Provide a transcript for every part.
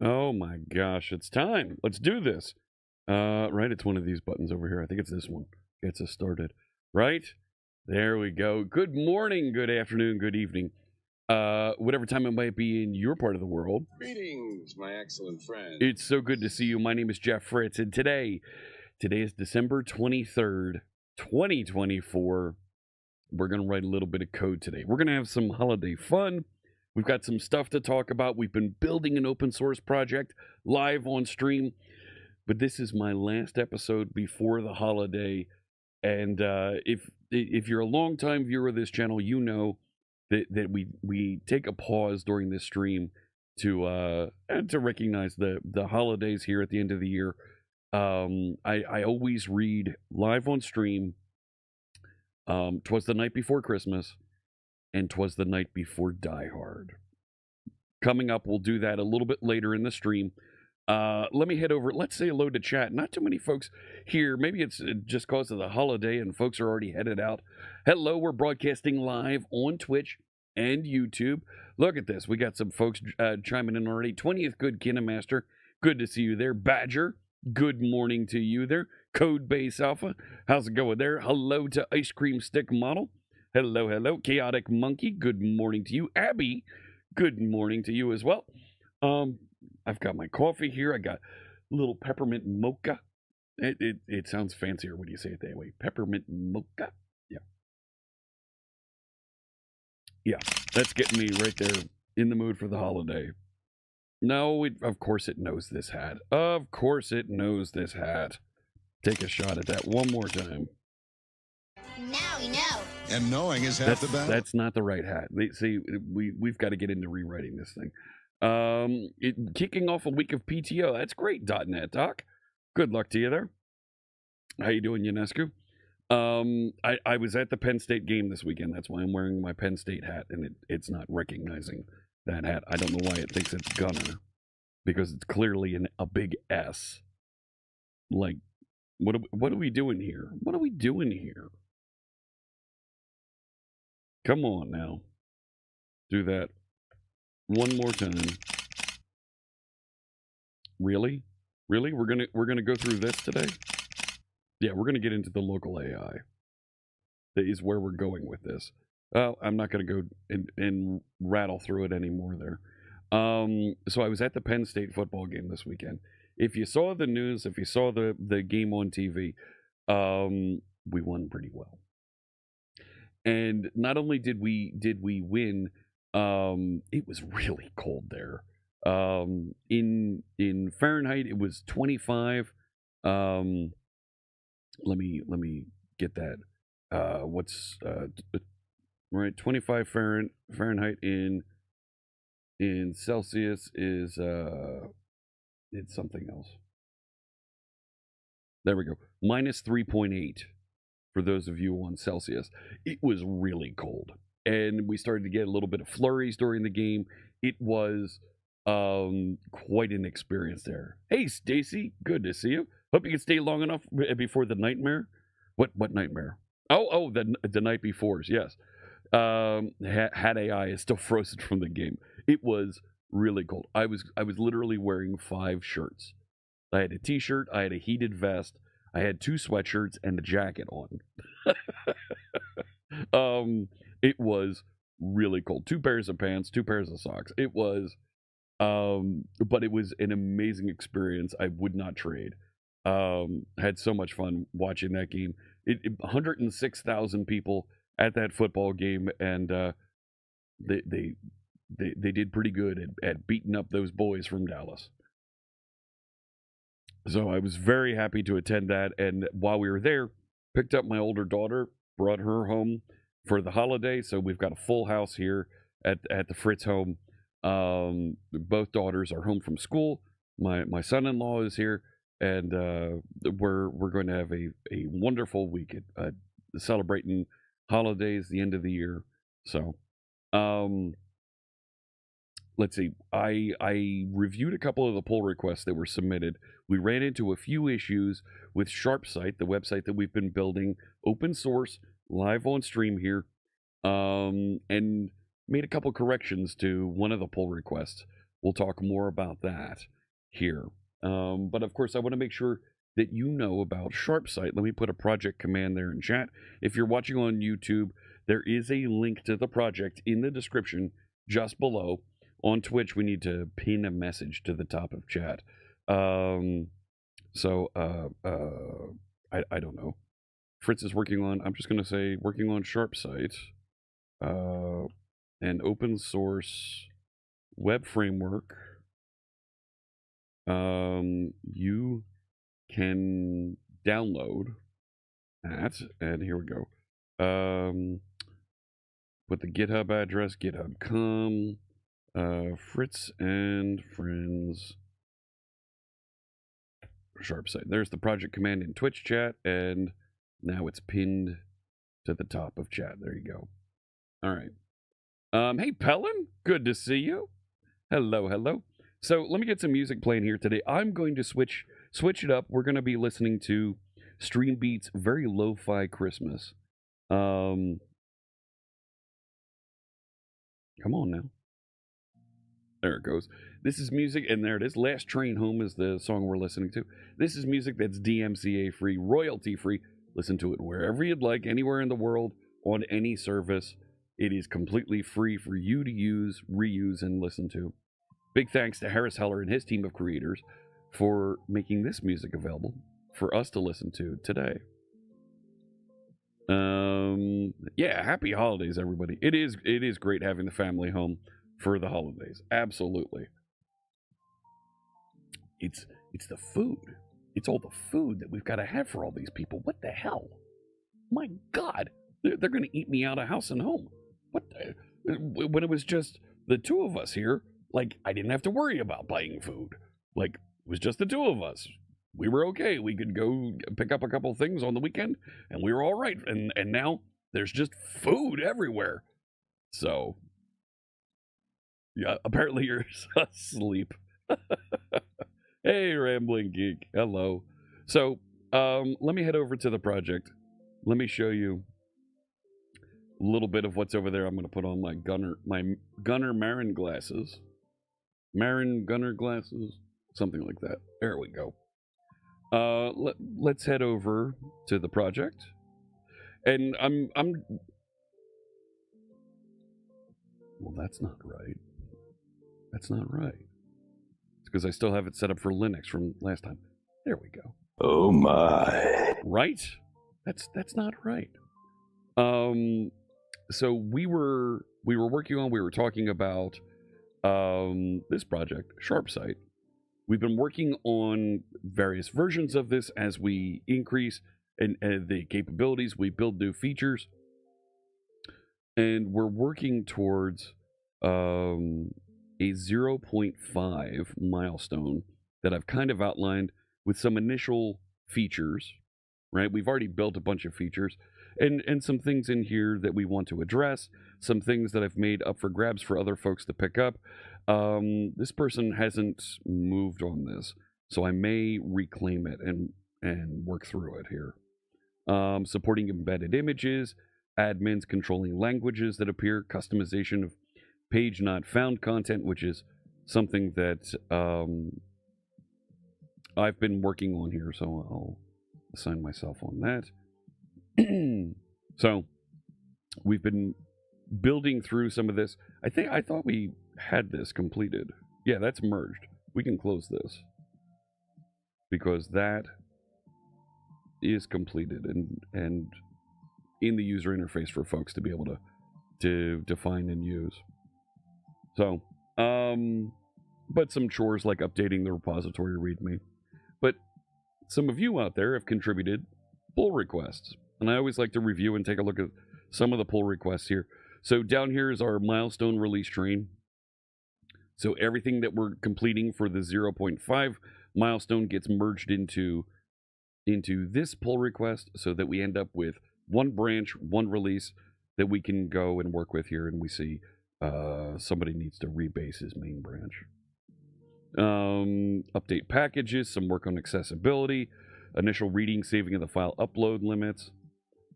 Oh my gosh, it's time. Let's do this. Right, it's one of these buttons over here. I think it's this one. Gets us started. Right? There we go. Good morning, good afternoon, good evening. Whatever time it might be in your part of the world. Greetings, my excellent friend. It's so good to see you. My name is Jeff Fritz, and today is December 23rd, 2024. We're going to write a little bit of code today. We're going to have some holiday fun. We've got some stuff to talk about. We've been building an open source project live on stream, but this is my last episode before the holiday. And if you're a longtime viewer of this channel, you know that we take a pause during this stream to recognize the holidays here at the end of the year. I always read live on stream. 'Twas the night before Christmas, and 'twas the night before Die Hard. Coming up, we'll do that a little bit later in the stream. Let me head over. Let's say hello to chat. Not too many folks here. Maybe it's just because of the holiday and folks are already headed out. Hello, we're broadcasting live on Twitch and YouTube. Look at this. We got some folks chiming in already. 20th Good Kinemaster. Good to see you there. Badger. Good morning to you there. Codebase Alpha. How's it going there? Hello to Ice Cream Stick Model. Hello, hello. Chaotic Monkey. Good morning to you. Abby. Good morning to you as well. I've got my coffee here. I got a little peppermint mocha. It sounds fancier when you say it that way. Peppermint mocha. Yeah, that's getting me right there in the mood for the holiday. No, of course it knows this hat. Of course it knows this hat. Take a shot at that one more time. Now we know. And knowing is half the battle. That's not the right hat. See, we've got to get into rewriting this thing. Kicking off a week of PTO. That's great, .NET Doc. Good luck to you there. How you doing, Ionescu? I was at the Penn State game this weekend. That's why I'm wearing my Penn State hat, and it's not recognizing that hat. I don't know why it thinks it's Gunner, because it's clearly a big S. Like, what are we doing here? What are we doing here? Come on now. Do that one more time. Really? Really? We're gonna go through this today? Yeah, we're gonna get into the local AI. That is where we're going with this. Well, I'm not gonna go and rattle through it anymore there. So I was at the Penn State football game this weekend. If you saw the news, if you saw the game on TV, we won pretty well. And not only did we win, it was really cold there. In Fahrenheit, it was 25. Let me get that. What's right? 25 Fahrenheit in Celsius is it's something else. There we go. Minus 3.8 for those of you on Celsius. It was really cold, and we started to get a little bit of flurries during the game. It was quite an experience there. Hey, Stacy, good to see you. Hope you can stay long enough before the nightmare. What nightmare? Oh, the night before's. Yes. Hat AI is still frozen from the game. It was really cold. I was literally wearing 5 shirts. I had a t-shirt, I had a heated vest, I had 2 sweatshirts and a jacket on. It was really cold. 2 pairs of pants, 2 pairs of socks. It was but it was an amazing experience. I would not trade. Had so much fun watching that game. 106,000 people at that football game, and they did pretty good at beating up those boys from Dallas. So I was very happy to attend that, and while we were there, picked up my older daughter, brought her home for the holiday. So we've got a full house here at the Fritz home. Both daughters are home from school. My son-in-law is here, and we're going to have a wonderful week at celebrating holidays, the end of the year. So let's see. I reviewed a couple of the pull requests that were submitted. We ran into a few issues with SharpSite, the website that we've been building, open source, live on stream here, and made a couple corrections to one of the pull requests. We'll talk more about that. here. But of course, I want to make sure that you know about SharpSite. Let me put a project command there in chat. If you're watching on YouTube, there is a link to the project in the description just below. On Twitch, we need to pin a message to the top of chat. I don't know. Fritz is working on, I'm just going to say, working on SharpSite, an open source web framework. You can download that, and here we go. Put the GitHub address, github.com, Fritz and Friends SharpSite. There's the project command in Twitch chat, and now it's pinned to the top of chat. There you go. All right. Hey, Pellin, good to see you. Hello. So let me get some music playing here today. I'm going to switch it up. We're going to be listening to Stream Beats' very lo-fi Christmas. Come on now. There it goes. This is music, and there it is. Last Train Home is the song we're listening to. This is music that's DMCA free, royalty free. Listen to it wherever you'd like, anywhere in the world, on any service. It is completely free for you to use, reuse, and listen to. Big thanks to Harris Heller and his team of creators for making this music available for us to listen to today. Yeah, happy holidays, everybody. It is great having the family home for the holidays. Absolutely. It's the food. It's all the food that we've got to have for all these people. What the hell? My God, they're going to eat me out of house and home. What when it was just the two of us here, like, I didn't have to worry about buying food. Like, it was just the two of us. We were okay. We could go pick up a couple things on the weekend, and we were all right. And now there's just food everywhere. So, yeah, apparently you're asleep. Hey, Rambling Geek. Hello. So, let me head over to the project. Let me show you a little bit of what's over there. I'm going to put on my Gunnar Marin glasses. Marin Gunnar glasses, something like that. There we go. Let's head over to the project, and I'm. Well, that's not right. That's not right. It's because I still have it set up for Linux from last time. There we go. Oh my! Right? That's not right. So we were talking about this project, SharpSite. We've been working on various versions of this as we increase and the capabilities. We build new features, and we're working towards a 0.5 milestone that I've kind of outlined with some initial features. Right, we've already built a bunch of features and some things in here that we want to address, some things that I've made up for grabs for other folks to pick up. This person hasn't moved on this, so I may reclaim it and work through it here. Supporting embedded images, admins controlling languages that appear, customization of page not found content, which is something that I've been working on here, so I'll assign myself on that. So we've been building through some of this. I thought we had this completed. Yeah, that's merged. We can close this because that is completed and in the user interface for folks to be able to define and use. So, but some chores like updating the repository README. But some of you out there have contributed pull requests, and I always like to review and take a look at some of the pull requests here. So down here is our milestone release train. So everything that we're completing for the 0.5 milestone gets merged into this pull request so that we end up with one branch, one release that we can go and work with here, and we see somebody needs to rebase his main branch. Update packages, some work on accessibility, initial reading, saving of the file upload limits,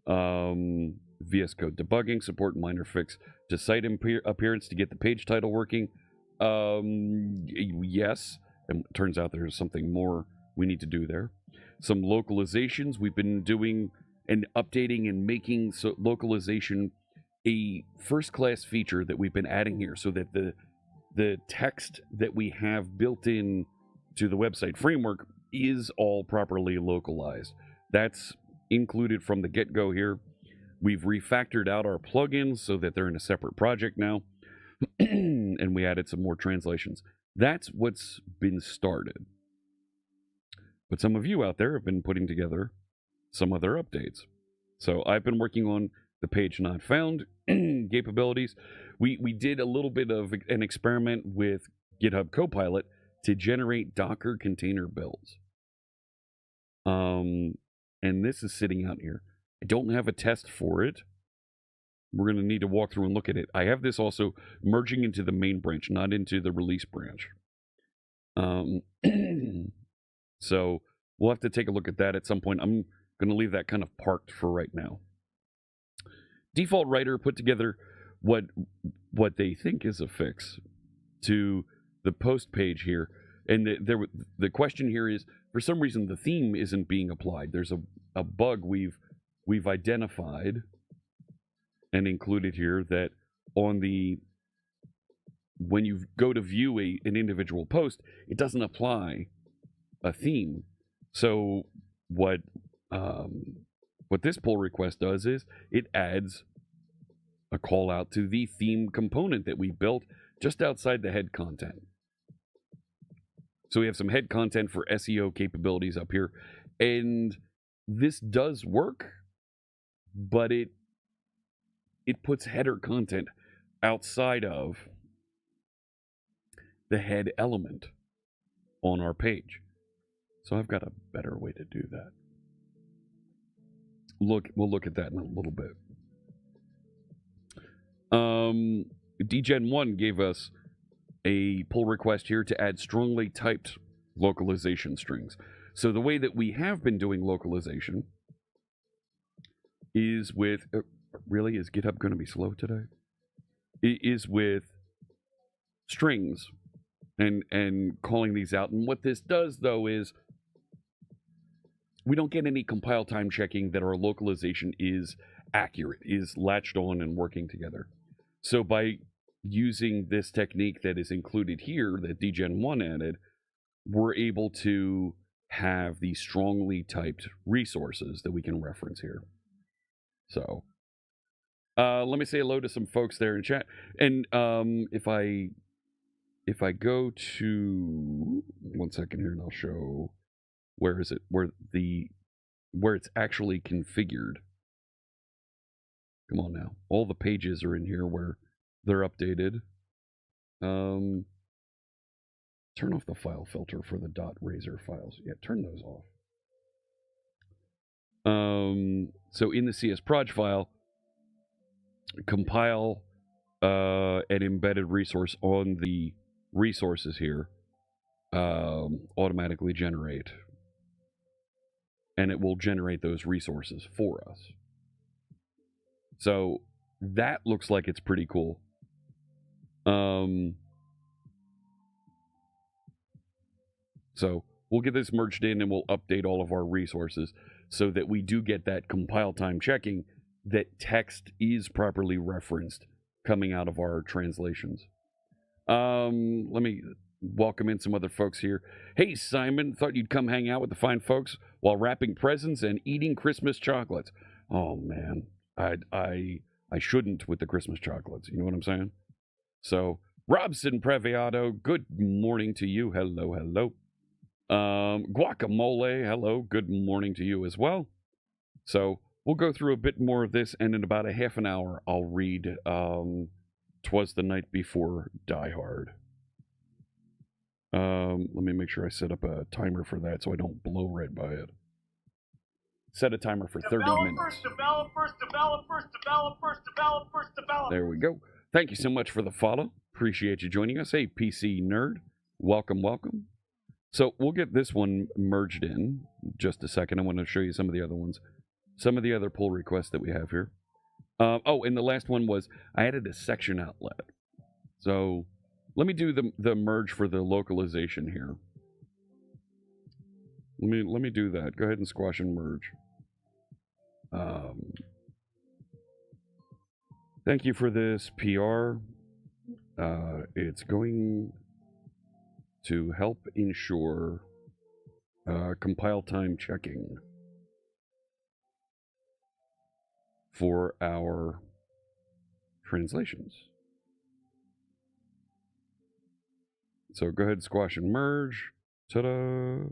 VS Code debugging, support minor fix to site appearance to get the page title working. Yes, And it turns out there's something more we need to do there. Some localizations we've been doing and updating and making localization a first-class feature that we've been adding here, so that the text that we have built in to the website framework is all properly localized. That's included from the get-go here. We've refactored out our plugins so that they're in a separate project now, and we added some more translations. That's what's been started. But some of you out there have been putting together some other updates. So I've been working on the page not found capabilities. We did a little bit of an experiment with GitHub Copilot to generate Docker container builds. And this is sitting out here. I don't have a test for it. We're going to need to walk through and look at it. I have this also merging into the main branch, not into the release branch. So we'll have to take a look at that at some point. I'm going to leave that kind of parked for right now. Default Writer put together what they think is a fix to the post page here. And the question here is, for some reason, the theme isn't being applied. There's a bug we've identified and included here, that when you go to view an individual post, it doesn't apply a theme. So what this pull request does is it adds a call out to the theme component that we built just outside the head content. So we have some head content for SEO capabilities up here, and this does work, but it puts header content outside of the head element on our page. So I've got a better way to do that. We'll look at that in a little bit. DGen1 gave us a pull request here to add strongly typed localization strings. So the way that we have been doing localization is with... really? Is GitHub going to be slow today? It is with strings and calling these out. And what this does, though, is we don't get any compile time checking that our localization is accurate, is latched on and working together. So by using this technique that is included here, that DGen1 added, we're able to have these strongly typed resources that we can reference here. So let me say hello to some folks there in chat. And if I go to 1 second here, and I'll show where it's actually configured. Come on now. All the pages are in here where they're updated. Turn off the file filter for the .razor files. Yeah, turn those off. So in the CSproj file, compile an embedded resource on the resources here, automatically generate. And it will generate those resources for us. So that looks like it's pretty cool. So we'll get this merged in and we'll update all of our resources so that we do get that compile time checking, that text is properly referenced coming out of our translations. Let me welcome in some other folks here. Hey, Simon, thought you'd come hang out with the fine folks while wrapping presents and eating Christmas chocolates. Oh, man, I shouldn't with the Christmas chocolates. You know what I'm saying? So, Robson Previato, good morning to you. Hello, hello. Guacamole, hello, good morning to you as well. So, we'll go through a bit more of this, and in about a half an hour, I'll read 'Twas the Night Before Die Hard. Let me make sure I set up a timer for that so I don't blow right by it. Set a timer for 30 minutes. Developers. There we go. Thank you so much for the follow. Appreciate you joining us. Hey, PC Nerd. Welcome, welcome. So we'll get this one merged in just a second. I want to show you some of the other ones. Some of the other pull requests that we have here. Oh, and the last one was I added a section outlet. So let me do the merge for the localization here. Let me do that. Go ahead and squash and merge. Thank you for this PR. It's going to help ensure compile time checking for our translations. So go ahead, squash and merge. Ta-da!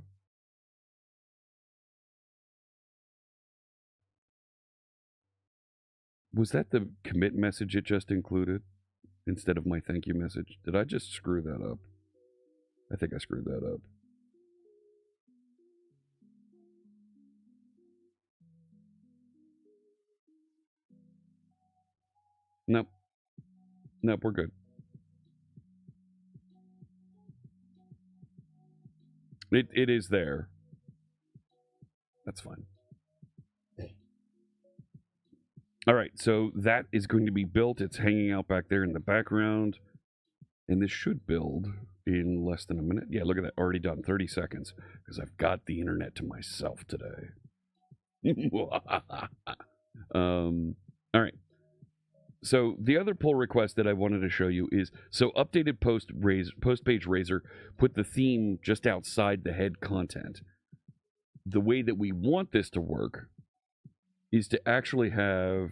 Was that the commit message it just included instead of my thank you message? Did I just screw that up? I think I screwed that up. Nope. Nope, we're good. It is there. That's fine. All right, so that is going to be built. It's hanging out back there in the background. And this should build in less than a minute. Yeah, look at that. Already done. 30 seconds. Because I've got the internet to myself today. All right. So the other pull request that I wanted to show you is, so updated post page Razor put the theme just outside the head content. The way that we want this to work is to actually have,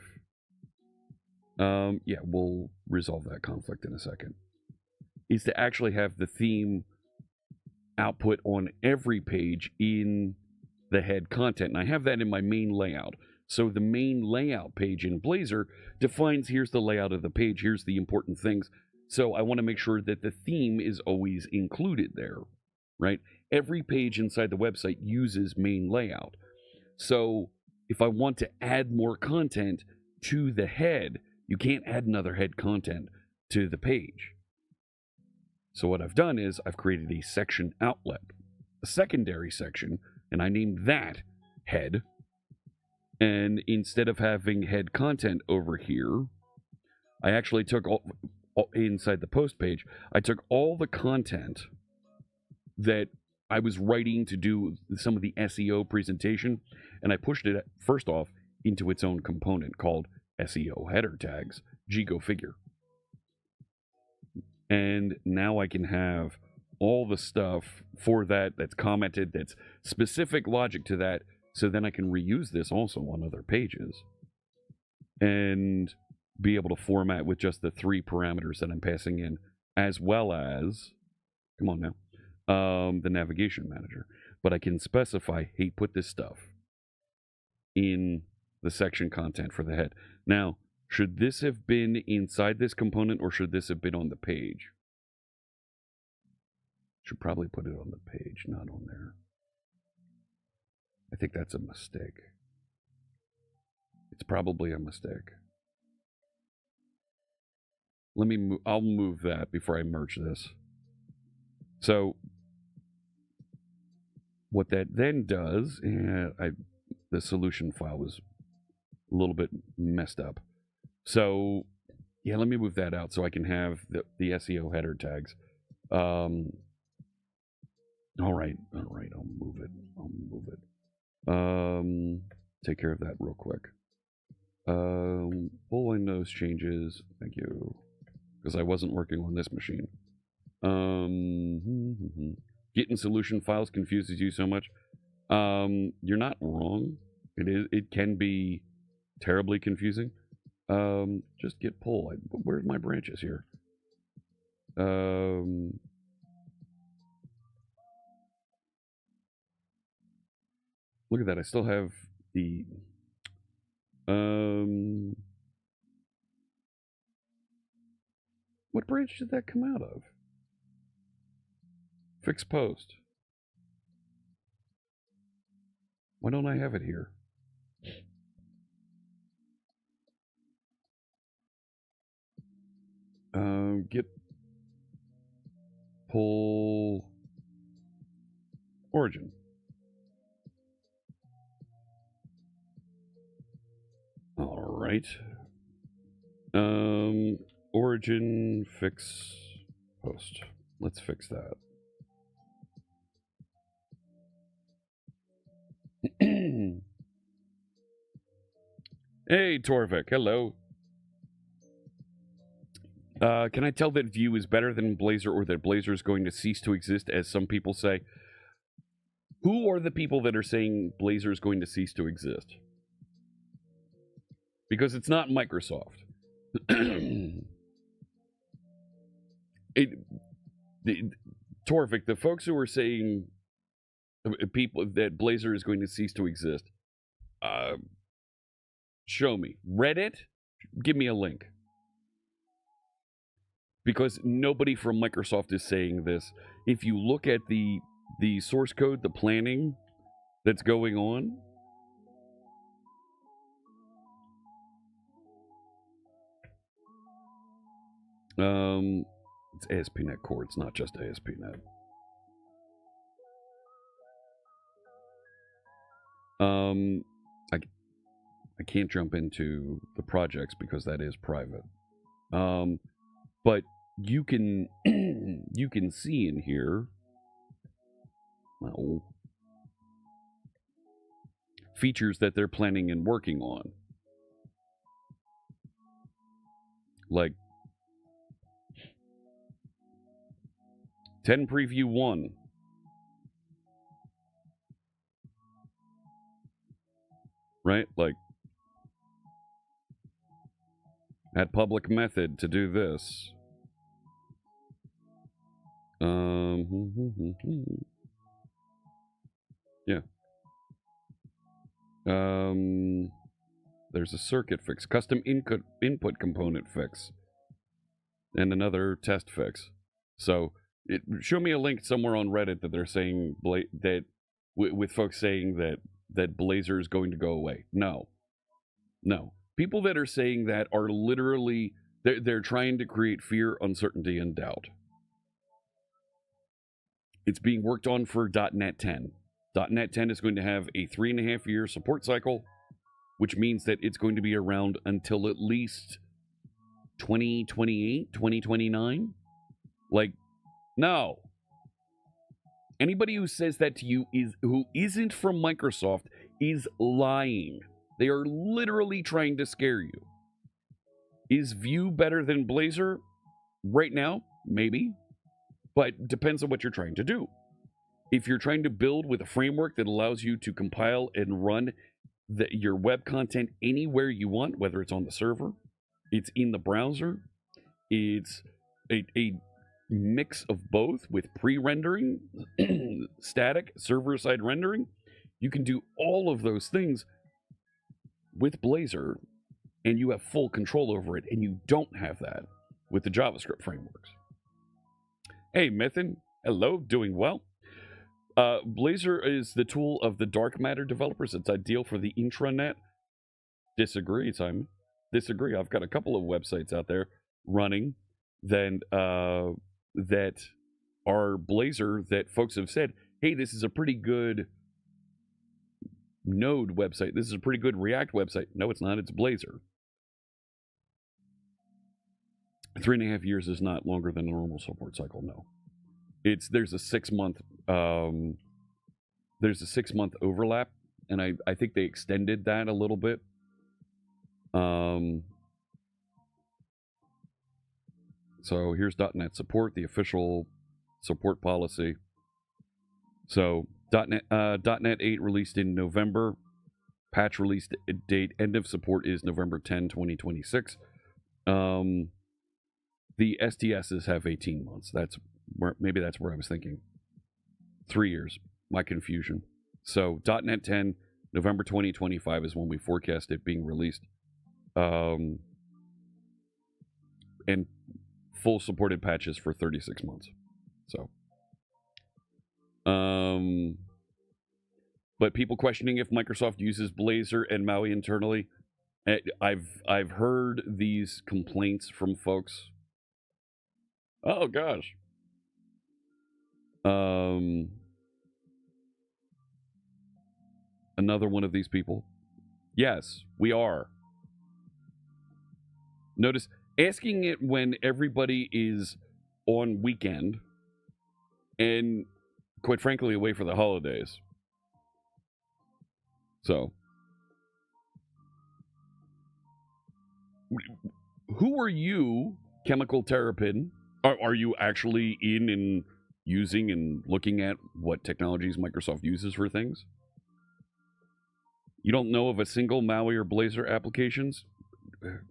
yeah, we'll resolve that conflict in a second, is to actually have the theme output on every page in the head content. And I have that in my main layout. So the main layout page in Blazor defines, here's the layout of the page, here's the important things. So I want to make sure that the theme is always included there, right? Every page inside the website uses main layout. So if I want to add more content to the head, you can't add another head content to the page. So what I've done is I've created a section outlet, a secondary section, and I named that head. And instead of having head content over here, I actually took all inside the post page, I took all the content that I was writing to do some of the SEO presentation, and I pushed it first off into its own component called SEO header tags. Gee, go figure. And now I can have all the stuff for that that's commented, that's specific logic to that, so then I can reuse this also on other pages and be able to format with just the 3 parameters that I'm passing in, as well as, come on now, the navigation manager. But I can specify, hey, put this stuff in the section content for the head. Now, should this have been inside this component, or should this have been on the page? Should probably put it on the page, not on there. I think that's a mistake. It's probably a mistake. Let me move, I'll move that before I merge this. So what that then does, the solution file was a little bit messed up. So yeah, let me move that out so I can have the SEO header tags. All right, I'll move it. Take care of that real quick. Pull in those changes. Thank you. Because I wasn't working on this machine. Getting solution files confuses you so much. You're not wrong. It can be terribly confusing. Just git pull. Where's my branches here? Look at that. I still have the what branch did that come out of? Fix post. Why don't I have it here? Git pull origin. All right. Origin fix post. Let's fix that. Hey, Torvik. Hello. Can I tell that Vue is better than Blazor, or that Blazor is going to cease to exist, as some people say? Who are the people that are saying Blazor is going to cease to exist? Because it's not Microsoft. Torvik, the folks who are saying people that Blazor is going to cease to exist, show me. Reddit? Give me a link. Because nobody from Microsoft is saying this. If you look at the source code, the planning that's going on, it's ASP.NET Core. It's not just ASP.NET. I can't jump into the projects because that is private. But you can you can see in here features that they're planning and working on, like 10 Preview 1. Right? Like, add public method to do this. Yeah. There's a circuit fix, custom input component fix, and another test fix. So, show me a link somewhere on Reddit that they're saying that with folks saying that Blazor is going to go away. No. People that are saying that are literally they're trying to create fear, uncertainty, and doubt. It's being worked on for .NET 10. .NET 10 is going to have a 3.5-year support cycle, which means that it's going to be around until at least 2028, 2029. Like, no. Anybody who says that to you who isn't from Microsoft is lying. They are literally trying to scare you. Is Vue better than Blazor? Right now, maybe. But depends on what you're trying to do. If you're trying to build with a framework that allows you to compile and run your web content anywhere you want, whether it's on the server, it's in the browser, it's a mix of both with pre-rendering, static, server-side rendering, you can do all of those things with Blazor, and you have full control over it, and you don't have that with the JavaScript frameworks. Hey, Mythin. Hello, doing well. Blazor is the tool of the dark matter developers. It's ideal for the intranet. Disagree, Simon. Disagree. I've got a couple of websites out there running that are Blazor that folks have said, hey, this is a pretty good Node website. This is a pretty good React website. No, it's not. It's Blazor. 3.5 years is not longer than a normal support cycle. No, there's a 6-month overlap, and I think they extended that a little bit. So here's .NET support, the official support policy. So .NET 8 released in November. Patch release date, end of support is November 10, 2026. The STSs have 18 months. Maybe that's where I was thinking. 3 years. My confusion. So .NET 10, November 2025 is when we forecast it being released. And full supported patches for 36 months. So, but people questioning if Microsoft uses Blazor and Maui internally, I've heard these complaints from folks. Oh gosh. Another one of these people. Yes, we are. Notice asking it when everybody is on weekend and, quite frankly, away for the holidays. So, who are you, Chemical Terrapin? Are you actually in and using and looking at what technologies Microsoft uses for things? You don't know of a single Maui or Blazor applications? There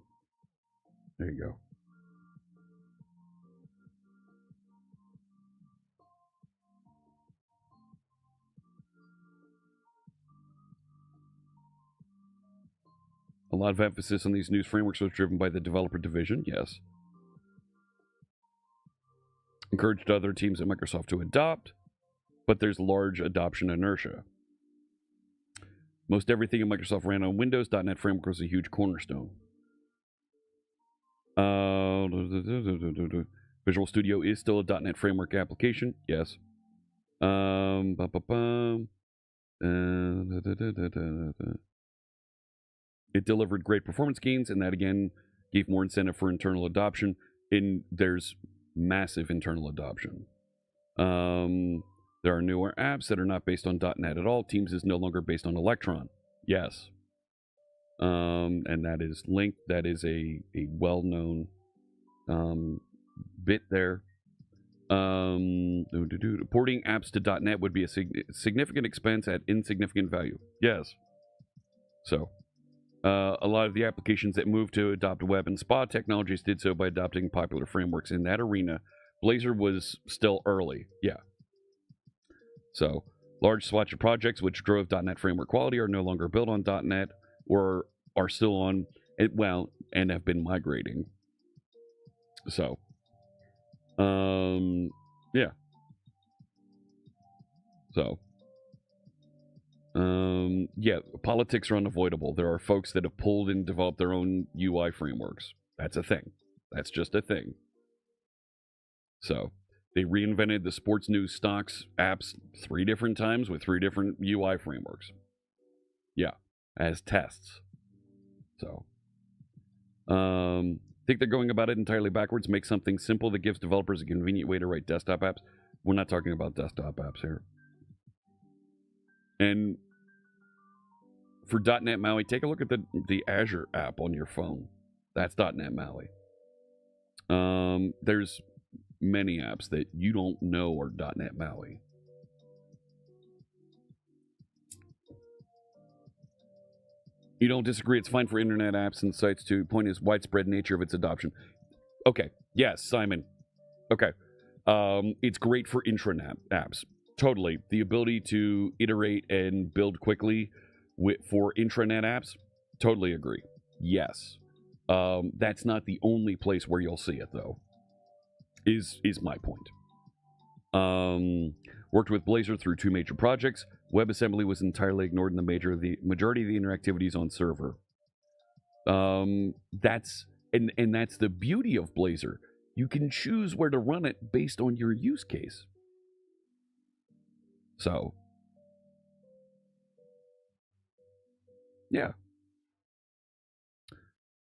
you go. A lot of emphasis on these new frameworks was driven by the developer division, yes. Encouraged other teams at Microsoft to adopt, but there's large adoption inertia. Most everything in Microsoft ran on Windows. .NET Framework was a huge cornerstone. Visual Studio is still a .NET Framework application, yes. It delivered great performance gains, and that again gave more incentive for internal adoption. And there's massive internal adoption. There are newer apps that are not based on .NET at all. Teams is no longer based on Electron. Yes. And that is linked. That is a well-known bit there. Porting apps to .NET would be a significant expense at insignificant value. Yes. So, a lot of the applications that moved to adopt web and SPA technologies did so by adopting popular frameworks in that arena. Blazor was still early. Yeah. So, large swatch of projects which drove .NET Framework quality are no longer built on .NET or are still on, well, and have been migrating. So, yeah. So, yeah, politics are unavoidable. There are folks that have pulled and developed their own UI frameworks. That's a thing. That's just a thing. So, they reinvented the sports news stocks apps 3 different times with 3 different UI frameworks. Yeah, as tests. So, think they're going about it entirely backwards. Make something simple that gives developers a convenient way to write desktop apps. We're not talking about desktop apps here. And for .NET MAUI, take a look at the Azure app on your phone. That's .NET MAUI. There's many apps that you don't know are .NET MAUI. You don't disagree. It's fine for internet apps and sites to. Point is widespread nature of its adoption. Okay. Yes, Simon. Okay. It's great for intranet apps. Totally. The ability to iterate and build quickly for intranet apps. Totally agree. Yes. That's not the only place where you'll see it, though. Is my point. Worked with Blazor through 2 major projects. WebAssembly was entirely ignored in the majority of the interactivities on server. That's the beauty of Blazor. You can choose where to run it based on your use case. So, yeah.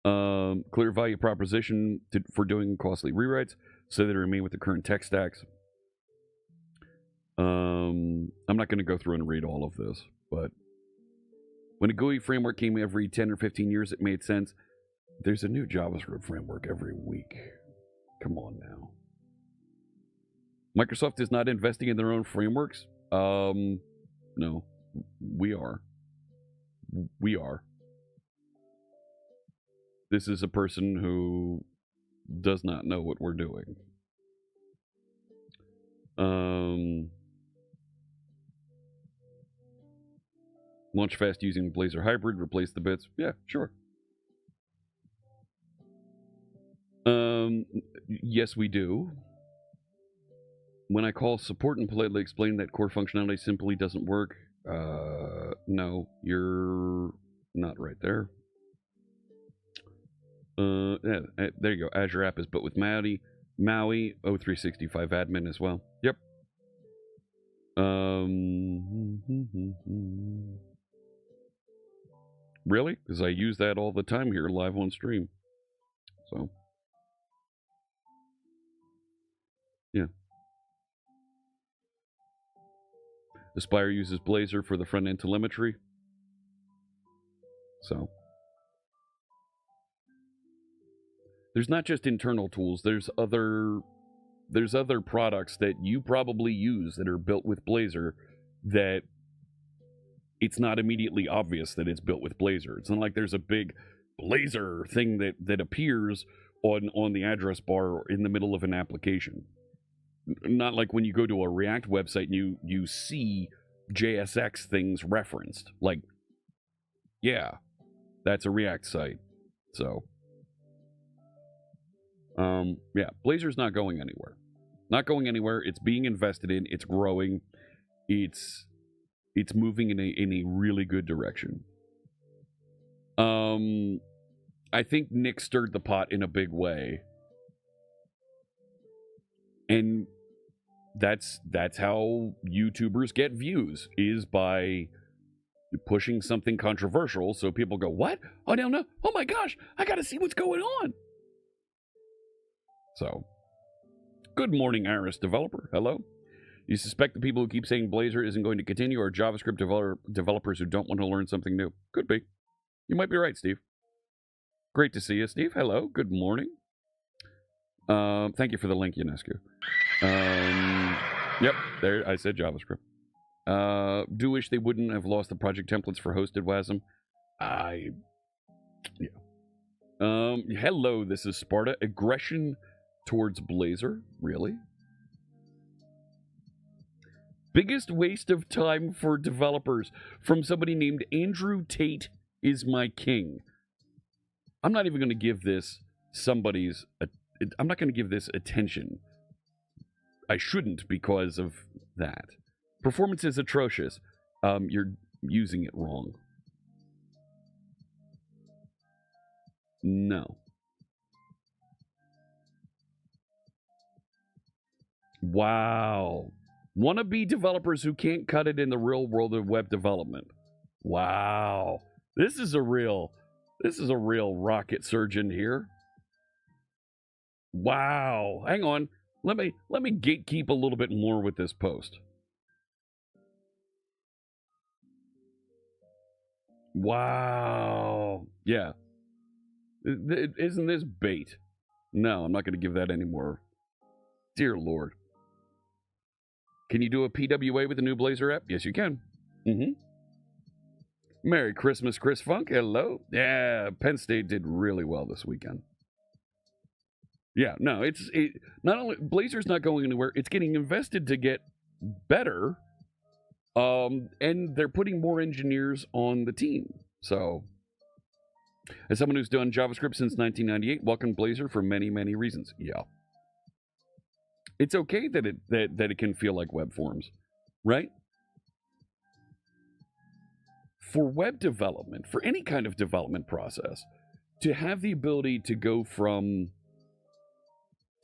Clear value proposition for doing costly rewrites so they remain with the current tech stacks. I'm not going to go through and read all of this, but when a GUI framework came every 10 or 15 years, it made sense. There's a new JavaScript framework every week. Come on now. Microsoft is not investing in their own frameworks. No, we are. We are. This is a person who does not know what we're doing. Launch fast using Blazor Hybrid, replace the bits. Yeah, sure. Yes, we do. When I call support and politely explain that core functionality simply doesn't work, no, you're not right there. Yeah, there you go. Azure app is built with Maui O365 admin as well. Yep. Really? Because I use that all the time here live on stream. So, yeah. Aspire uses Blazor for the front-end telemetry. So, there's not just internal tools. There's other products that you probably use that are built with Blazor that it's not immediately obvious that it's built with Blazor. It's not like there's a big Blazor thing that appears on the address bar or in the middle of an application. Not like when you go to a React website and you see JSX things referenced. Like, yeah, that's a React site. So, yeah, Blazor's not going anywhere. Not going anywhere. It's being invested in. It's growing. It's moving in a really good direction. I think Nick stirred the pot in a big way. And that's how YouTubers get views, is by pushing something controversial so people go, what? Oh, no. Oh my gosh, I got to see what's going on. So, good morning, Iris developer. Hello. You suspect the people who keep saying Blazor isn't going to continue are JavaScript developers who don't want to learn something new? Could be. You might be right, Steve. Great to see you, Steve. Hello. Good morning. Thank you for the link, UNESCO. Yep, there, I said JavaScript. Do wish they wouldn't have lost the project templates for hosted WASM. Yeah. Hello, this is Sparta. Aggression towards Blazor? Really? Biggest waste of time for developers, from somebody named Andrew Tate is my king. I'm not even going to give this I'm not going to give this attention. I shouldn't because of that. Performance is atrocious. You're using it wrong. No. Wow. Wannabe developers who can't cut it in the real world of web development. Wow. This is a real rocket surgeon here. Wow. Hang on. Let me gatekeep a little bit more with this post. Wow. Yeah. Isn't this bait? No, I'm not going to give that anymore. Dear Lord. Can you do a PWA with the new Blazor app? Yes, you can. Merry Christmas, Chris Funk. Hello. Yeah, Penn State did really well this weekend. Yeah, no, not only Blazor's not going anywhere, it's getting invested to get better. And they're putting more engineers on the team. So, as someone who's done JavaScript since 1998, welcome Blazor for many, many reasons. Yeah. It's okay that it can feel like web forms, right? For web development, for any kind of development process, to have the ability to go from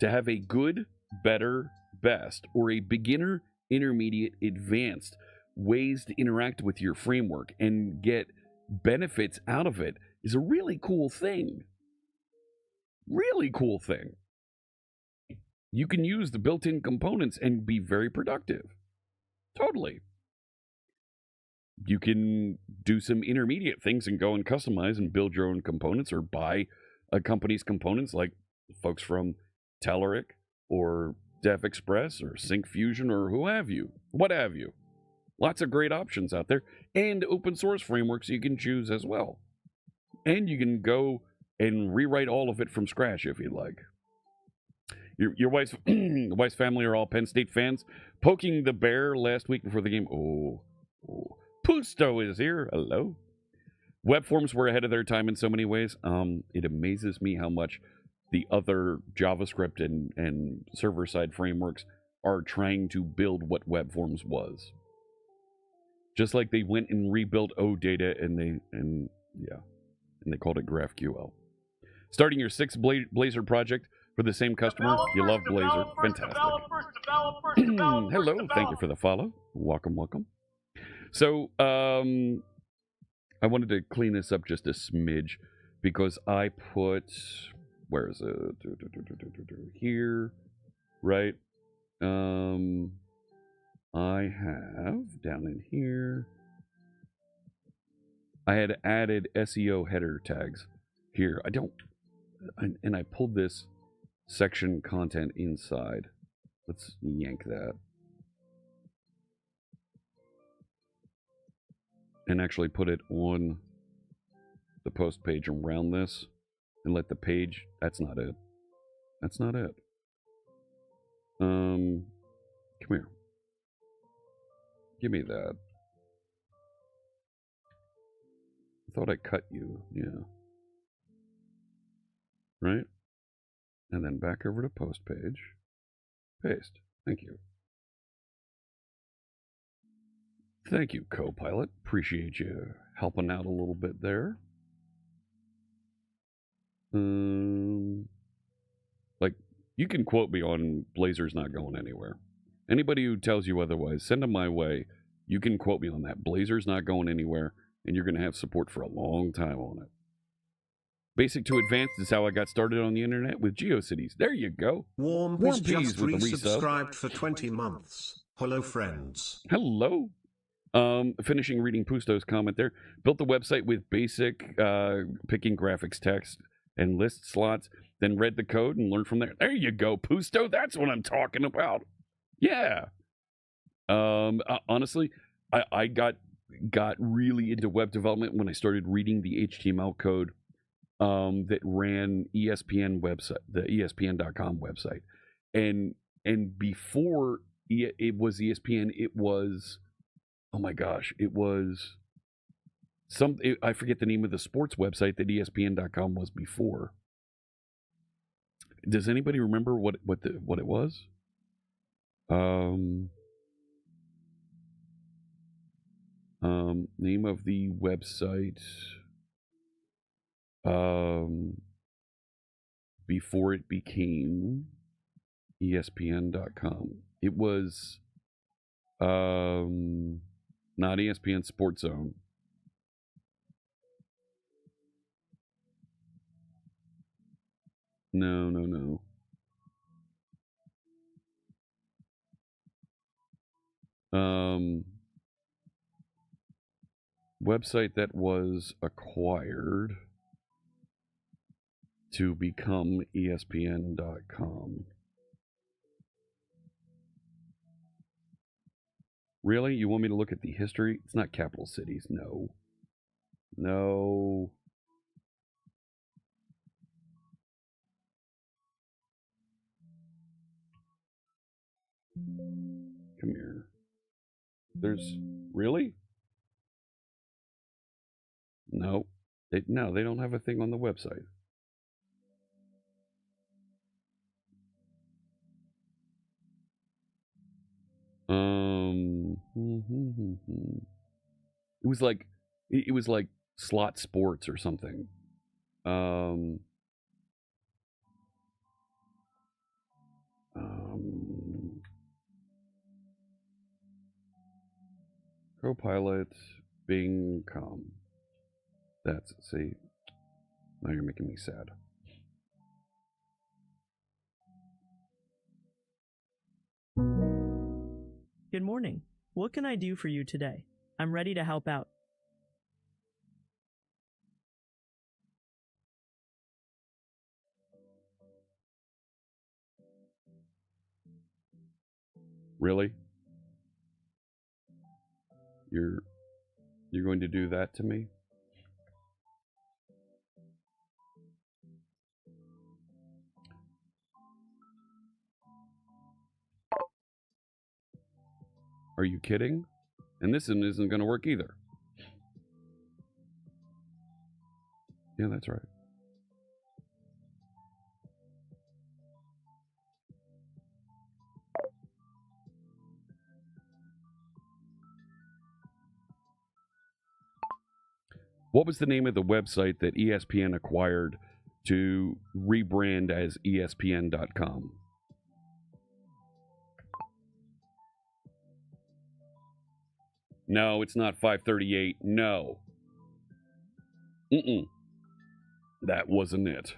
to have a good, better, best, or a beginner, intermediate, advanced ways to interact with your framework and get benefits out of it is a really cool thing. Really cool thing. You can use the built-in components and be very productive. Totally. You can do some intermediate things and go and customize and build your own components, or buy a company's components like folks from Telerik or DevExpress or Syncfusion or what have you. Lots of great options out there, and open source frameworks you can choose as well. And you can go and rewrite all of it from scratch if you'd like. Your wife's family are all Penn State fans. Poking the bear last week before the game. Oh. Pusto is here. Hello. Web forms were ahead of their time in so many ways. It amazes me how much the other JavaScript and server-side frameworks are trying to build what web forms was. Just like they went and rebuilt OData and they called it GraphQL. Starting your sixth Blazor project for the same customer. You love Blazor. Fantastic. Hello. Thank you for the follow. Welcome. So, I wanted to clean this up just a smidge because I put, where is it? Here, right? I have down in here, I had added SEO header tags here. I don't and I pulled this section content inside. Let's yank that. And actually put it on the post page around this and let the page, that's not it. That's not it. Come here. Give me that. I thought I cut you. Yeah. Right? And then back over to post page. Paste. Thank you. Thank you, Copilot. Appreciate you helping out a little bit there. Like, you can quote me on Blazers not going anywhere. Anybody who tells you otherwise, send them my way. You can quote me on that. Blazers not going anywhere, and you're going to have support for a long time on it. Basic to advanced is how I got started on the internet with GeoCities. There you go. Warm Peas just with a resub. resubscribed for 20 months. Hello, friends. Hello. Finishing reading Pusto's comment there. Built the website with basic picking graphics text and list slots, then read the code and learned from there. There you go, Pusto. That's what I'm talking about. Yeah. Honestly, I got really into web development when I started reading the HTML code that ran ESPN website, the ESPN.com website. And before it was ESPN, it was, oh my gosh, it was I forget the name of the sports website that ESPN.com was before. Does anybody remember what it was? Name of the website before it became ESPN.com. It was not ESPN Sports Zone. No. Website that was acquired to become ESPN.com. Really? You want me to look at the history? It's not Capital Cities. No. Come here. Really? No. They don't have a thing on the website. It was like Slot Sports or something. Copilot, Bing.com. See, now you're making me sad. Good morning. What can I do for you today? I'm ready to help out. Really? You're going to do that to me? Are you kidding? And this isn't going to work either. Yeah, that's right. What was the name of the website that ESPN acquired to rebrand as ESPN.com? No, it's not 538. No. That wasn't it.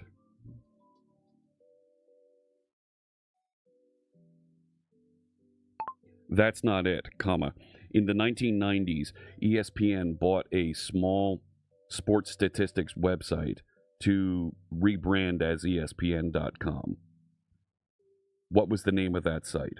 That's not it, comma. In the 1990s, ESPN bought a small sports statistics website to rebrand as ESPN.com. What was the name of that site?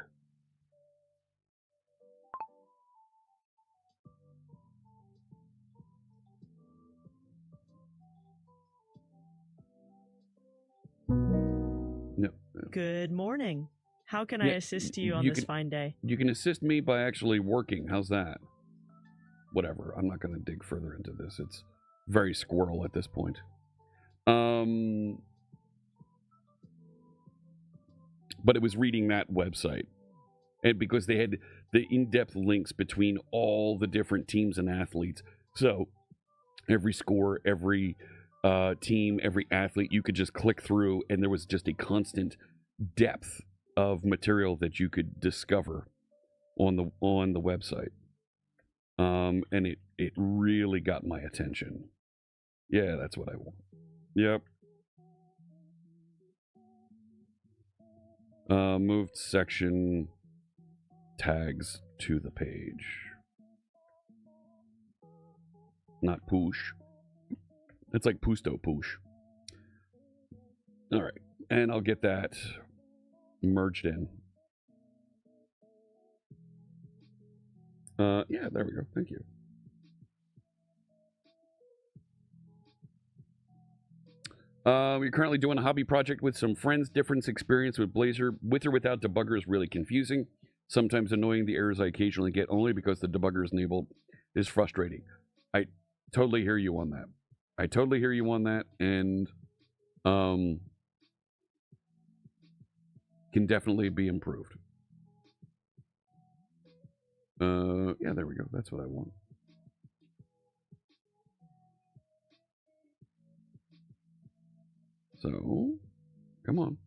No. Good morning. How can I assist you on you this can- fine day? You can assist me by actually working. How's that? Whatever. I'm not going to dig further into this. It's very squirrel at this point. But it was reading that website. And because they had the in-depth links between all the different teams and athletes. So every score, every team, every athlete, you could just click through, and there was just a constant depth of material that you could discover on the website. And it really got my attention. Yeah, that's what I want. Yep. Moved section tags to the page. Not push. It's like pusto push. All right. And I'll get that merged in. Yeah, there we go. Thank you. We're currently doing a hobby project with some friends. Difference experience with Blazor. With or without debugger is really confusing. Sometimes annoying. The errors I occasionally get only because the debugger is enabled is frustrating. I totally hear you on that. And can definitely be improved. Yeah, there we go. That's what I want. So, come on.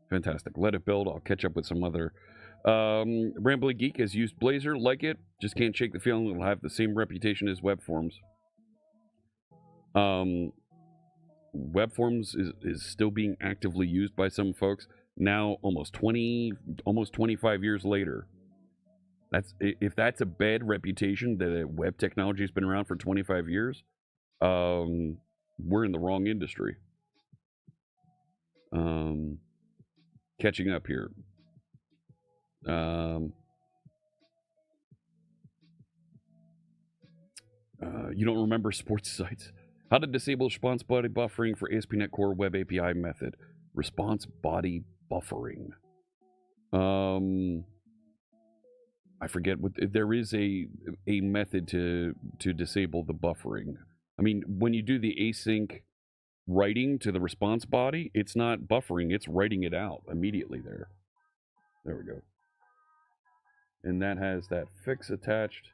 Fantastic. Let it build. I'll catch up with some other. Rambly Geek has used Blazor. Like it. Just can't shake the feeling it'll have the same reputation as web forms. Web forms is still being actively used by some folks now, almost 25 years later. If that's a bad reputation that web technology has been around for 25 years, we're in the wrong industry. Catching up here. You don't remember sports sites. How to disable response body buffering for ASP.NET Core Web API method. Response body buffering. I forget what there is a method to disable the buffering. I mean, when you do the async writing to the response body, it's not buffering, it's writing it out immediately there. There we go. And that has that fix attached.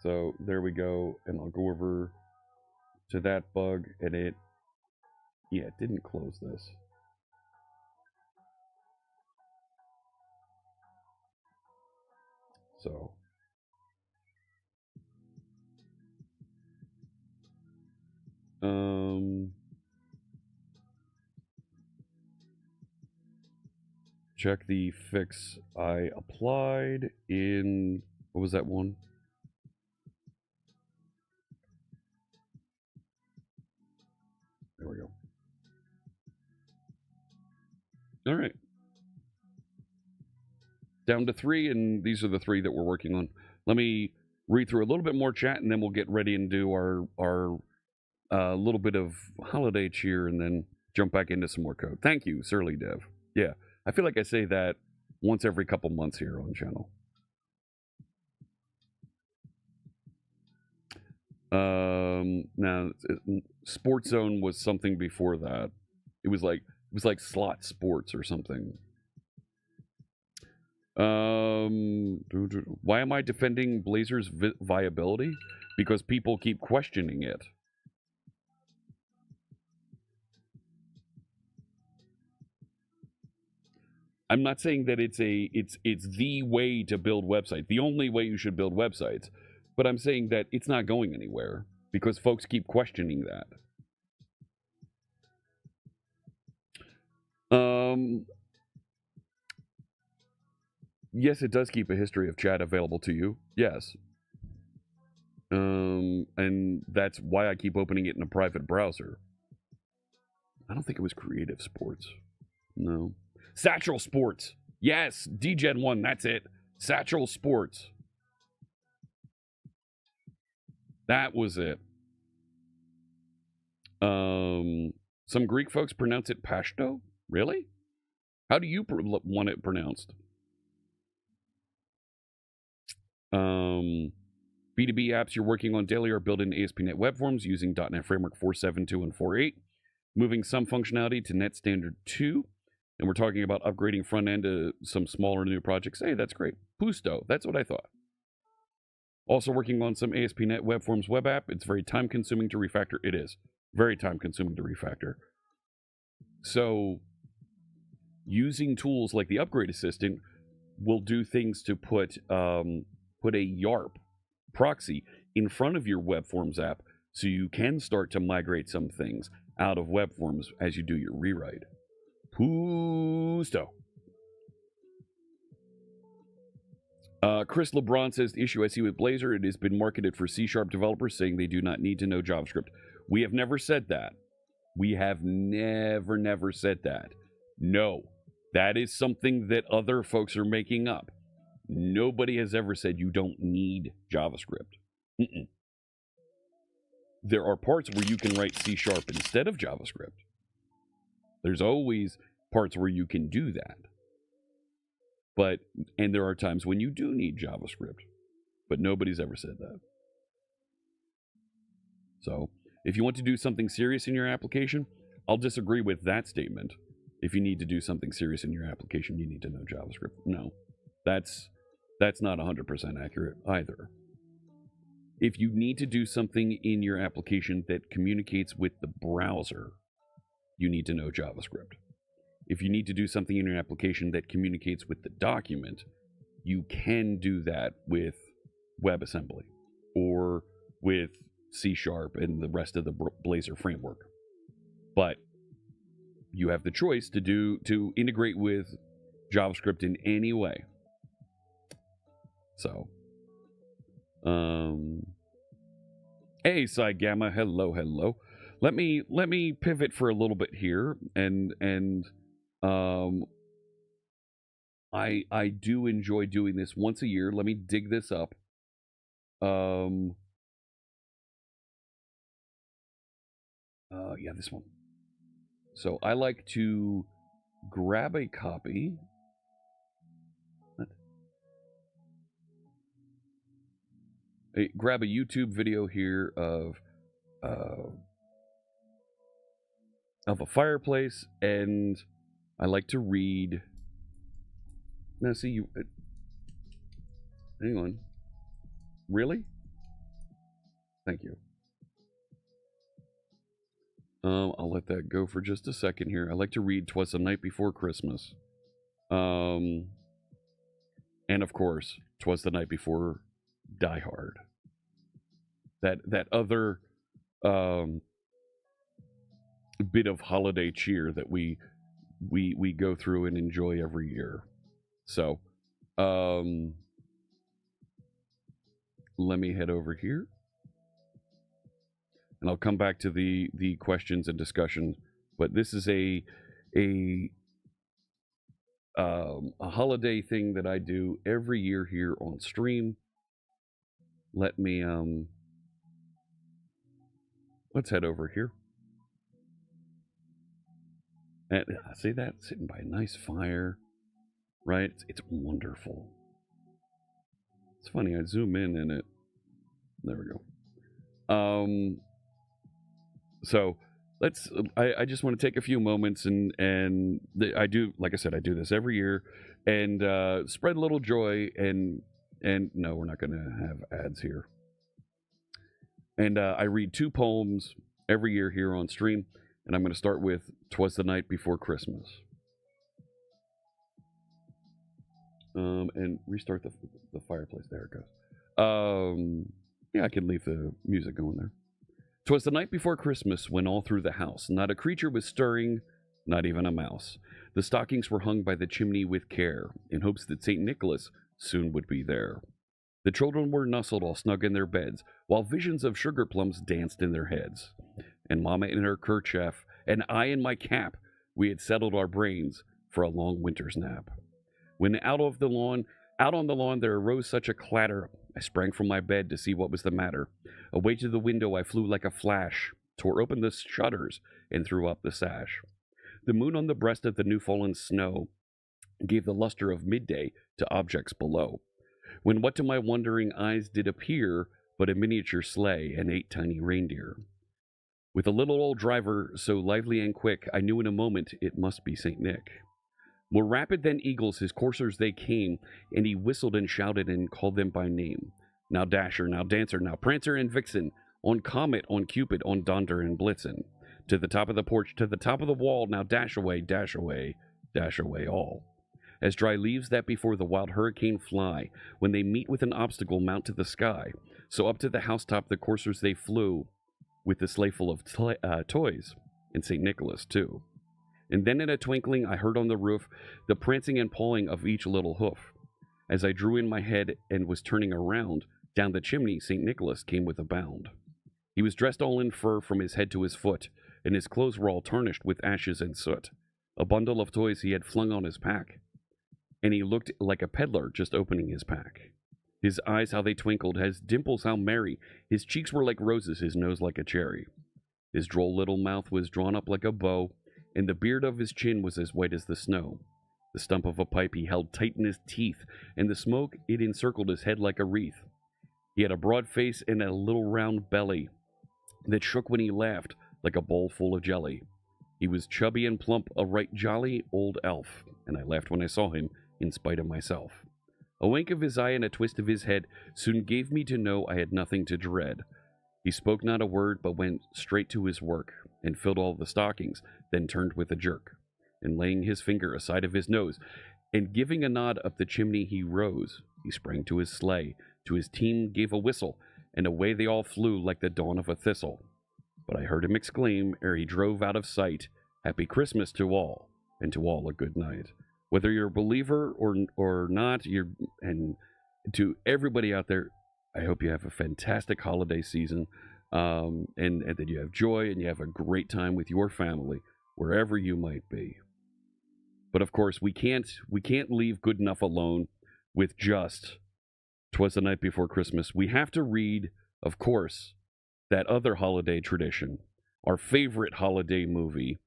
So there we go, and I'll go over to that bug, and it didn't close this. So check the fix I applied in, what was that one? There we go. All right. Down to 3, and these are the 3 that we're working on. Let me read through a little bit more chat, and then we'll get ready and do our little bit of holiday cheer, and then jump back into some more code. Thank you, Surly Dev. Yeah, I feel like I say that once every couple months here on the channel. Now, Sports Zone was something before that. It was like Slot Sports or something. Why am I defending Blazor's viability? Because people keep questioning it. I'm not saying that it's the way to build websites, the only way you should build websites, but I'm saying that it's not going anywhere because folks keep questioning that. Yes, it does keep a history of chat available to you. Yes. And that's why I keep opening it in a private browser. I don't think it was Creative Sports. No. Satchel Sports. Yes, DGen 1, that's it. Satchel Sports. That was it. Some Greek folks pronounce it Pashto. Really? How do you want it pronounced? B2B apps you're working on daily are built in ASP.NET Web Forms using .NET Framework 4.7.2 and 4.8, moving some functionality to Net Standard 2, and we're talking about upgrading front end to some smaller new projects. Hey, that's great. Pusto, that's what I thought. Also working on some ASP.NET Web Forms web app. It's very time consuming to refactor. It is very time consuming to refactor. So using tools like the Upgrade Assistant will do things to put a YARP proxy in front of your Web Forms app so you can start to migrate some things out of Web Forms as you do your rewrite. Pusto. Chris LeBron says, the issue I see with Blazor, it has been marketed for C# developers saying they do not need to know JavaScript. We have never said that. We have never said that. No, that is something that other folks are making up. Nobody has ever said you don't need JavaScript. There are parts where you can write C# instead of JavaScript. There's always parts where you can do that. And there are times when you do need JavaScript. But nobody's ever said that. So, if you want to do something serious in your application, I'll disagree with that statement. If you need to do something serious in your application, you need to know JavaScript. No, that's not 100% accurate either. If you need to do something in your application that communicates with the browser, you need to know JavaScript. If you need to do something in your application that communicates with the document, you can do that with WebAssembly or with C# and the rest of the Blazor framework. But you have the choice to integrate with JavaScript in any way. So, hey, Psi Gamma, hello. Let me pivot for a little bit here, and I do enjoy doing this once a year. Let me dig this up. Yeah, this one. So I like to grab a copy. Grab a YouTube video here of a fireplace, and I like to read. Now, see you. Hang on. Really? Thank you. I'll let that go for just a second here. I like to read "'Twas the Night Before Christmas," and of course, "'Twas the Night Before Die Hard." That other bit of holiday cheer that we go through and enjoy every year. So, let me head over here, and I'll come back to the questions and discussion. But this is a holiday thing that I do every year here on stream. Let me let's head over here. And see that? Sitting by a nice fire, right? It's wonderful. It's funny, I zoom in and it, there we go. So let's, I just want to take a few moments and I do, like I said, I do this every year, and spread a little joy, and no, we're not going to have ads here. And I read 2 poems every year here on stream, and I'm going to start with "'Twas the Night Before Christmas." And restart the fireplace. There it goes. Yeah, I can leave the music going there. "'Twas the night before Christmas when all through the house not a creature was stirring, Not even a mouse. The stockings were hung by the chimney with care, in hopes that St. Nicholas soon would be there. The children were nestled all snug in their beds, while visions of sugar plums danced in their heads. And Mamma in her kerchief, and I in my cap, we had settled our brains for a long winter's nap. When out on the lawn there arose such a clatter, I sprang from my bed to see what was the matter. Away to the window I flew like a flash, tore open the shutters, and threw up the sash. The moon on the breast of the new-fallen snow gave the luster of midday to objects below, when what to my wondering eyes did appear but a miniature sleigh and 8 tiny reindeer. With a little old driver so lively and quick, I knew in a moment it must be St. Nick. More rapid than eagles his coursers they came, and he whistled and shouted and called them by name. Now Dasher, now Dancer, now Prancer and Vixen, on Comet, on Cupid, on Donder and Blitzen. To the top of the porch, to the top of the wall, now dash away, dash away, dash away all. As dry leaves that before the wild hurricane fly, when they meet with an obstacle mount to the sky, so up to the housetop the coursers they flew, with the sleigh full of toys, and St. Nicholas too. And then in a twinkling I heard on the roof the prancing and pawing of each little hoof. As I drew in my head and was turning around, down the chimney St. Nicholas came with a bound. He was dressed all in fur from his head to his foot, and his clothes were all tarnished with ashes and soot. A bundle of toys he had flung on his pack, and he looked like a peddler just opening his pack. His eyes how they twinkled, his dimples how merry, his cheeks were like roses, his nose like a cherry. His droll little mouth was drawn up like a bow, and the beard of his chin was as white as the snow. The stump of a pipe he held tight in his teeth, and the smoke it encircled his head like a wreath. He had a broad face and a little round belly that shook when he laughed like a bowl full of jelly. He was chubby and plump, a right jolly old elf, and I laughed when I saw him, in spite of myself. A wink of his eye and a twist of his head soon gave me to know I had nothing to dread. He spoke not a word, but went straight to his work, and filled all the stockings, then turned with a jerk, and laying his finger aside of his nose, and giving a nod up the chimney he rose. He sprang to his sleigh, to his team gave a whistle, and away they all flew like the dawn of a thistle. But I heard him exclaim, ere he drove out of sight, "Happy Christmas to all, and to all a good night." Whether you're a believer or not, and to everybody out there, I hope you have a fantastic holiday season, and that you have joy and you have a great time with your family, wherever you might be. But of course, we can't leave good enough alone with just 'Twas the Night Before Christmas. We have to read, of course, that other holiday tradition, our favorite holiday movie.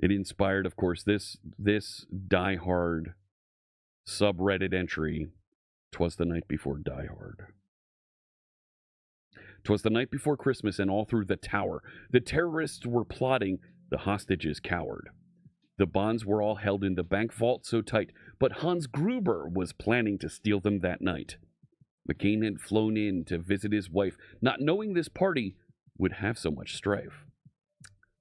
It inspired, of course, this Die Hard subreddit entry, 'Twas the Night Before Die Hard. 'Twas the night before Christmas, and all through the tower the terrorists were plotting, the hostages cowered. The bonds were all held in the bank vault so tight, but Hans Gruber was planning to steal them that night. McCain had flown in to visit his wife, not knowing this party would have so much strife.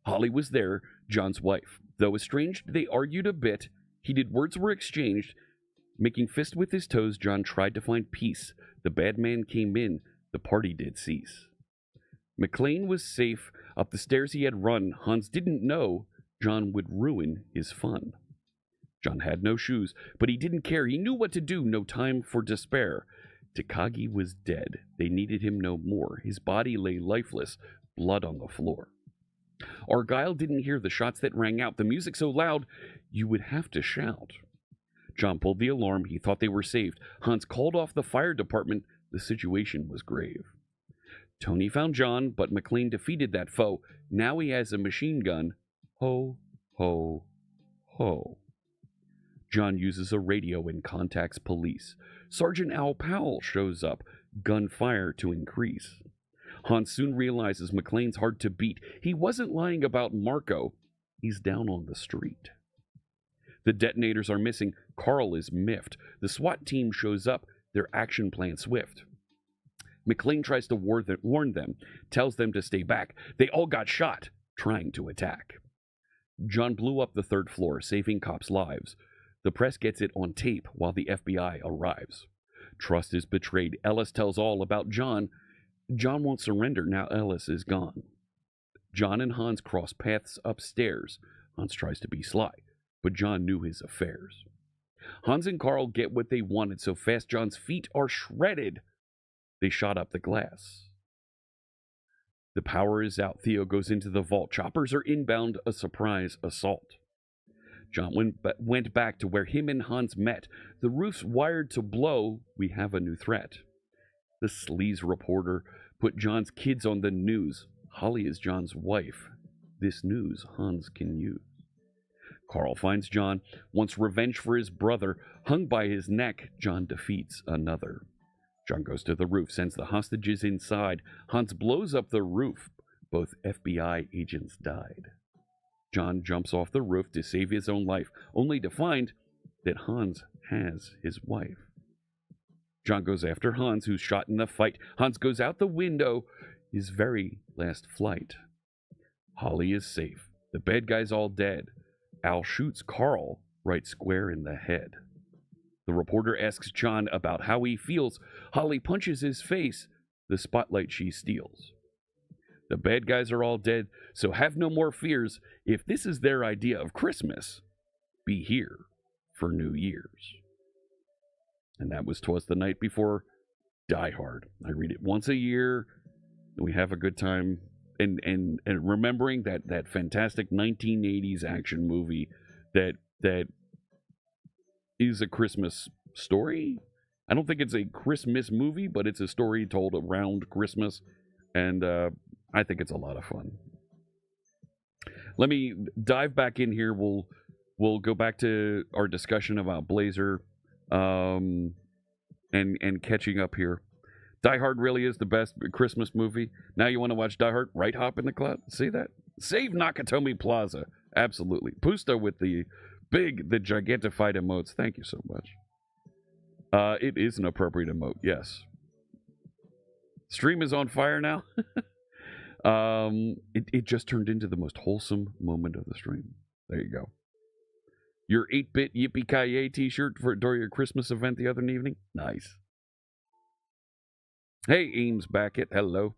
Holly was there, John's wife. Though estranged, they argued a bit. Heated words were exchanged. Making fist with his toes, John tried to find peace. The bad man came in, the party did cease. McLean was safe. Up the stairs he had run. Hans didn't know John would ruin his fun. John had no shoes, but he didn't care. He knew what to do, no time for despair. Takagi was dead. They needed him no more. His body lay lifeless, blood on the floor. Argyle didn't hear the shots that rang out, the music so loud you would have to shout. John pulled the alarm. He thought they were saved. Hans called off the fire department. The situation was grave. Tony found John, but McLean defeated that foe. Now he has a machine gun. Ho, ho, ho. John uses a radio and contacts police. Sergeant Al Powell shows up, gunfire to increase. Hans soon realizes McLean's hard to beat. He wasn't lying about Marco. He's down on the street. The detonators are missing. Carl is miffed. The SWAT team shows up, their action plan swift. McLean tries to warn them, tells them to stay back. They all got shot, trying to attack. John blew up the 3rd floor, saving cops' lives. The press gets it on tape while the FBI arrives. Trust is betrayed. Ellis tells all about John. John won't surrender now Ellis is gone. John and Hans cross paths upstairs. Hans tries to be sly, but John knew his affairs. Hans and Carl get what they wanted so fast John's feet are shredded. They shot up the glass. The power is out. Theo goes into the vault. Choppers are inbound a surprise assault. John went back to where him and Hans met. The roof's wired to blow. We have a new threat. The sleaze reporter put John's kids on the news. Holly is John's wife. This news Hans can use. Carl finds John, wants revenge for his brother. Hung by his neck, John defeats another. John goes to the roof, sends the hostages inside. Hans blows up the roof. Both FBI agents died. John jumps off the roof to save his own life, only to find that Hans has his wife. John goes after Hans, who's shot in the fight. Hans goes out the window, his very last flight. Holly is safe. The bad guy's all dead. Al shoots Carl right square in the head. The reporter asks John about how he feels. Holly punches his face. The spotlight she steals. The bad guys are all dead, so have no more fears. If this is their idea of Christmas, be here for New Year's. And that was 'Twas the Night Before Die Hard. I read it once a year, and we have a good time. And remembering that fantastic 1980s action movie that is a Christmas story. I don't think it's a Christmas movie, but it's a story told around Christmas, and I think it's a lot of fun. Let me dive back in here. We'll go back to our discussion about Blazer, and catching up here. Die Hard really is the best Christmas movie. Now you want to watch Die Hard? Right, Hop in the Cloud. See that? Save Nakatomi Plaza. Absolutely. Pusta with the gigantified emotes. Thank you so much. It is an appropriate emote, yes. Stream is on fire now. It just turned into the most wholesome moment of the stream. There you go. Your 8-bit Yippee-Ki-Yay t-shirt during your Christmas event the other evening? Nice. Hey, Ames Backett. Hello.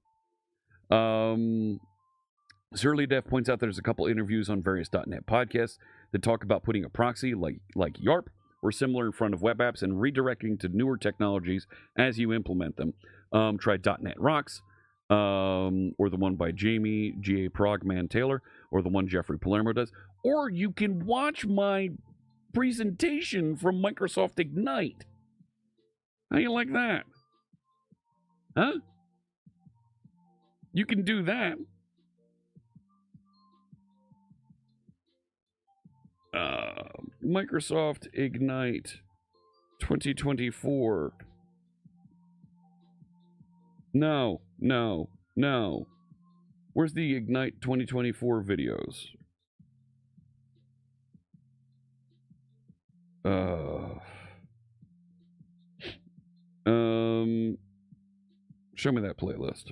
Surly Def points out there's a couple interviews on various .NET podcasts that talk about putting a proxy like YARP or similar in front of web apps and redirecting to newer technologies as you implement them. Try .NET Rocks, or the one by Jamie G.A. Progman Taylor, or the one Jeffrey Palermo does. Or you can watch my presentation from Microsoft Ignite. How you like that? Huh? You can do that. Microsoft Ignite 2024. No. Where's the Ignite 2024 videos? Show me that playlist.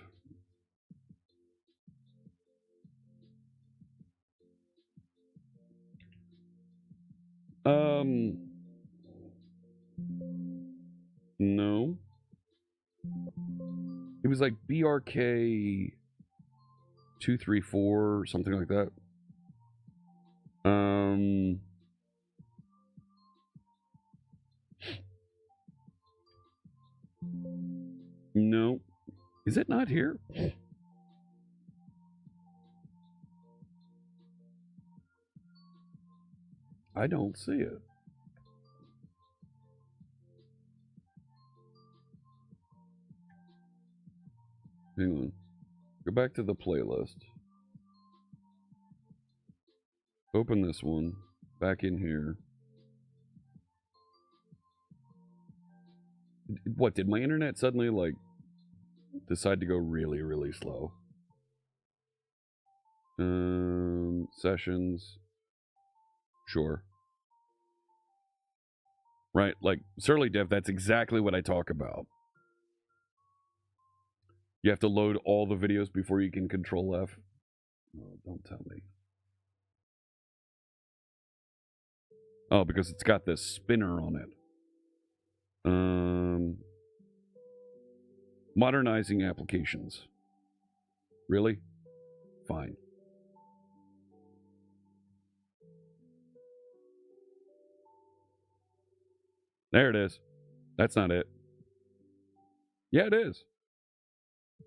No. It was like BRK 234 something like that. No. Is it not here? I don't see it. Hang on. Go back to the playlist. Open this one. Back in here. What, did my internet suddenly, like, decide to go really, really slow? Sessions. Sure. Right, like, Surly Dev, that's exactly what I talk about. You have to load all the videos before you can Control F. Oh, don't tell me. Oh, because it's got this spinner on it. Modernizing applications. Really? Fine. There it is. That's not it. Yeah, it is.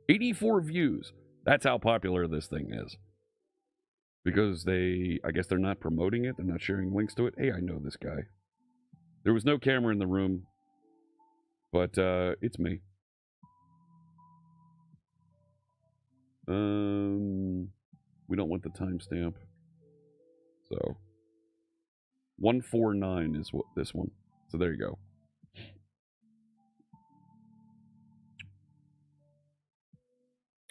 84 views. That's how popular this thing is. Because I guess they're not promoting it. They're not sharing links to it. Hey, I know this guy. There was no camera in the room. But it's me. We don't want the timestamp. So 149 is what this one. So there you go.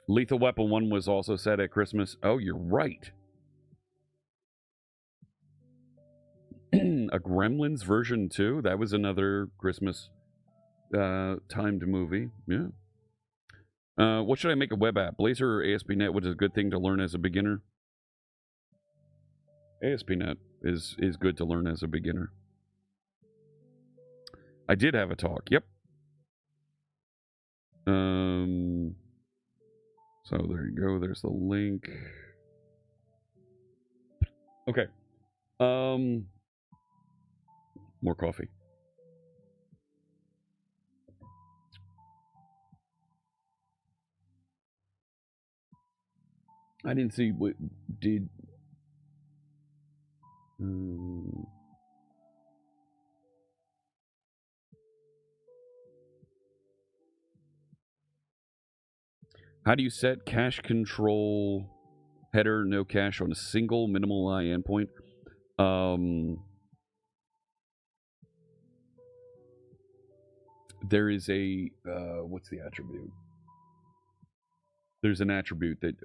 Lethal Weapon 1 was also set at Christmas. Oh, you're right. A Gremlins version 2. That was another Christmas timed movie. Yeah. What should I make a web app? Blazor or ASP.NET? What is a good thing to learn as a beginner? ASP.NET is good to learn as a beginner. I did have a talk. Yep. So there you go. There's the link. Okay. More coffee. I didn't see what did. How do you set cache control header no cache on a single minimal I endpoint? There is a what's the attribute? There's an attribute that,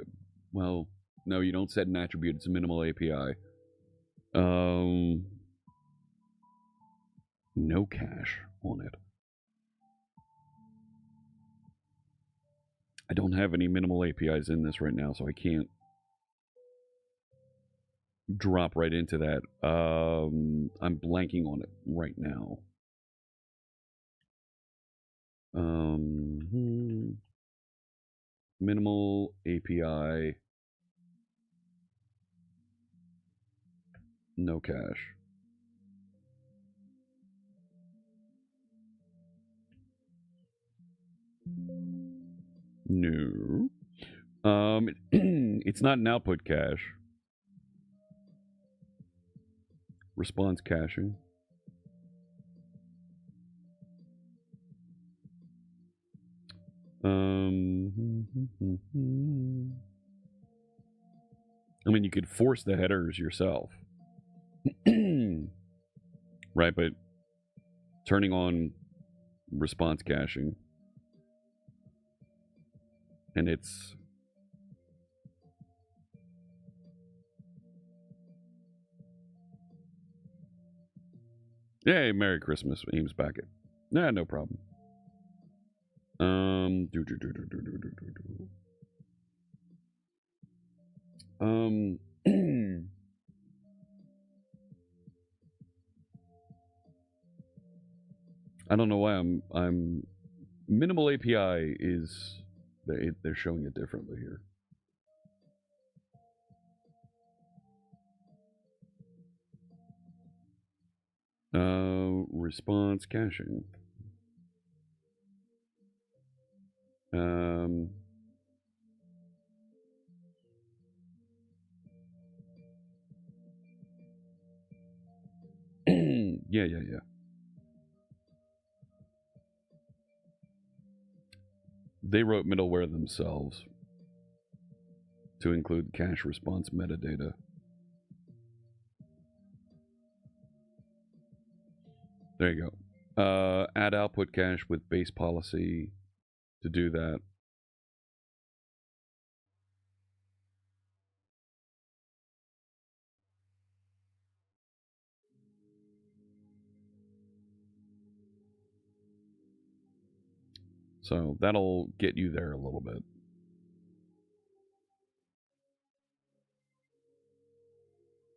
well, no, you don't set an attribute. It's a minimal API. No cache on it. I don't have any minimal APIs in this right now, so I can't drop right into that. I'm blanking on it right now. Minimal API. No cache. No. It's not an output cache. Response caching. I mean, you could force the headers yourself. Right, but turning on response caching, and it's yay, Merry Christmas. Ames back it. Nah, no problem. I don't know why I'm minimal API is they're showing it differently here. Response caching. Yeah. They wrote middleware themselves to include cache response metadata. There you go. Add output cache with base policy to do that. So that'll get you there a little bit.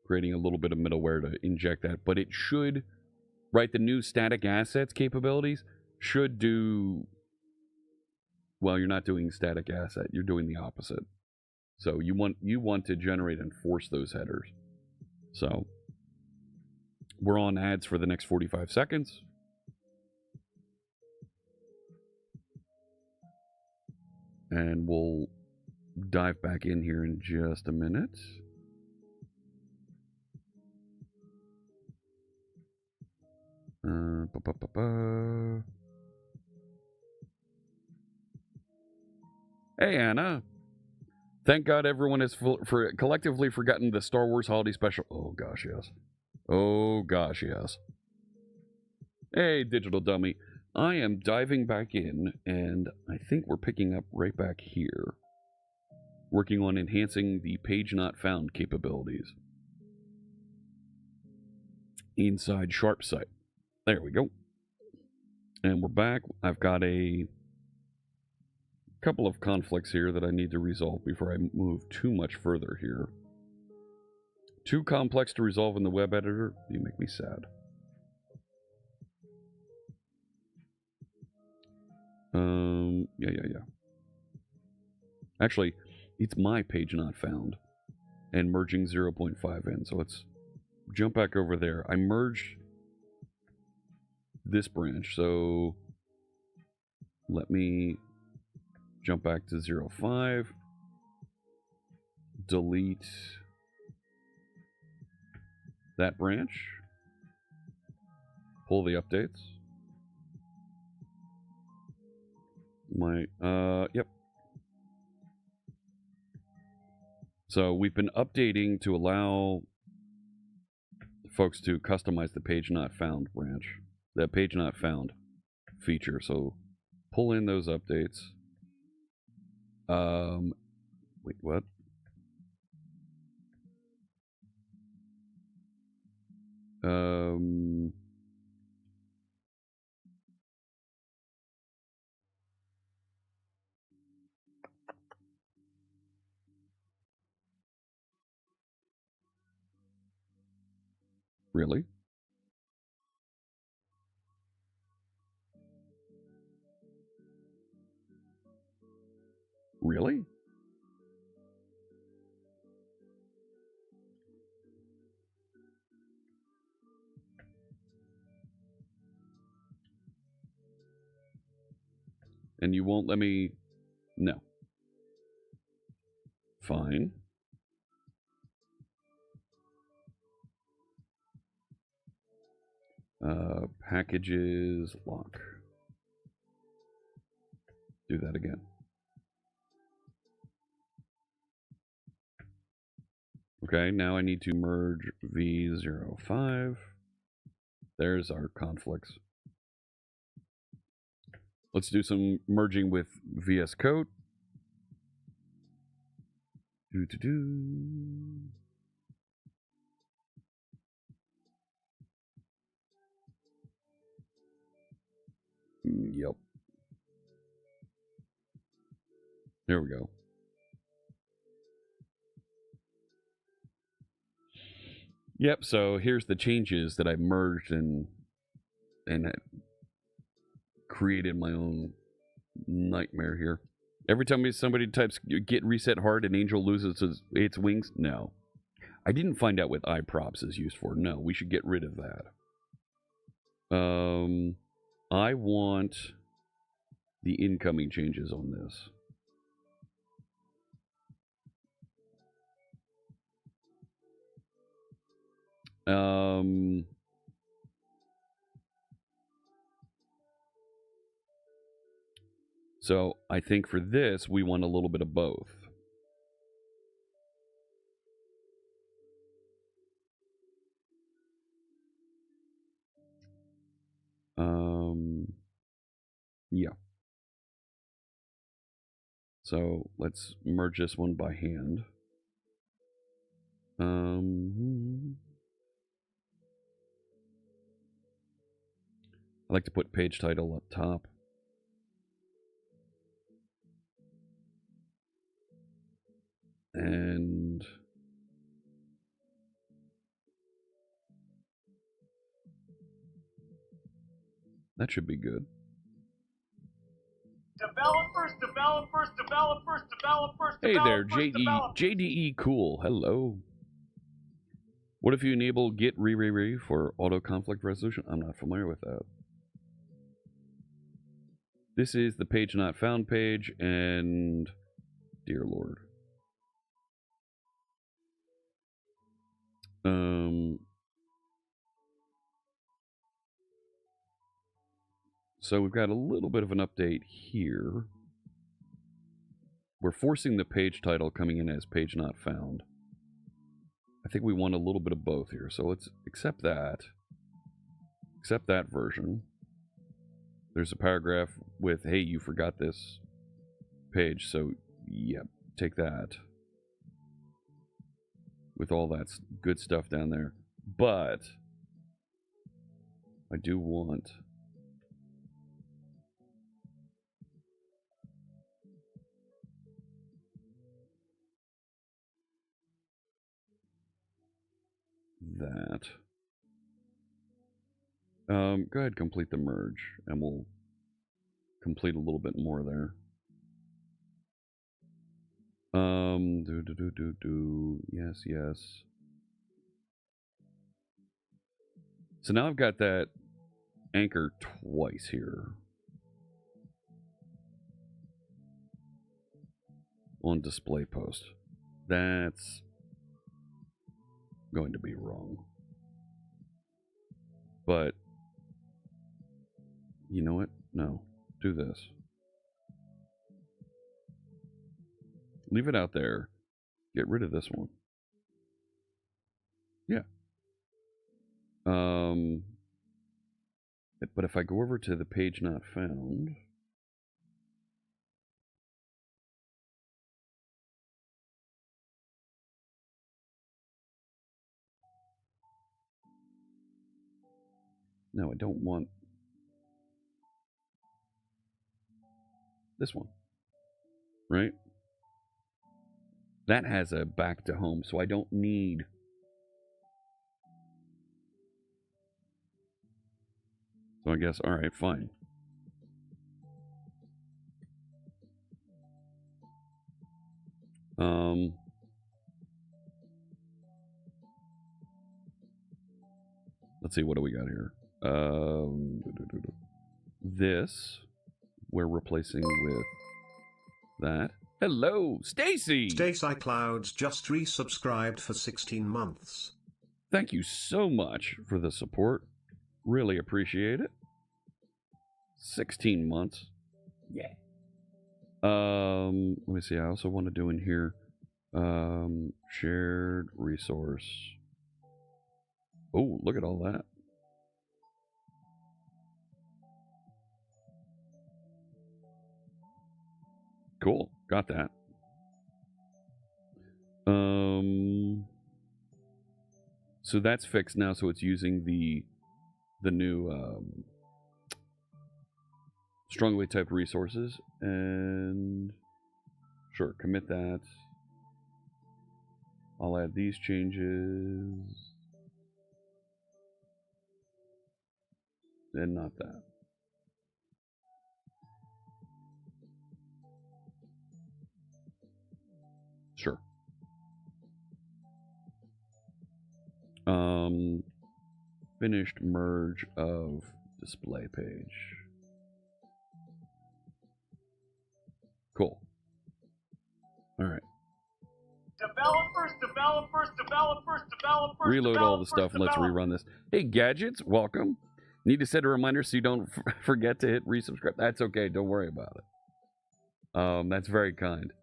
Creating a little bit of middleware to inject that, but it should, right, the new static assets capabilities should do, well, you're not doing static asset, you're doing the opposite. So you want to generate and force those headers. So we're on ads for the next 45 seconds. And we'll dive back in here in just a minute. Hey, Anna. Thank God everyone has collectively forgotten the Star Wars Holiday Special. Oh, gosh, yes. Oh, gosh, yes. Hey, Digital Dummy. I am diving back in, and I think we're picking up right back here. Working on enhancing the page not found capabilities inside SharpSight. There we go. And we're back. I've got a couple of conflicts here that I need to resolve before I move too much further here. Too complex to resolve in the web editor. You make me sad. Yeah. Actually, it's my page not found and merging 0.5 in. So let's jump back over there. I merged this branch. So let me jump back to 0.5. Delete that branch. Pull the updates. Yep. So we've been updating to allow folks to customize the page not found branch, the page not found feature. So pull in those updates. Wait, what? Really? Really? And you won't let me... No. Fine. Packages lock. Do that again. Okay, now I need to merge V05. There's our conflicts. Let's do some merging with VS Code. Yep. There we go. Yep, so here's the changes that I merged and created my own nightmare here. Every time somebody types "get reset hard" and Angel loses its wings, no. I didn't find out what iProps is used for. No, we should get rid of that. I want the incoming changes on this. So I think for this, we want a little bit of both. Yeah. So let's merge this one by hand. I like to put page title up top. And that should be good. Developers. Hey there, JDE Cool. Hello. What if you enable Git re for auto conflict resolution? I'm not familiar with that. This is the page not found page, and dear Lord. So we've got a little bit of an update here. We're forcing the page title coming in as page not found. I think we want a little bit of both here. So let's accept that. Accept that version. There's a paragraph with, hey, you forgot this page. So, yep, take that. With all that good stuff down there. But I do want that. Go ahead, complete the merge, and we'll complete a little bit more there. Yes. So now I've got that anchor twice here on display post. That's going to be wrong. But you know what? No. Do this. Leave it out there. Get rid of this one. Yeah. But if I go over to the page not found, no, I don't want this one, right? That has a back to home, so I don't need so I guess, all right, fine. Let's see, what do we got here? This we're replacing with that. Hello, Stacy. Stacy Clouds just resubscribed for 16 months. Thank you so much for the support. Really appreciate it. 16 months. Yeah. Let me see. I also want to do in here shared resource. Oh, look at all that. Cool. Got that. So that's fixed now, so it's using the new strongly typed resources, and sure, commit that. I'll add these changes and not that. Sure. Finished merge of display page. Cool. All right. Developers. Reload all the stuff. Let's rerun this. Hey, Gadgets, welcome. Need to set a reminder so you don't forget to hit resubscribe. That's okay. Don't worry about it. That's very kind.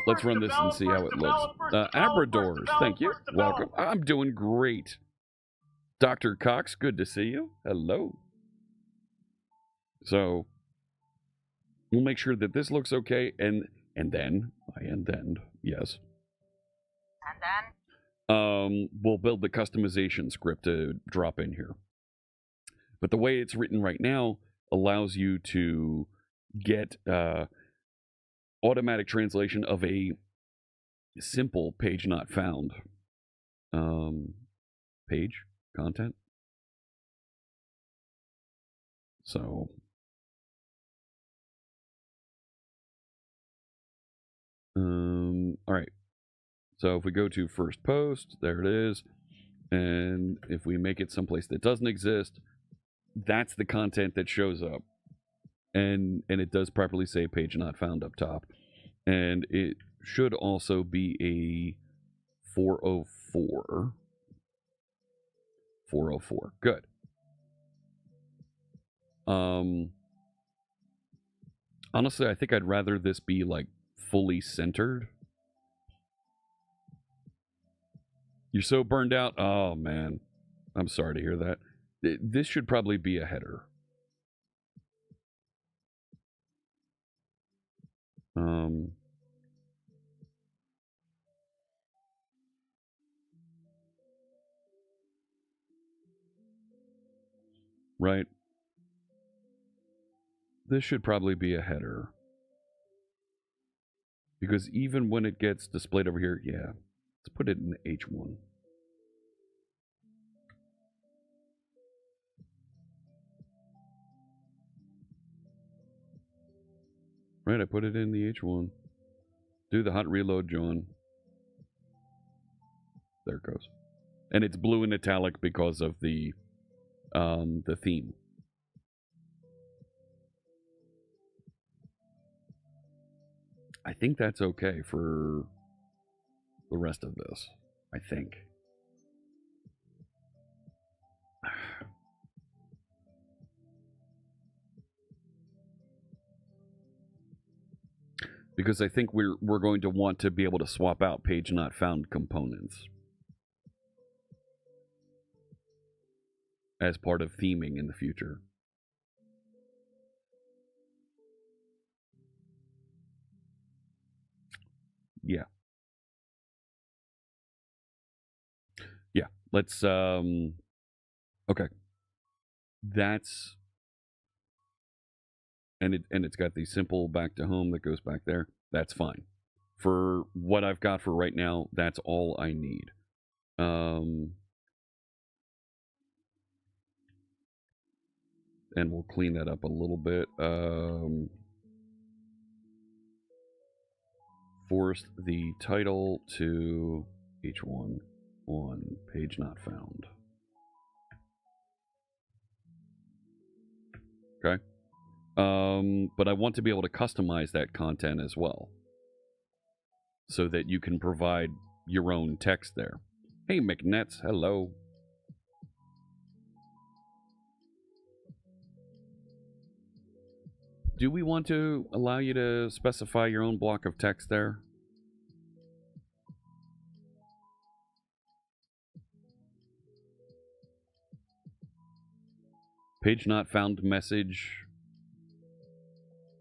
Let's run this and see how it looks. Abradors, thank you. Welcome. I'm doing great. Dr. Cox, good to see you. Hello. So we'll make sure that this looks okay, and then yes. And then we'll build the customization script to drop in here. But the way it's written right now allows you to get automatic translation of a simple page not found page content. So all right, so if we go to first post, there it is, and if we make it someplace that doesn't exist, that's the content that shows up. And it does properly say page not found up top. And it should also be a 404. 404. Good. Honestly, I think I'd rather this be like fully centered. You're so burned out. Oh man, I'm sorry to hear that. This should probably be a header. Right. This should probably be a header. Because even when it gets displayed over here, yeah, let's put it in H1. Right, I put it in the H1. Do the hot reload, John. There it goes. And it's blue and italic because of the theme. I think that's okay for the rest of this. I think. Because I think we're going to want to be able to swap out page not found components as part of theming in the future. Yeah. Yeah, let's okay. That's and it's got the simple back to home that goes back there. That's fine. For what I've got for right now, that's all I need. And we'll clean that up a little bit. Force the title to H1 on page not found. Okay. But I want to be able to customize that content as well, so that you can provide your own text there. Hey, McNets, hello. Do we want to allow you to specify your own block of text there? Page not found message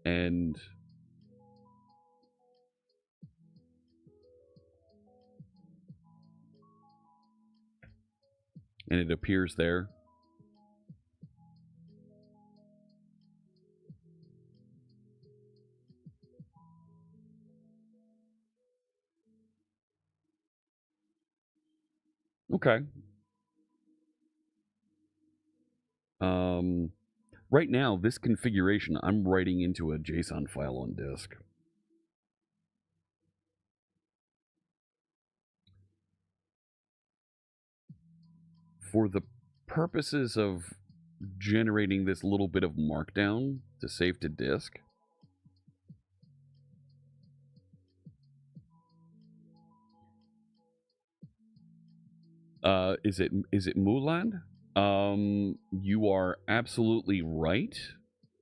and it appears there. Okay. Right now, this configuration, I'm writing into a JSON file on disk. For the purposes of generating this little bit of markdown to save to disk, is it Mulan? You are absolutely right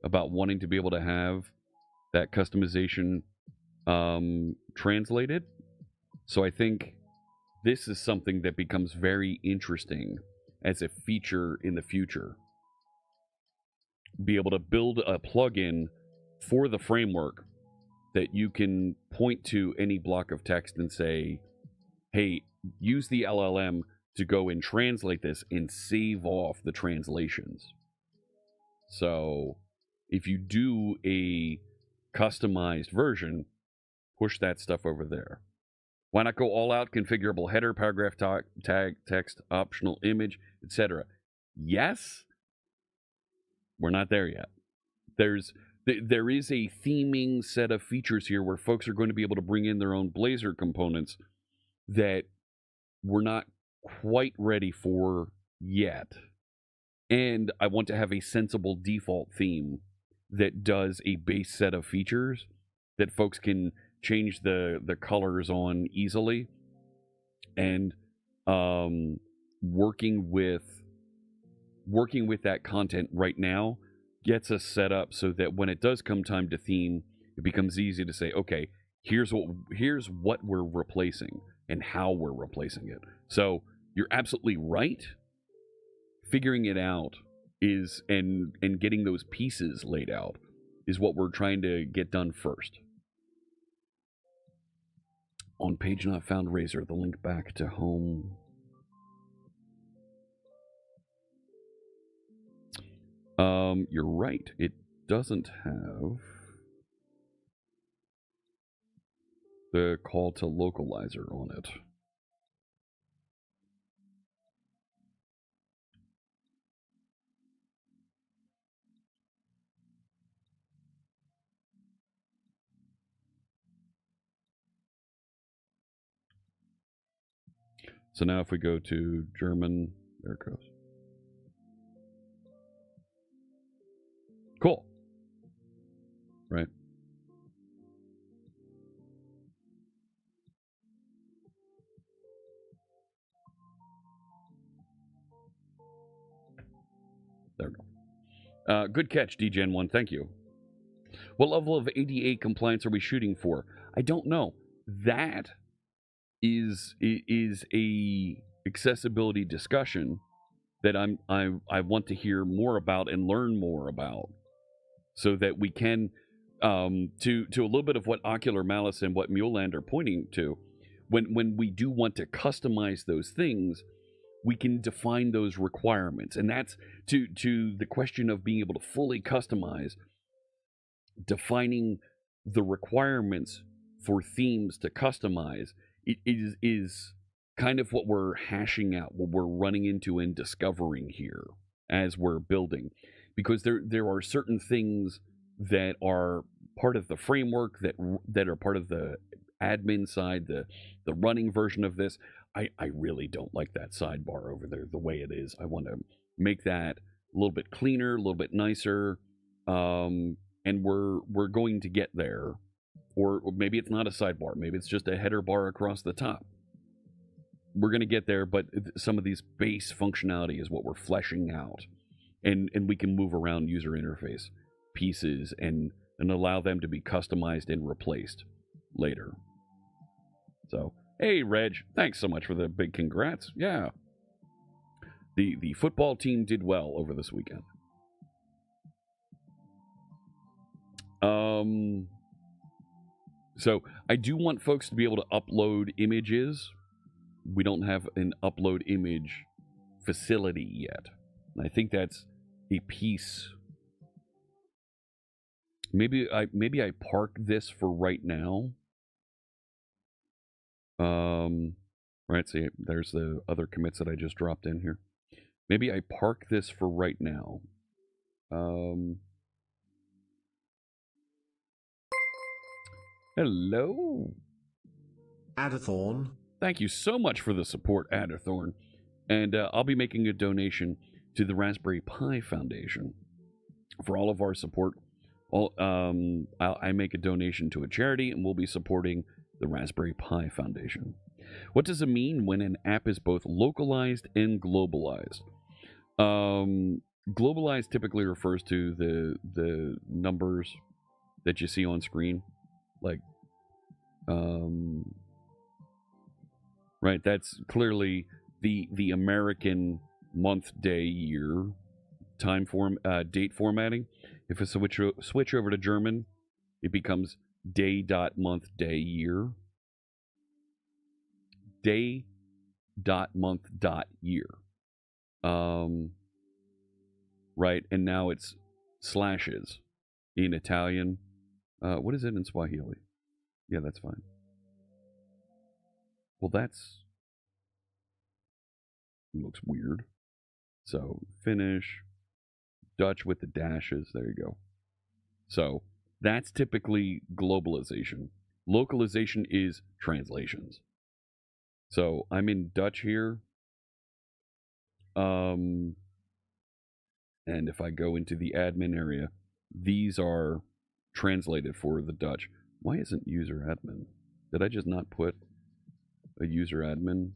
about wanting to be able to have that customization translated. So I think this is something that becomes very interesting as a feature in the future. Be able to build a plugin for the framework that you can point to any block of text and say, hey, use the LLM to go and translate this and save off the translations. So if you do a customized version, push that stuff over there. Why not go all out, configurable header, paragraph, tag, text, optional image, etc.? Yes, we're not there yet. There is a theming set of features here where folks are going to be able to bring in their own Blazor components that we're not quite ready for yet. and I want to have a sensible default theme that does a base set of features that folks can change the colors on easily. And working with that content right now gets us set up so that when it does come time to theme, it becomes easy to say, okay, here's what we're replacing and how we're replacing it. So you're absolutely right. Figuring it out is and getting those pieces laid out is what we're trying to get done first. On page not found Razor, the link back to home. You're right. It doesn't have the call to localizer on it. So now if we go to German, there it goes. Cool. Right. There we go. Good catch, DGen1. Thank you. What level of ADA compliance are we shooting for? I don't know. That is a accessibility discussion that I want to hear more about and learn more about, so that we can to a little bit of what Ocular Malice and what Muleland are pointing to. When we do want to customize those things, we can define those requirements, and that's to the question of being able to fully customize. Defining the requirements for themes to customize is kind of what we're hashing out, what we're running into and discovering here as we're building, because there are certain things that are part of the framework that are part of the admin side, the running version of this. I really don't like that sidebar over there the way it is. I want to make that a little bit cleaner, a little bit nicer, and we're going to get there. Or maybe it's not a sidebar. Maybe it's just a header bar across the top. We're going to get there, but some of these base functionality is what we're fleshing out. And we can move around user interface pieces and allow them to be customized and replaced later. So, hey, Reg, thanks so much for the big congrats. Yeah. The football team did well over this weekend. So I do want folks to be able to upload images. We don't have an upload image facility yet. And I think that's a piece. Maybe I park this for right now. Right, see, there's the other commits that I just dropped in here. Maybe I park this for right now. Hello. Adathorn. Thank you so much for the support, Adathorn. And I'll be making a donation to the Raspberry Pi Foundation for all of our support. I make a donation to a charity, and we'll be supporting the Raspberry Pi Foundation. What does it mean when an app is both localized and globalized? Globalized typically refers to the numbers that you see on screen, like, right. That's clearly the American month, day, year, date formatting. If it's switch over to German, it becomes day dot month day year. Day dot month dot year. Right, and now it's slashes in Italian. What is it in Swahili? Yeah, that's fine. Well, looks weird. So Finnish, Dutch with the dashes. There you go. So that's typically globalization. Localization is translations. So I'm in Dutch here. And if I go into the admin area, these are translated for the Dutch. Why isn't user admin? Did I just not put a user admin?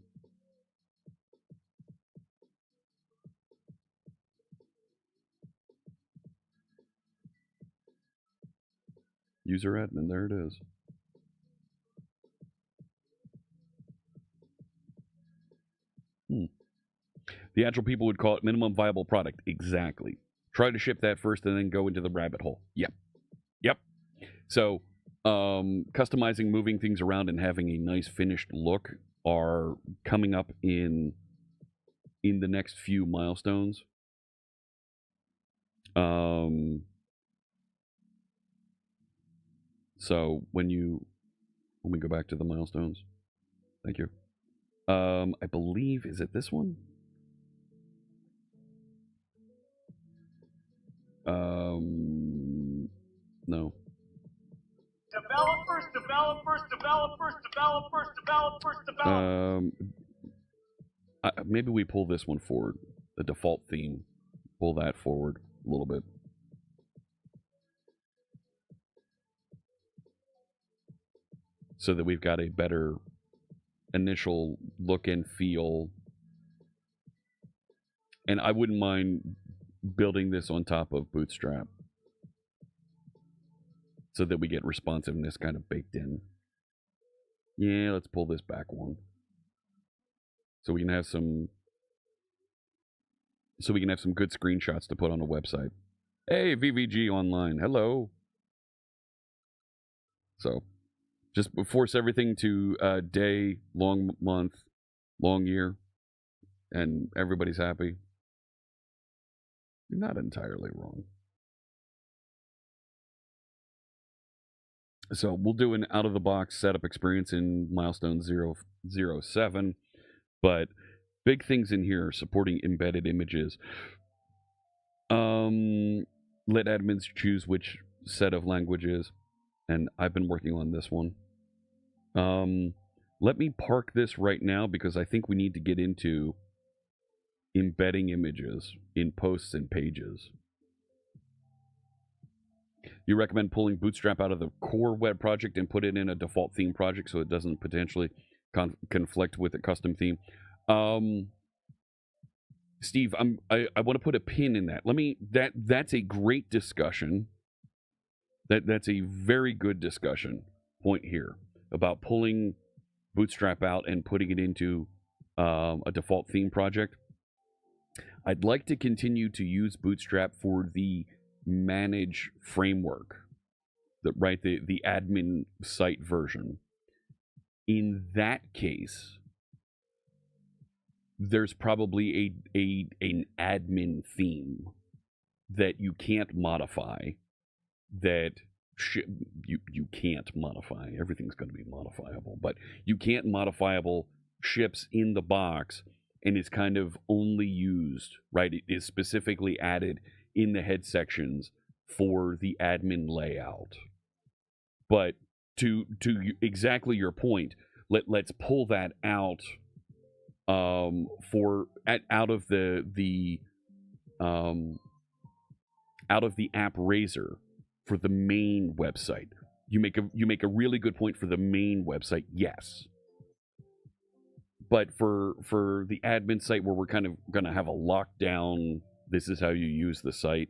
User admin, there it is. The Agile people would call it minimum viable product. Exactly. Try to ship that first and then go into the rabbit hole. Yep. So, customizing, moving things around, and having a nice finished look are coming up in the next few milestones. So when we go back to the milestones, thank you. I believe, is it this one? No. Developers. Maybe we pull this one forward. The default theme. Pull that forward a little bit. So that we've got a better initial look and feel. And I wouldn't mind building this on top of Bootstrap so that we get responsiveness kind of baked in. Yeah, let's pull this back one. So we can have some good screenshots to put on a website. Hey, VVG Online. Hello. So just force everything to day, long month, long year, and everybody's happy. You're not entirely wrong. So we'll do an out-of-the-box setup experience in milestone 007, but big things in here supporting embedded images. Let admins choose which set of languages, and I've been working on this one. Let me park this right now because I think we need to get into embedding images in posts and pages. You recommend pulling Bootstrap out of the core web project and put it in a default theme project so it doesn't potentially conflict with a custom theme. Steve, I want to put a pin in that. That's a great discussion. That's a very good discussion point here about pulling Bootstrap out and putting it into a default theme project. I'd like to continue to use Bootstrap for the manage framework, the admin site version. In that case, there's probably an admin theme that you can't modify. That you can't modify. Everything's going to be modifiable, but you can't modifiable ships in the box, and is kind of only used, right? It is specifically added in the head sections for the admin layout. But to exactly your point, let's pull that out out of the app Razor for the main website. You make a really good point for the main website, yes. But for the admin site where we're kind of going to have a lockdown, this is how you use the site,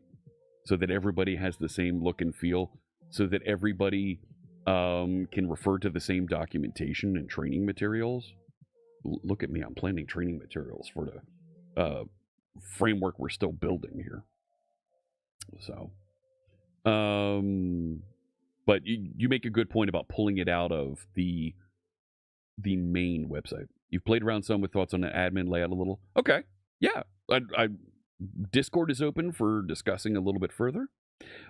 so that everybody has the same look and feel, so that everybody can refer to the same documentation and training materials. Look at me, I'm planning training materials for the framework we're still building here. So, but you make a good point about pulling it out of the main website. You've played around some with thoughts on the admin layout a little. Okay, yeah. Discord is open for discussing a little bit further.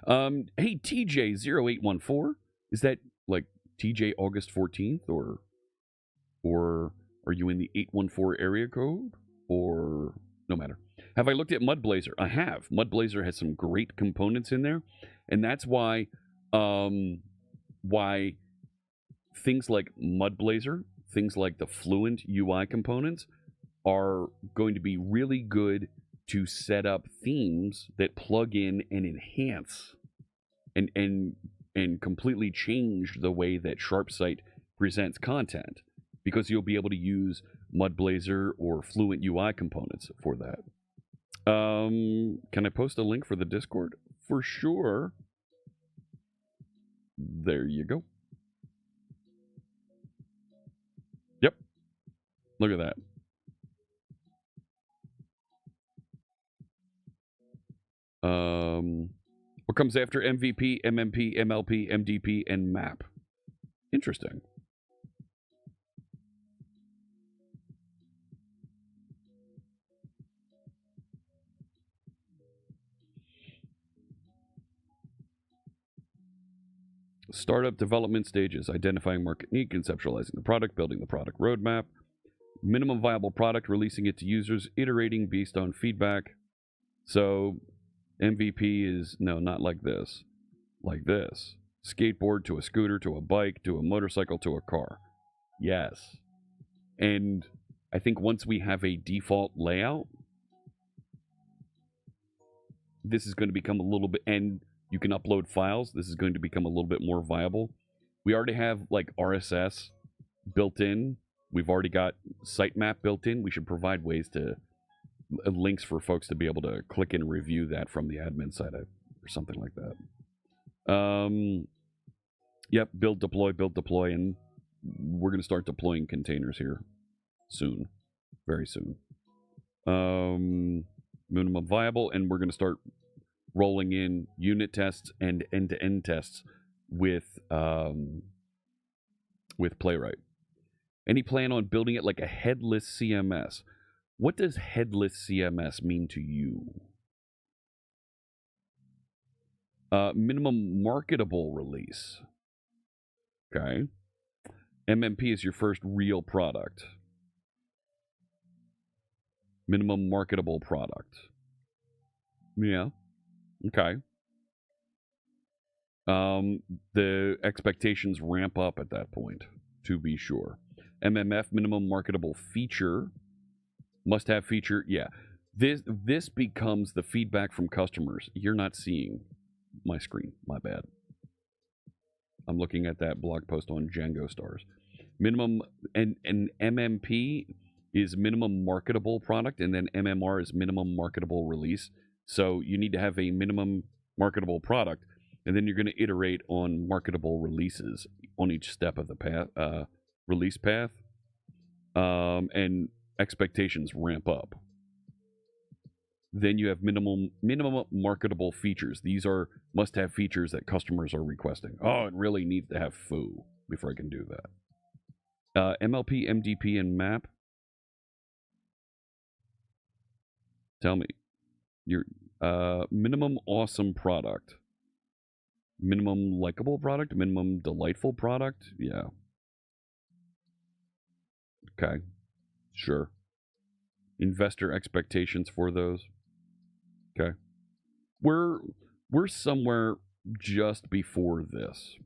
Hey, TJ0814, is that like TJ August 14th, or are you in the 814 area code, or no matter? Have I looked at Mudblazer? I have. Mudblazer has some great components in there, and that's why things like Mudblazer, things like the Fluent UI components are going to be really good to set up themes that plug in and enhance and completely change the way that SharpSite presents content, because you'll be able to use Mudblazer or Fluent UI components for that. Can I post a link for the Discord? For sure. There you go. Yep. Look at that. What comes after MVP, MMP, MLP, MDP, and MAP? Interesting. Startup development stages: identifying market need, conceptualizing the product, building the product roadmap, minimum viable product, releasing it to users, iterating based on feedback. So MVP is, no, not like this. Like this. Skateboard to a scooter to a bike to a motorcycle to a car. Yes. And I think once we have a default layout, this is going to become a little bit, and you can upload files, this is going to become a little bit more viable. We already have like RSS built in. We've already got sitemap built in. We should provide ways to links for folks to be able to click and review that from the admin side or something like that. Yep, build, deploy, and we're going to start deploying containers here soon, very soon. Minimum viable, and we're going to start rolling in unit tests and end-to-end tests with Playwright. Any plan on building it like a headless CMS? What does headless CMS mean to you? Minimum marketable release. Okay. MMP is your first real product. Minimum marketable product. Yeah. Okay. The expectations ramp up at that point, to be sure. MMF, minimum marketable feature. Must have feature. Yeah. This becomes the feedback from customers. You're not seeing my screen. My bad. I'm looking at that blog post on Django Stars. Minimum and MMP is minimum marketable product, and then MMR is minimum marketable release. So you need to have a minimum marketable product, and then you're going to iterate on marketable releases on each step of the path, release path, and expectations ramp up. Then you have minimum marketable features. These are must-have features that customers are requesting. Oh, it really needs to have foo before I can do that. MLP, MDP, and MAP. Tell me. Your minimum awesome product. Minimum likable product. Minimum delightful product. Yeah. Okay. Sure. Investor expectations for those. Okay. We're somewhere just before this.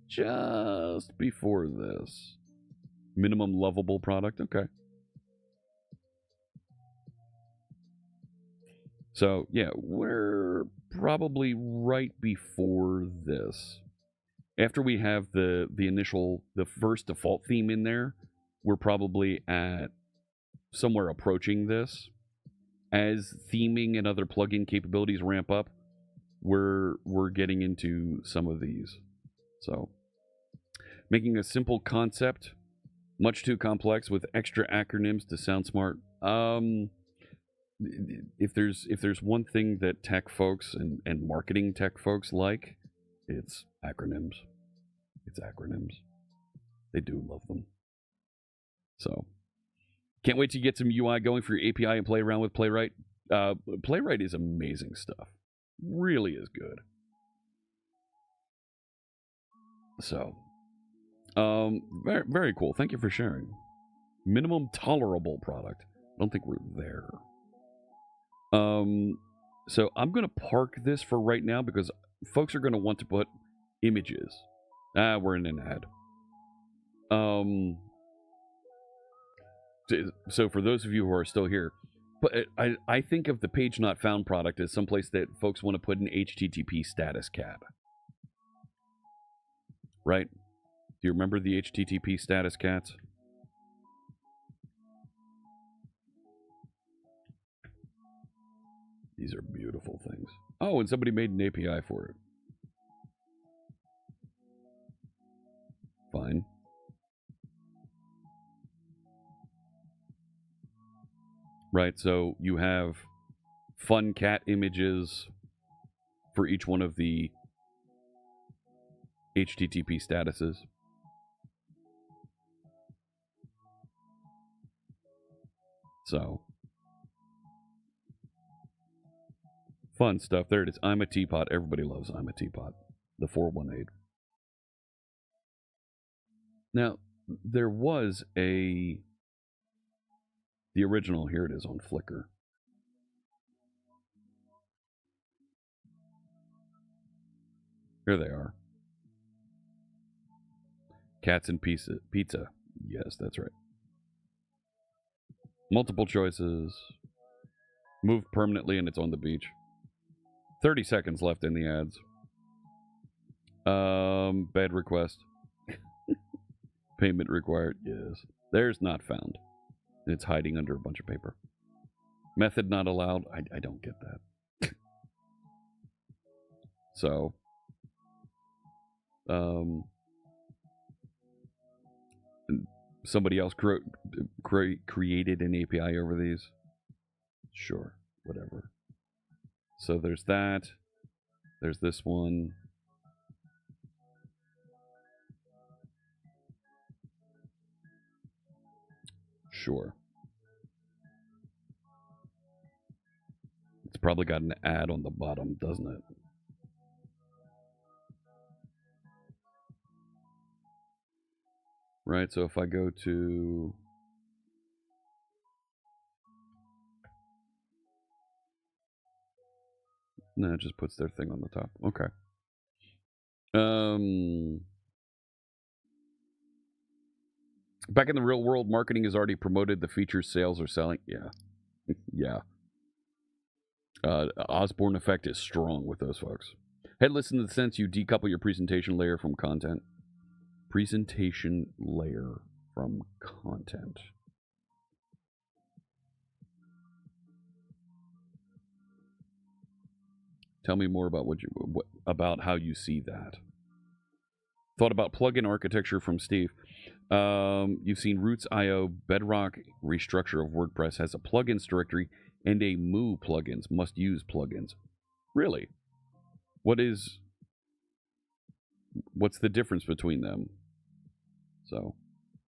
Just before this. Minimum lovable product. Okay. So, yeah, we're probably right before this. After we have the first default theme in there, we're probably at somewhere approaching this. As theming and other plugin capabilities ramp up, we're getting into some of these. So, making a simple concept much too complex with extra acronyms to sound smart. If there's one thing that tech folks and marketing tech folks like, it's acronyms. It's acronyms. They do love them. So, can't wait to get some UI going for your API and play around with Playwright. Playwright is amazing stuff. Really is good. So, very, very cool. Thank you for sharing. Minimum tolerable product. I don't think we're there. So I'm going to park this for right now because folks are going to want to put images. We're in an ad. So for those of you who are still here, But I think of the page not found product as someplace that folks want to put an HTTP status cat. Right? Do you remember the HTTP status cats? These are beautiful things. Oh, and somebody made an API for it. Fine. Right, so you have fun cat images for each one of the HTTP statuses. So, fun stuff. There it is. I'm a Teapot. Everybody loves I'm a Teapot. The 418. Now, there was the original. Here it is on Flickr. Here they are. Cats and pizza. Yes, that's right. Multiple choices. Moved permanently and it's on the beach. 30 seconds left in the ads. Bed request. Payment required. Yes. There's not found. It's hiding under a bunch of paper. Method not allowed. I don't get that. So, somebody else created an API over these. Sure, whatever. So there's that. There's this one. Sure. It's probably got an ad on the bottom, doesn't it? Right, so if I go to... No, it just puts their thing on the top. Okay. Back in the real world, marketing has already promoted the features sales are selling. Yeah. Yeah. Osborne effect is strong with those folks. Headless in the sense you decouple your presentation layer from content. Presentation layer from content. Tell me more about about how you see that. Thought about plugin architecture from Steve. You've seen Roots.io. Bedrock restructure of WordPress has a plugins directory and a Moo plugins, must use plugins. Really? What's the difference between them? So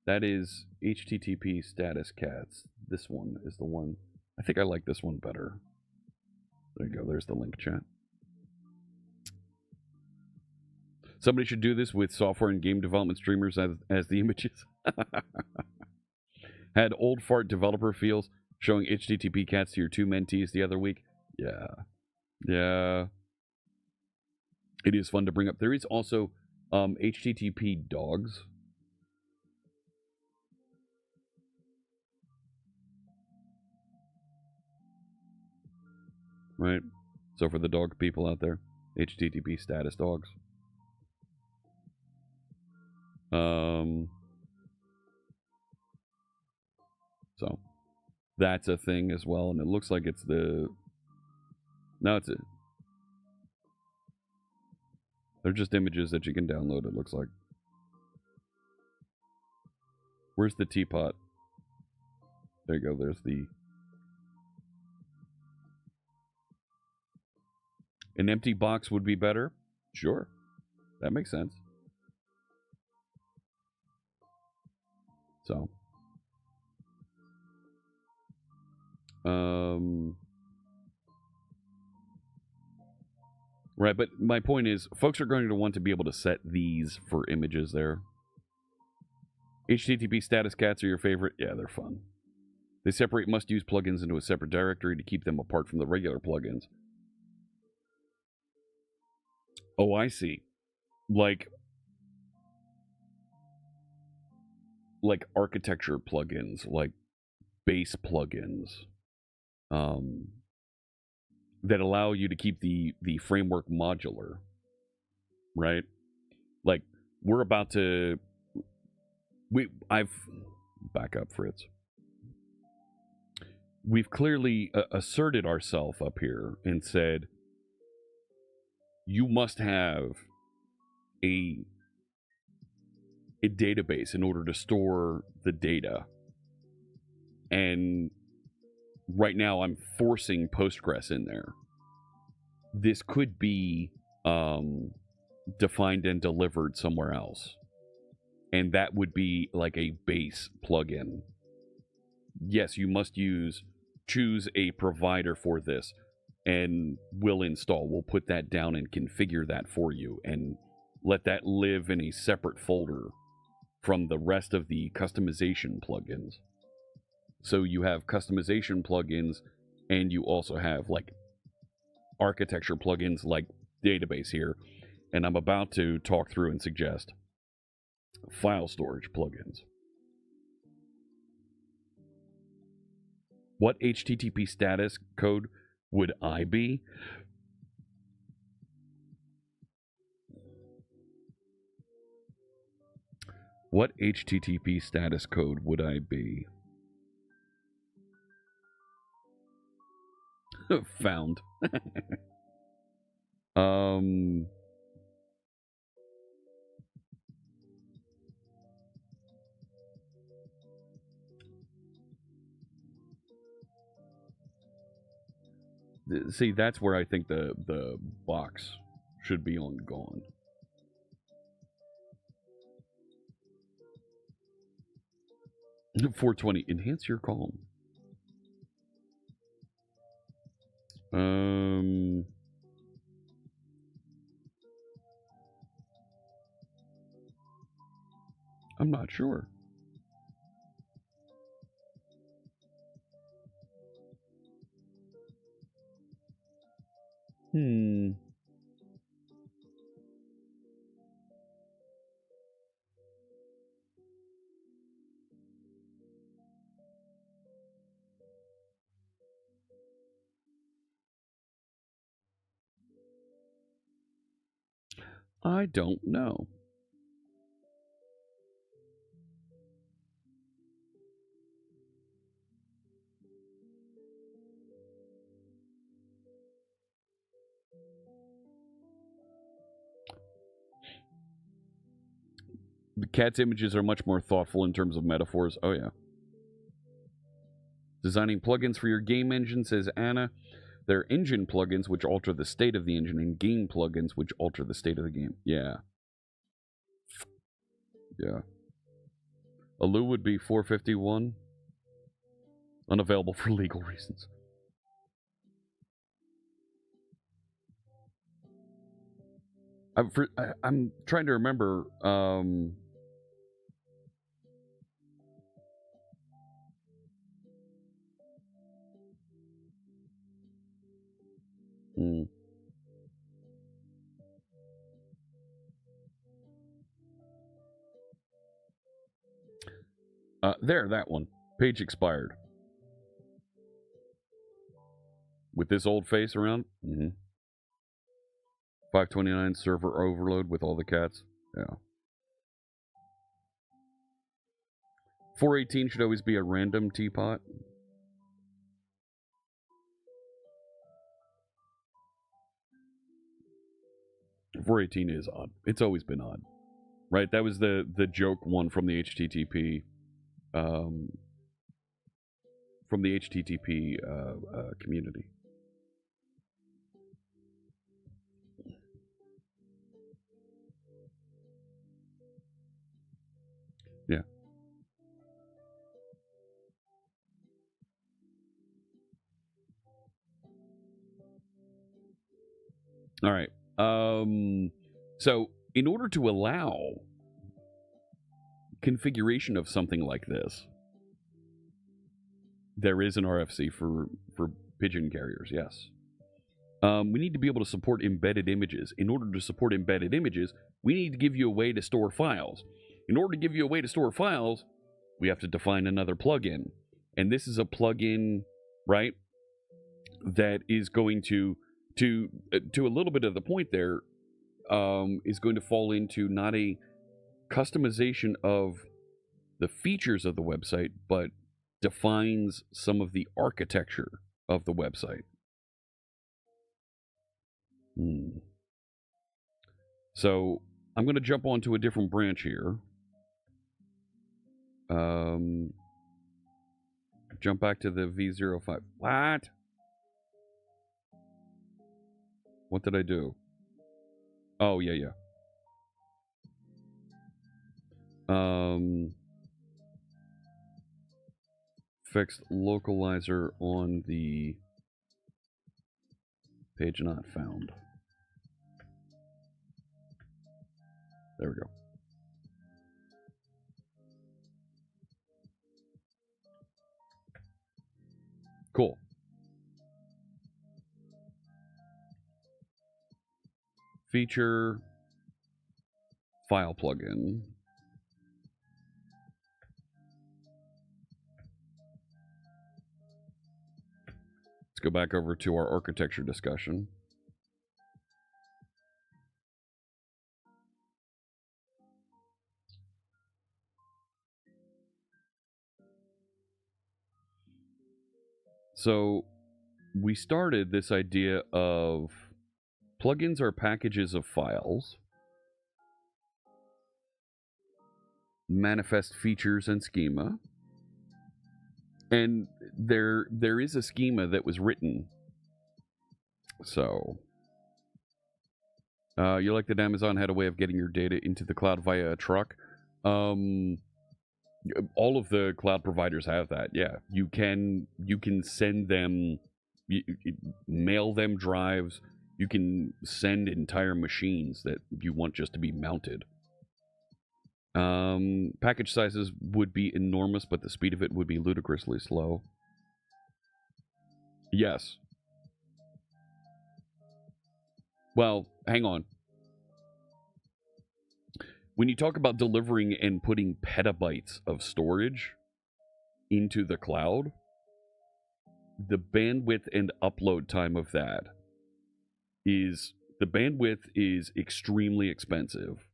that is HTTP status cats. This one is the one. I think I like this one better. There you go. There's the link, chat. Somebody should do this with software and game development streamers as the images. Had old fart developer feels showing HTTP cats to your two mentees the other week. Yeah. Yeah. It is fun to bring up. There is also HTTP dogs. Right? So for the dog people out there, HTTP status dogs. So that's a thing as well, and it looks like it's the... No, it's it. They're just images that you can download, it looks like. Where's the teapot? There you go, there's the... An empty box would be better? Sure. That makes sense. So. Right, but my point is, folks are going to want to be able to set these for images there. HTTP status cats are your favorite? Yeah, they're fun. They separate must-use plugins into a separate directory to keep them apart from the regular plugins. Oh, I see. Like architecture plugins, like base plugins. that allow you to keep the framework modular, right? Like we're about to I've back up, Fritz. We've clearly asserted ourselves up here and said you must have a database in order to store the data. And right now I'm forcing Postgres in there. This could be defined and delivered somewhere else. And that would be like a base plugin. Yes, you must choose a provider for this, and we'll install. We'll put that down and configure that for you and let that live in a separate folder from the rest of the customization plugins. So you have customization plugins, and you also have like architecture plugins like database here. And I'm about to talk through and suggest file storage plugins. What HTTP status code would I be? What HTTP status code would I be? Found. See, that's where I think the box should be on gone. $420. Enhance your calm. I'm not sure. I don't know. The cat's images are much more thoughtful in terms of metaphors. Oh, yeah. Designing plugins for your game engine, says Anna. There are engine plugins which alter the state of the engine, and game plugins which alter the state of the game. Yeah. Yeah. Alu would be 451. Unavailable for legal reasons. I'm trying to remember. There, that one. Page expired. With this old face around? 529 server overload with all the cats. Yeah. 418 should always be a random teapot. .418 is odd. It's always been odd, right? That was the joke one from the HTTP, community. Yeah. All right. So in order to allow configuration of something like this, there is an RFC for pigeon carriers, yes. We need to be able to support embedded images. In order to support embedded images, we need to give you a way to store files. In order to give you a way to store files, we have to define another plugin. And this is a plugin, right, that is going to a little bit of the point there, is going to fall into not a customization of the features of the website, but defines some of the architecture of the website. So I'm going to jump onto a different branch here. Jump back to the V05. What did I do? Oh, yeah. Fixed localizer on the page not found. There we go. Cool. Feature file plugin. Let's go back over to our architecture discussion. So we started this idea of plugins are packages of files, manifest features and schema. And there is a schema that was written. So you like that Amazon had a way of getting your data into the cloud via a truck? All of the cloud providers have that. Yeah, you can send them, mail them drives. You can send entire machines that you want just to be mounted. Package sizes would be enormous, but the speed of it would be ludicrously slow. Yes. Well, hang on. When you talk about delivering and putting petabytes of storage into the cloud, the bandwidth and upload time of that is, the bandwidth is extremely expensive.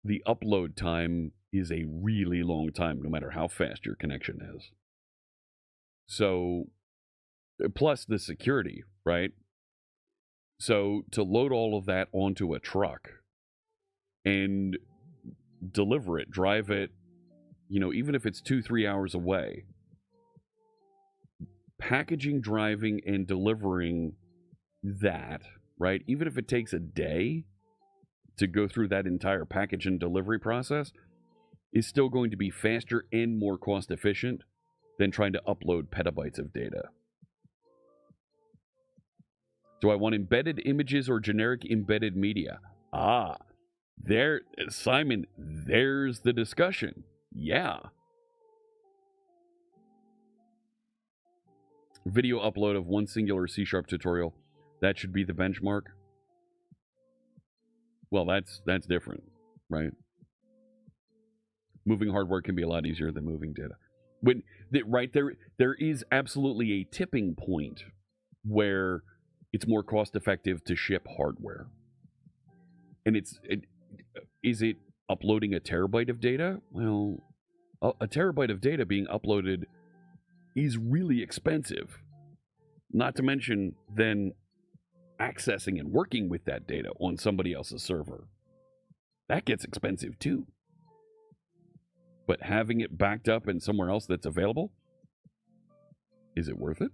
The upload time is a really long time, no matter how fast your connection is. So, plus the security, right? So, to load all of that onto a truck and deliver it, drive it, even if it's 2-3 hours away, packaging, driving, and delivering that, right? Even if it takes a day to go through that entire package and delivery process, is still going to be faster and more cost efficient than trying to upload petabytes of data. Do I want embedded images or generic embedded media? There, Simon, there's the discussion. Yeah. Video upload of one singular C# tutorial. That should be the benchmark. Well, that's different, right? Moving hardware can be a lot easier than moving data. There is absolutely a tipping point where it's more cost effective to ship hardware. And is it uploading a terabyte of data? Well, a terabyte of data being uploaded is really expensive. Not to mention then accessing and working with that data on somebody else's server. That gets expensive too. But having it backed up in somewhere else that's available, is it worth it?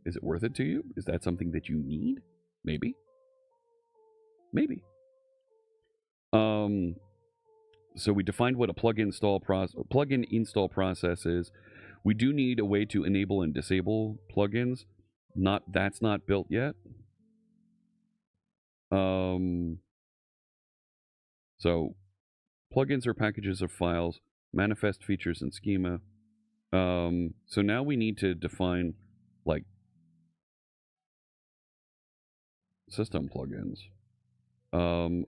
Is it worth it to you? Is that something that you need? Maybe. Maybe. So we defined what a plugin install process is. We do need a way to enable and disable plugins. That's not built yet. So plugins are packages of files, manifest features and schema. So now we need to define like system plugins.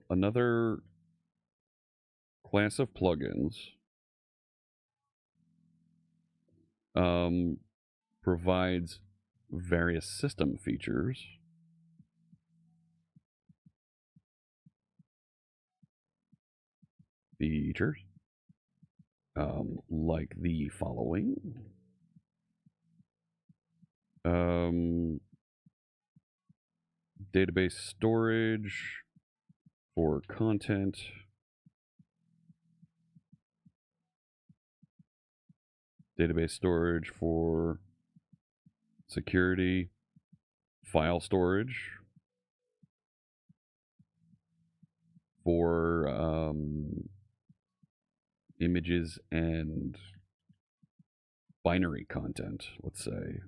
Another class of plugins provides various system features. Features. Like the following. Database storage for content. Database storage for security. File storage for images and binary content, let's say.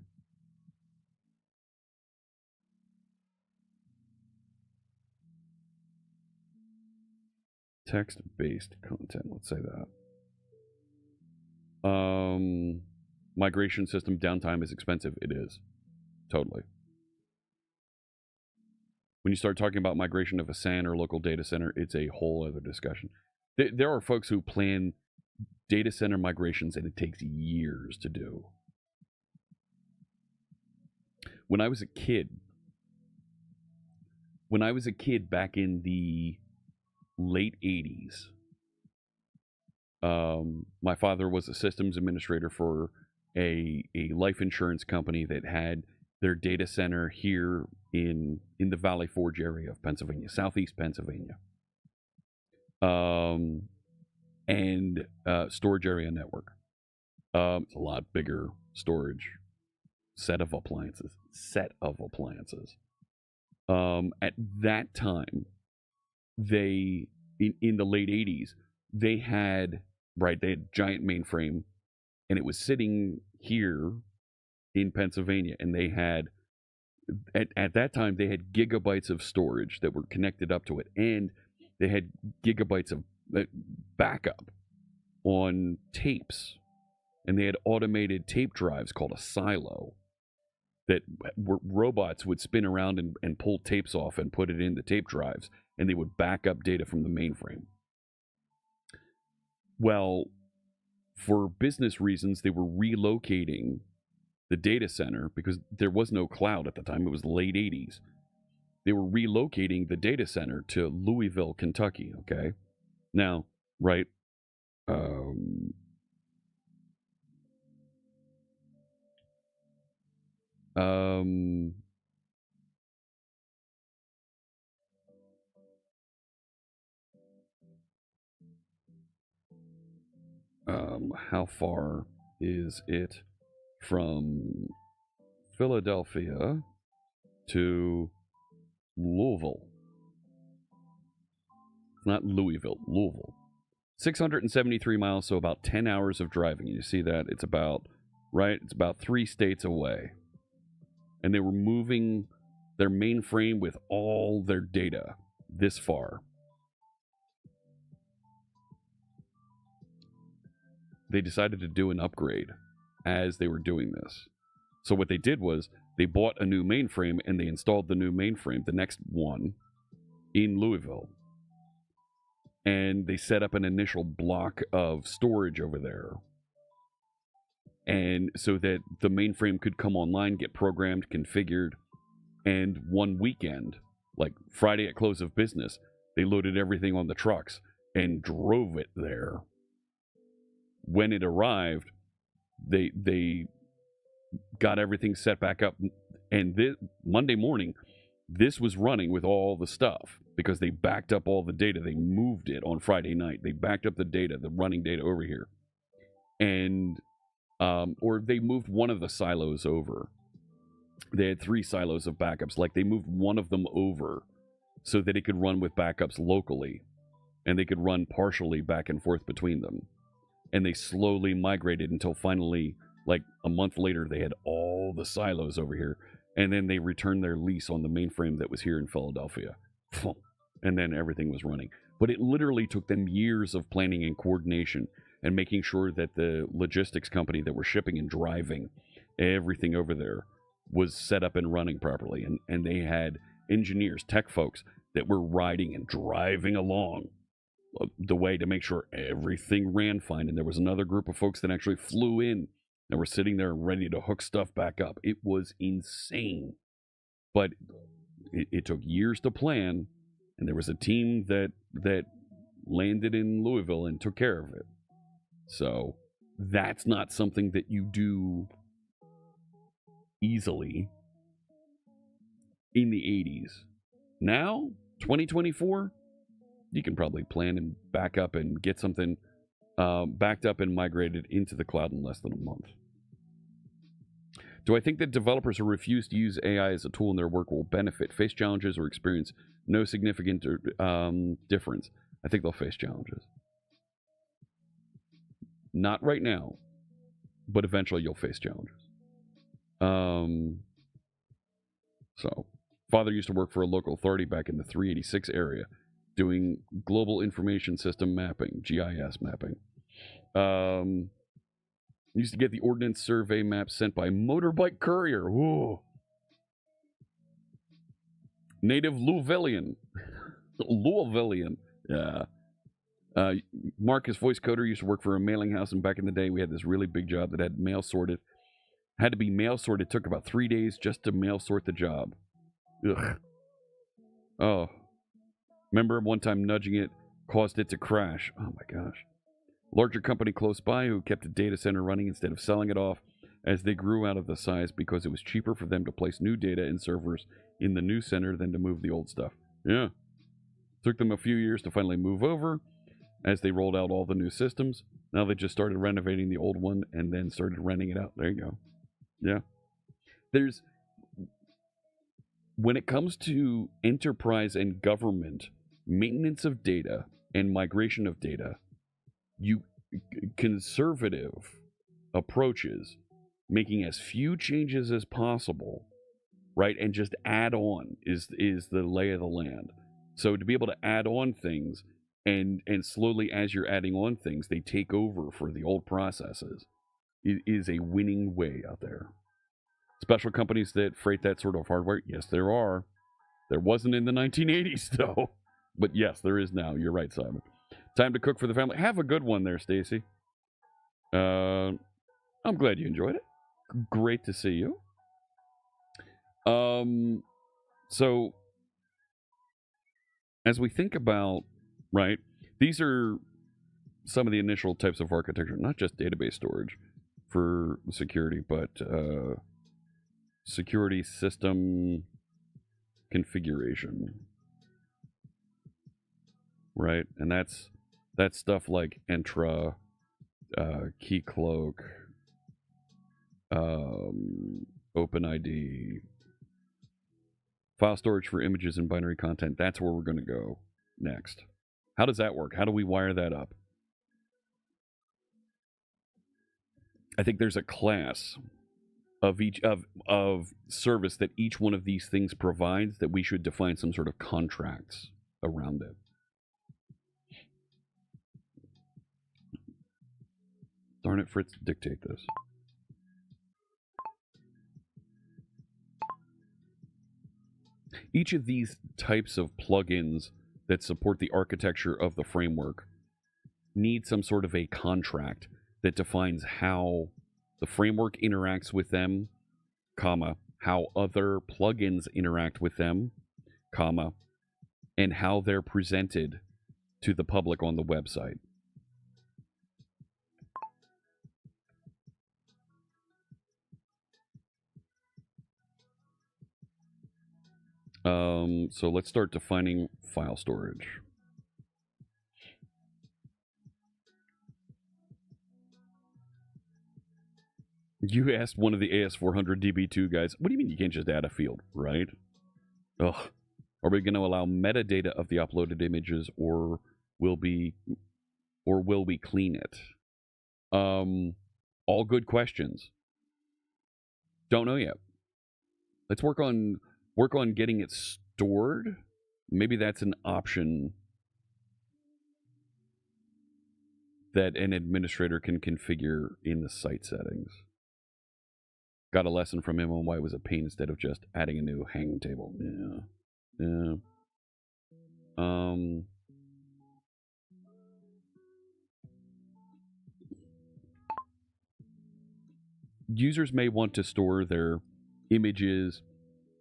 Text-based content, let's say that. Migration system downtime is expensive. It is. Totally. When you start talking about migration of a SAN or local data center, it's a whole other discussion. There are folks who plan data center migrations, and it takes years to do. When I was a kid back in the late 80s, my father was a systems administrator for a life insurance company that had their data center here in the Valley Forge area of Pennsylvania, southeast Pennsylvania. And storage area network. It's a lot bigger storage set of appliances. At that time, they in the late 80s, they had giant mainframe, and it was sitting here in Pennsylvania, and they had at that time they had gigabytes of storage that were connected up to it, and they had gigabytes of backup on tapes, and they had automated tape drives called a silo that robots would spin around and pull tapes off and put it in the tape drives, and they would back up data from the mainframe. Well, for business reasons, they were relocating the data center because there was no cloud at the time. It was the late 80s. They were relocating the data center to Louisville, Kentucky, okay? Now, right, how far is it from Philadelphia to Louisville? Not Louisville, Louisville. 673 miles, so about 10 hours of driving. You see that? It's about 3 states away. And they were moving their mainframe with all their data this far. They decided to do an upgrade as they were doing this. So what they did was they bought a new mainframe and they installed the new mainframe, the next one, in Louisville. And they set up an initial block of storage over there. And so that the mainframe could come online, get programmed, configured. And one weekend, like Friday at close of business, they loaded everything on the trucks and drove it there. When it arrived, they got everything set back up. And Monday morning, this was running with all the stuff because they backed up all the data. They moved it on Friday night. They backed up the data, the running data over here. And, or they moved one of the silos over. They had 3 silos of backups. Like they moved one of them over so that it could run with backups locally. And they could run partially back and forth between them. And they slowly migrated until finally, like a month later, they had all the silos over here. And then they returned their lease on the mainframe that was here in Philadelphia. And then everything was running. But it literally took them years of planning and coordination and making sure that the logistics company that were shipping and driving everything over there was set up and running properly. And they had engineers, tech folks that were riding and driving along the way to make sure everything ran fine. And there was another group of folks that actually flew in Now we're sitting there ready to hook stuff back up. It was insane. But it took years to plan, and there was a team that landed in Louisville and took care of it. So that's not something that you do easily in the 80s. Now, 2024, you can probably plan and back up and get something backed up and migrated into the cloud in less than a month. Do I think that developers who refuse to use AI as a tool in their work will benefit, face challenges, or experience no significant difference? I think they'll face challenges. Not right now, but eventually you'll face challenges. So, father used to work for a local authority back in the 386 area, doing global information system mapping, GIS mapping. Used to get the ordnance survey maps sent by motorbike courier. Whoa. Native Louisvillian. Louisvillian. Yeah. Mark, his voice coder, used to work for a mailing house, and back in the day, we had this really big job that had mail sorted. Had to be mail sorted. Took about 3 days just to mail sort the job. Ugh. Oh. Remember one time nudging it caused it to crash. Oh my gosh. Larger company close by who kept a data center running instead of selling it off as they grew out of the size because it was cheaper for them to place new data and servers in the new center than to move the old stuff. Yeah. Took them a few years to finally move over as they rolled out all the new systems. Now they just started renovating the old one and then started renting it out. There you go. Yeah. When it comes to enterprise and government, maintenance of data and migration of data, conservative approaches, making as few changes as possible, right, and just add on is the lay of the land. So to be able to add on things, and slowly as you're adding on things, they take over for the old processes, is a winning way out there. Special companies that freight that sort of hardware, yes, there are. There wasn't in the 1980s, though. But yes, there is now. You're right, Simon. Time to cook for the family. Have a good one there, Stacy. I'm glad you enjoyed it. Great to see you. So, as we think about, right, these are some of the initial types of architecture, not just database storage for security, but security system configuration, right? And that's stuff like Entra, Keycloak, OpenID, file storage for images and binary content. That's where we're going to go next. How does that work? How do we wire that up? I think there's a class of each of service that each one of these things provides that we should define some sort of contracts around it. Darn it, Fritz, dictate this. Each of these types of plugins that support the architecture of the framework need some sort of a contract that defines how the framework interacts with them, comma, how other plugins interact with them, comma, and how they're presented to the public on the website. So let's start defining file storage. You asked one of the AS400 DB2 guys, what do you mean you can't just add a field, right? Ugh. Are we going to allow metadata of the uploaded images, or will we clean it? All good questions. Don't know yet. Let's work on getting it stored. Maybe that's an option that an administrator can configure in the site settings. Got a lesson from him on why it was a pain instead of just adding a new hanging table. Yeah. users may want to store their images,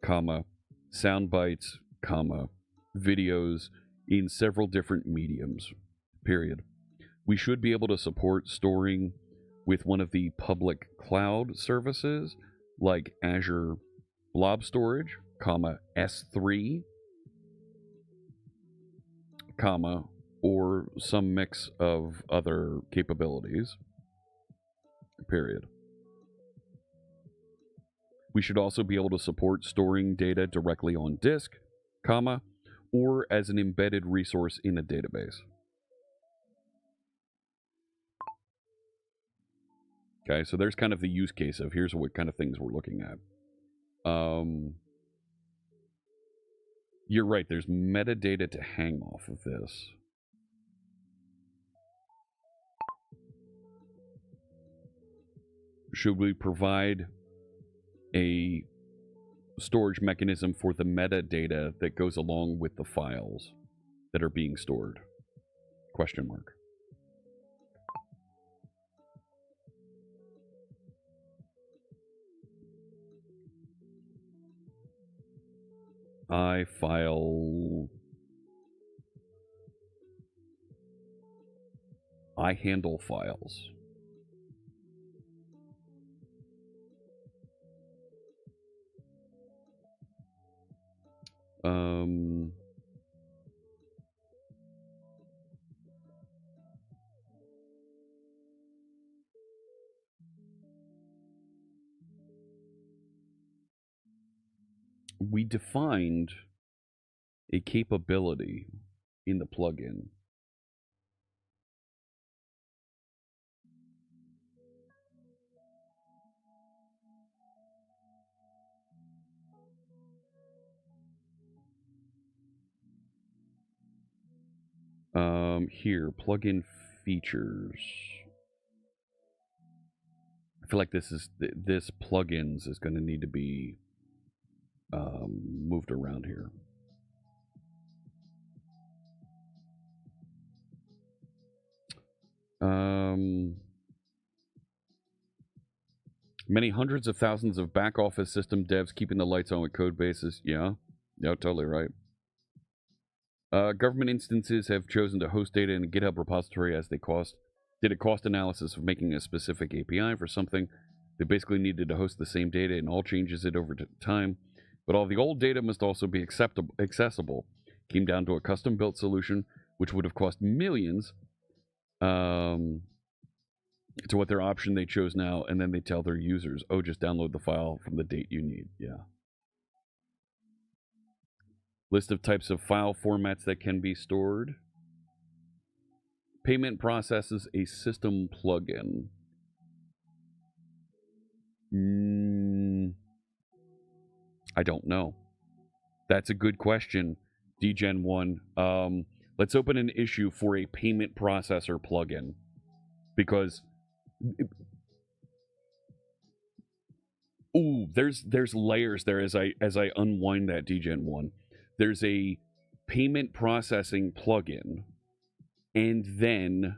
comma, sound bites, comma, videos in several different mediums, period. We should be able to support storing with one of the public cloud services like Azure Blob Storage, comma, S3, comma, or some mix of other capabilities, period. We should also be able to support storing data directly on disk, comma, or as an embedded resource in a database. Okay, so there's kind of the use case of here's what kind of things we're looking at. You're right, there's metadata to hang off of this. Should we provide a storage mechanism for the metadata that goes along with the files that are being stored? Question mark. I handle files. We defined a capability in the plugin. Here, plugin features. I feel like this plugins is going to need to be moved around here. Many hundreds of thousands of back office system devs keeping the lights on with code bases. Yeah, totally right. Government instances have chosen to host data in a GitHub repository as they did a cost analysis of making a specific API for something. They basically needed to host the same data and all changes it over time. But all the old data must also be accessible. Came down to a custom-built solution, which would have cost millions, to what their option they chose now, and then they tell their users, oh, just download the file from the date you need. Yeah. List of types of file formats that can be stored. Payment processes a system plugin. I don't know. That's a good question, DGen1. Let's open an issue for a payment processor plugin, because there's layers there as I unwind that, DGen1. There's a payment processing plugin, and then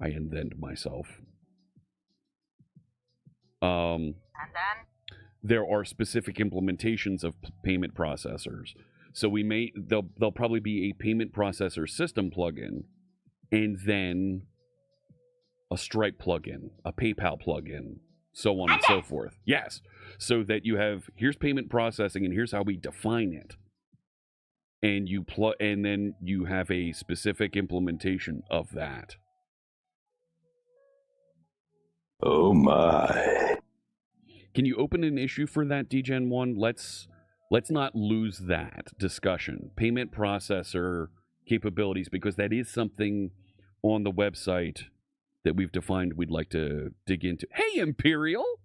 I indent myself. There are specific implementations of payment processors. So there'll probably be a payment processor system plugin, and then a Stripe plugin, a PayPal plugin, so on and so forth. Yes, so that you have, here's payment processing, and here's how we define it. And and then you have a specific implementation of that. Oh my. Can you open an issue for that, DGen1? Let's not lose that discussion. Payment processor capabilities, because that is something on the website that we've defined we'd like to dig into. Hey, Imperial!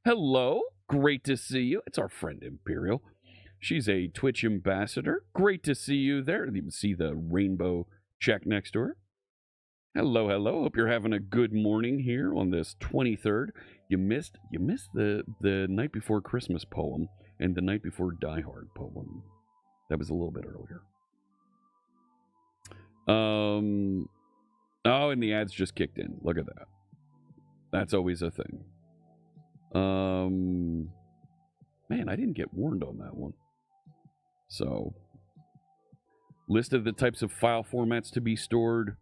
Hello! Great to see you. It's our friend Imperial. She's a Twitch ambassador. Great to see you there. You can see the rainbow check next to her. Hello, hello. Hope you're having a good morning here on this 23rd. You missed the Night Before Christmas poem and the Night Before Die Hard poem. That was a little bit earlier. Oh, and the ads just kicked in. Look at that. That's always a thing. Man, I didn't get warned on that one. So, list of the types of file formats to be stored.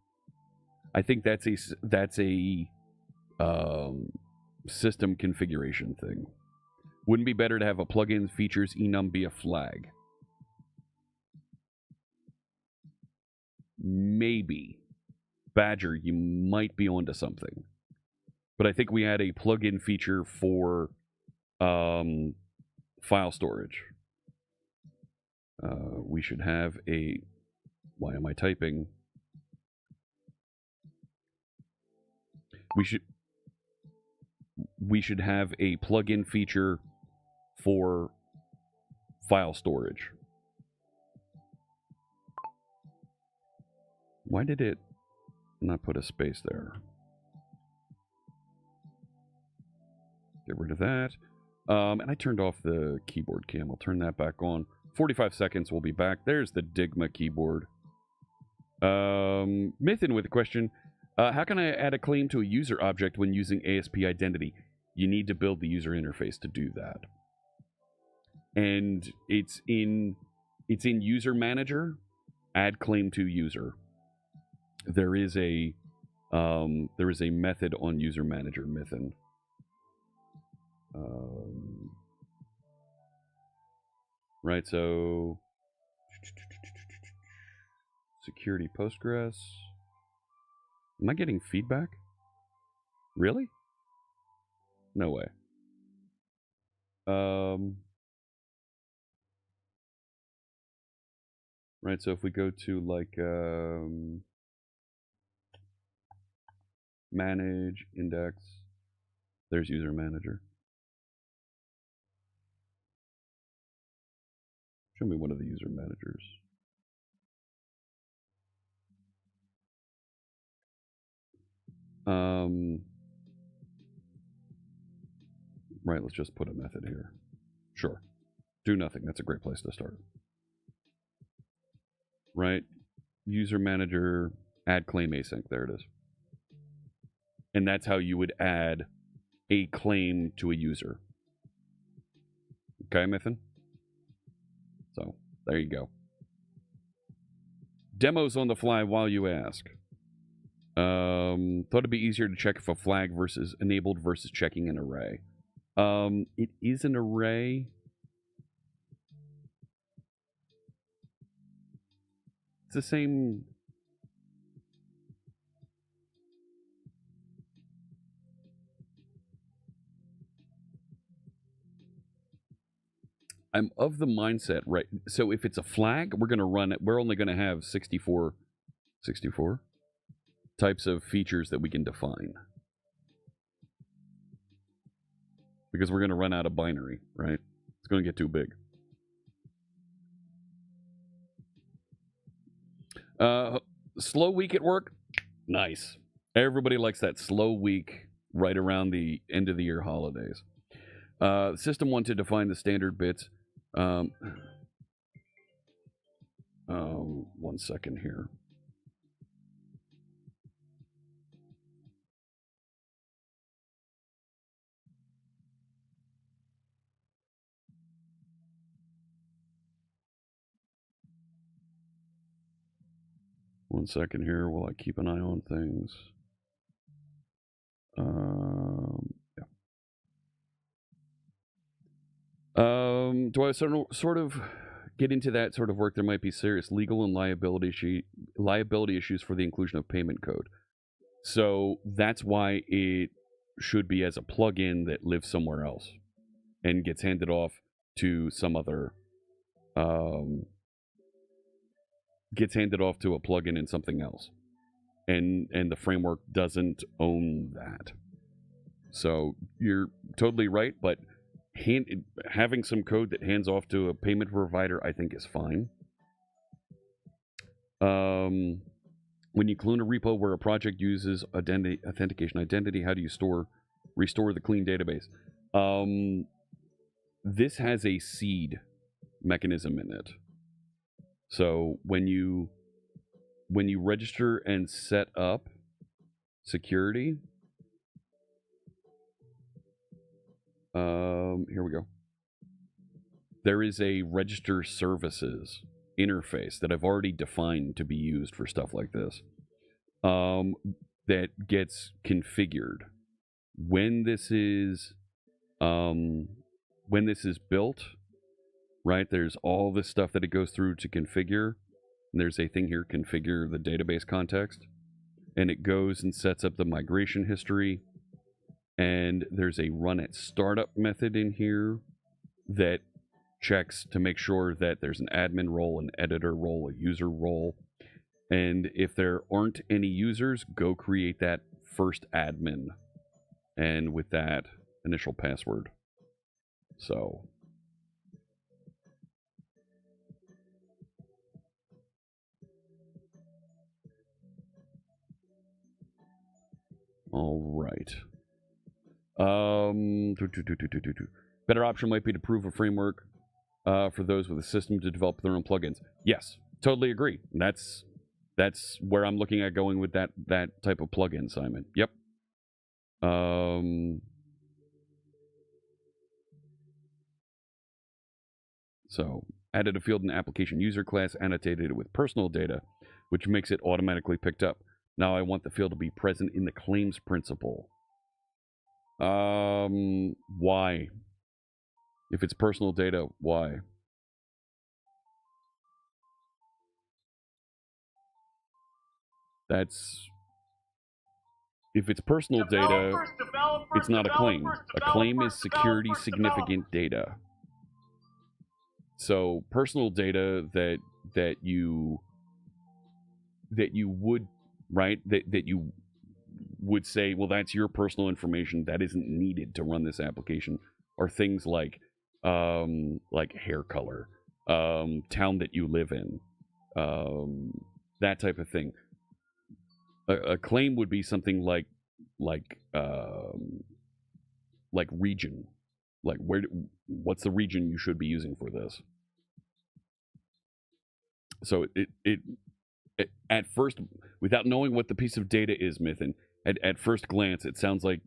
I think that's a system configuration thing. Wouldn't be better to have a plugin features enum be a flag? Maybe. Badger, you might be onto something. But I think we had a plugin feature for file storage. We should have a... Why am I typing? We should have a plugin feature for file storage. Why did it not put a space there? Get rid of that. And I turned off the keyboard cam. I'll turn that back on. 45 seconds, we'll be back. There's the Digma keyboard. Mythin with a question. How can I add a claim to a user object when using ASP identity? You need to build the user interface to do that. And it's in user manager, add claim to user. There is a method on user manager, Mythin. Right, so security Postgres. Am I getting feedback? Really? No way. Right, so if we go to like manage index, there's user manager. Show me one of the user managers. Right, let's just put a method here. Sure. Do nothing. That's a great place to start. Right? User manager, add claim async. There it is. And that's how you would add a claim to a user. Okay, Mythin? So, there you go. Demos on the fly while you ask. Thought it'd be easier to check if a flag versus enabled versus checking an array. It is an array. It's the same. I'm of the mindset, right? So if it's a flag, we're going to run it. We're only going to have 64 types of features that we can define. Because we're going to run out of binary, right? It's going to get too big. Slow week at work? Nice. Everybody likes that slow week right around the end of the year holidays. System wanted to define the standard bits. 1 second here. One second here while I keep an eye on things. Do I sort of get into that sort of work? There might be serious legal and liability issues for the inclusion of payment code. So that's why it should be as a plugin that lives somewhere else and gets handed off to some other. Gets handed off to a plugin in something else, and the framework doesn't own that. So you're totally right, but having some code that hands off to a payment provider, I think, is fine. When you clone a repo where a project uses authentication identity, how do you restore the clean database? This has a seed mechanism in it. So when you register and set up security, Here we go. There is a register services interface that I've already defined to be used for stuff like this. That gets configured when this is built. Right, there's all this stuff that it goes through to configure. And there's a thing here, configure the database context, and it goes and sets up the migration history. And there's a run at startup method in here that checks to make sure that there's an admin role, an editor role, a user role. And if there aren't any users, go create that first admin. And with that, initial password. So all right. Better option might be to prove a framework for those with a system to develop their own plugins. Yes, totally agree. That's where I'm looking at going with that type of plugin, Simon. Yep. So added a field in application user class, annotated it with personal data, which makes it automatically picked up. Now I want the field to be present in the claims principal. Why? If it's personal data, why? That's... If it's personal data, it's not a claim. A claim is security significant data. So personal data that you would, right, that you would say, well, that's your personal information, that isn't needed to run this application, are things like hair color, town that you live in, that type of thing. A claim would be something like region, like what's the region you should be using for this. So it at first, without knowing what the piece of data is, Mythin, at first glance, it sounds like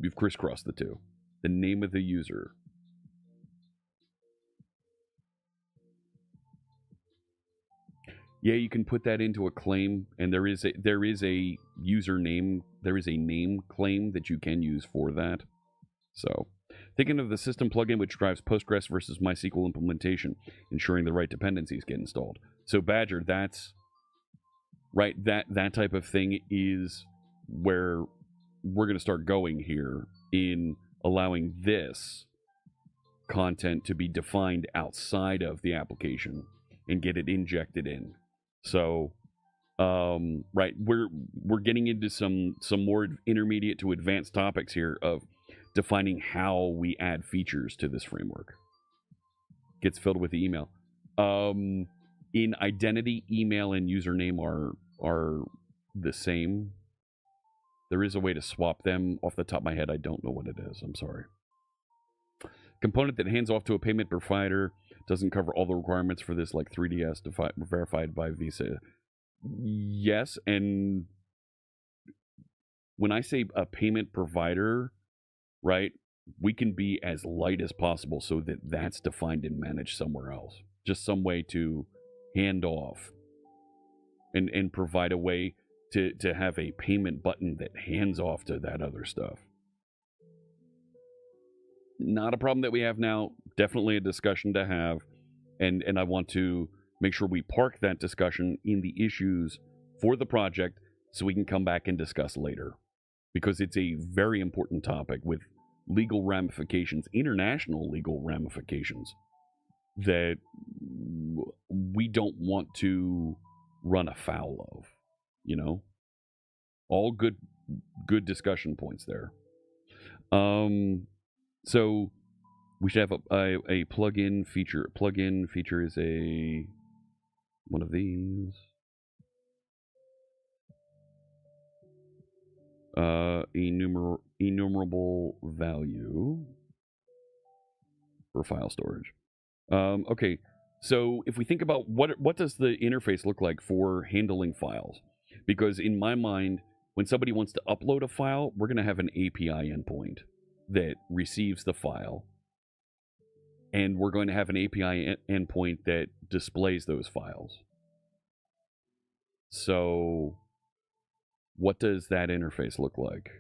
we've crisscrossed the two. The name of the user. Yeah, you can put that into a claim, and there is a username, there is a name claim that you can use for that. So, thinking of the system plugin which drives Postgres versus MySQL implementation, ensuring the right dependencies get installed. So Badger, that's right. That type of thing is where we're going to start going here in allowing this content to be defined outside of the application and get it injected in. So, right, we're getting into some more intermediate to advanced topics here of defining how we add features to this framework. Gets filled with the email. In identity, email and username are the same. There is a way to swap them. Off the top of my head, I don't know what it is. I'm sorry. Component that hands off to a payment provider doesn't cover all the requirements for this, like 3DS verified by Visa. Yes, and when I say a payment provider, right, we can be as light as possible so that that's defined and managed somewhere else. Just some way to hand off and provide a way to have a payment button that hands off to that other stuff. Not a problem that we have now. Definitely a discussion to have. And I want to make sure we park that discussion in the issues for the project so we can come back and discuss later. Because it's a very important topic with legal ramifications, international legal ramifications, that we don't want to run afoul of. You know? All good discussion points there. So we should have a plugin feature. Plugin feature is one of these. Enumerable value for file storage. Okay, so if we think about what does the interface look like for handling files? Because in my mind, when somebody wants to upload a file, we're going to have an API endpoint. that receives the file, and we're going to have an API endpoint that displays those files. So what does that interface look like?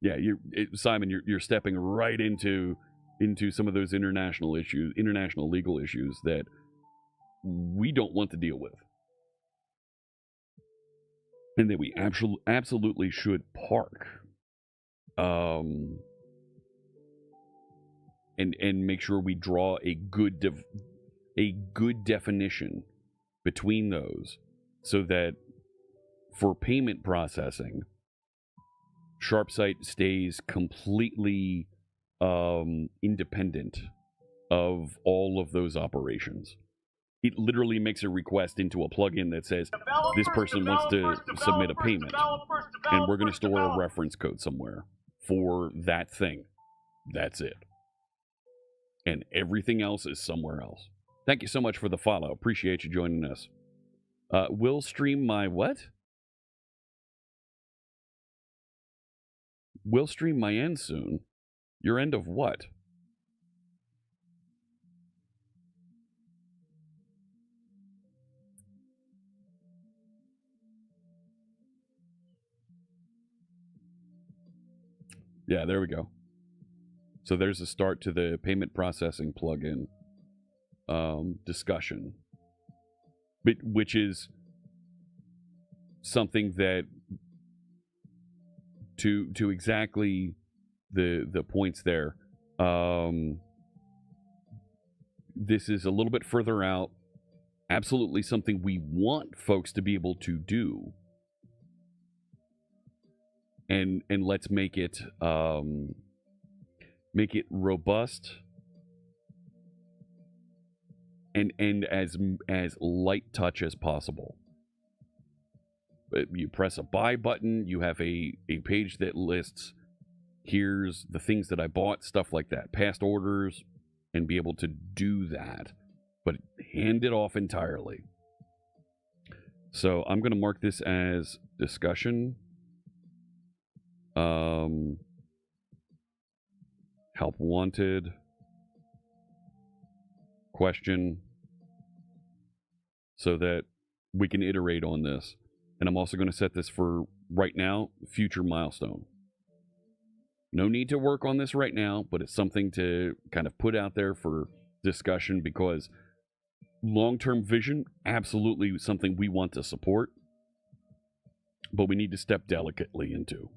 Yeah, Simon, you're stepping right into some of those international legal issues that we don't want to deal with, and that we absolutely should park, and make sure we draw a good definition between those, so that for payment processing, SharpSight stays completely independent of all of those operations. It literally makes a request into a plugin that says this person wants to submit a payment, and we're going to store a reference code somewhere for that thing. That's it. And everything else is somewhere else. Thank you so much for the follow. Appreciate you joining us. Will stream my what? Will stream my end soon. Your end of what? Yeah, there we go. So there's a start to the payment processing plugin discussion, which is something that, to exactly the points there, this is a little bit further out. Absolutely something we want folks to be able to do. And let's make it robust and as light touch as possible. You press a buy button, you have a page that lists, here's the things that I bought, stuff like that, past orders, and be able to do that, but hand it off entirely. So I'm going to mark this as discussion. Help wanted, question, so that we can iterate on this. And I'm also going to set this for right now, future milestone. No need to work on this right now, but it's something to kind of put out there for discussion, because long-term vision, absolutely something we want to support, but we need to step delicately into.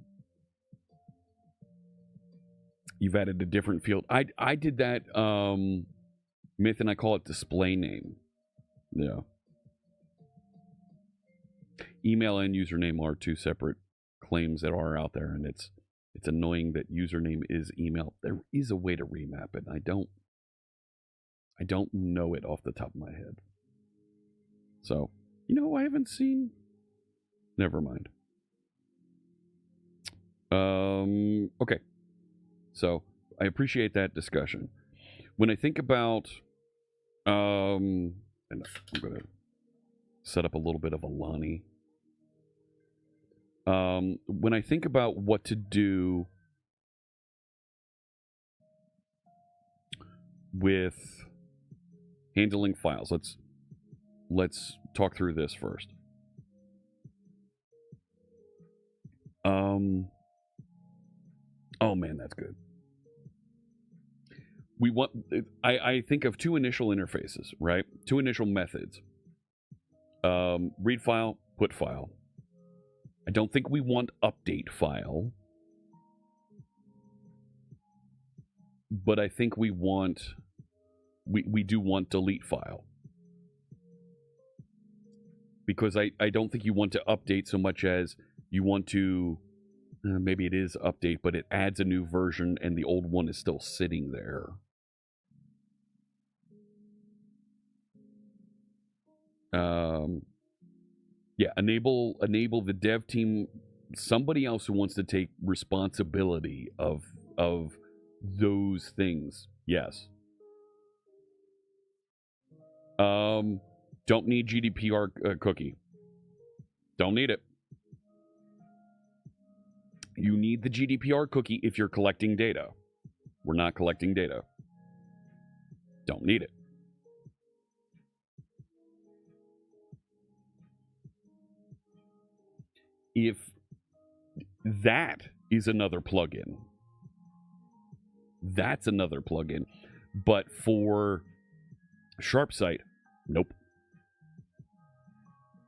You've added a different field. I did that, Myth, and I call it display name. Yeah. Email and username are two separate claims that are out there, and it's annoying that username is email. There is a way to remap it. I don't know it off the top of my head. So, I haven't seen. Never mind. Okay. So I appreciate that discussion. When I think about, and I'm going to set up a little bit of a Lonnie. When I think about what to do with handling files, let's talk through this first. Oh man, that's good. I think of two initial interfaces, right? Two initial methods. Read file, put file. I don't think we want update file, but I think we do want delete file, because I don't think you want to update so much as you want to, maybe it is update, but it adds a new version and the old one is still sitting there. Yeah, enable the dev team, somebody else who wants to take responsibility of those things. Yes. Don't need GDPR cookie. Don't need it. You need the GDPR cookie if you're collecting data. We're not collecting data. Don't need it. If that is another plugin, that's another plugin. But for SharpSight, nope.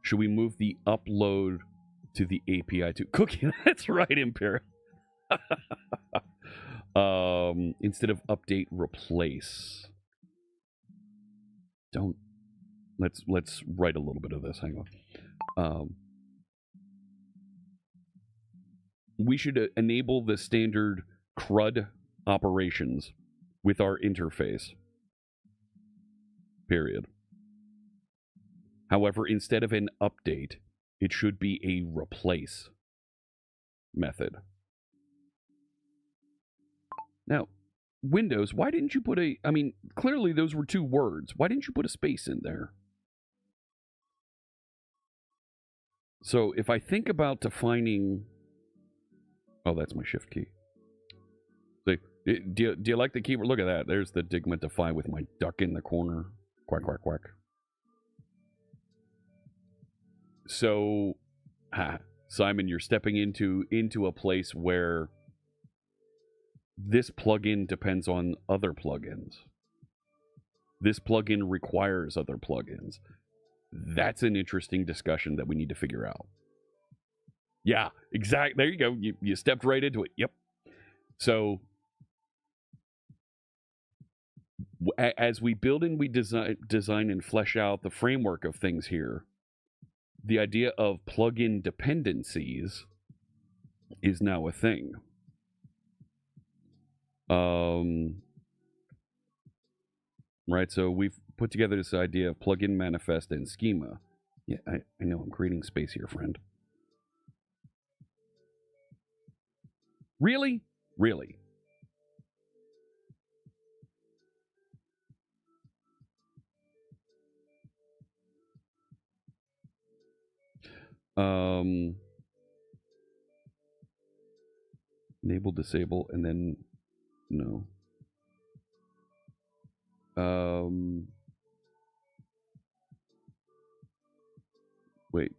Should we move the upload to the API to cookie? That's right, Imperial. Instead of update, replace. Don't. Let's write a little bit of this. Hang on. We should enable the standard CRUD operations with our interface. Period. However, instead of an update, it should be a replace method. Now, Windows, why didn't you put I mean, clearly those were two words. Why didn't you put a space in there? So if I think about defining... Oh, that's my shift key. So, do you like the keyboard? Look at that. There's the Dignitify with my duck in the corner. Quack, quack, quack. So, Simon, you're stepping into a place where this plugin depends on other plugins. This plugin requires other plugins. That's an interesting discussion that we need to figure out. Yeah, exactly. There you go. You stepped right into it. Yep. So, as we build and we design and flesh out the framework of things here, the idea of plugin dependencies is now a thing. Right, so we've put together this idea of plugin manifest and schema. Yeah, I know I'm creating space here, friend. Really? Really? Enable, disable, and then no. Wait.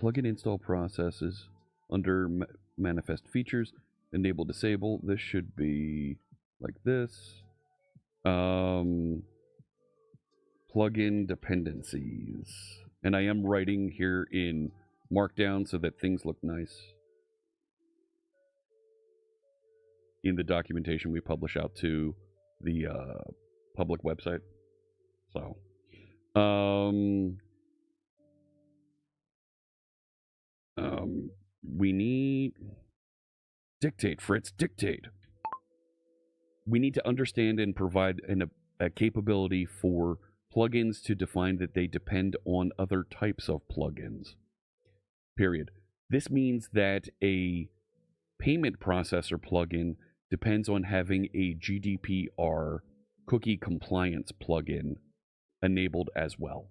Plugin install processes under manifest features. Enable, disable. This should be like this. Plugin dependencies. And I am writing here in Markdown so that things look nice in the documentation we publish out to the public website. So, we need... Dictate, Fritz, dictate. We need to understand and provide a capability for plugins to define that they depend on other types of plugins. Period. This means that a payment processor plugin depends on having a GDPR cookie compliance plugin enabled as well.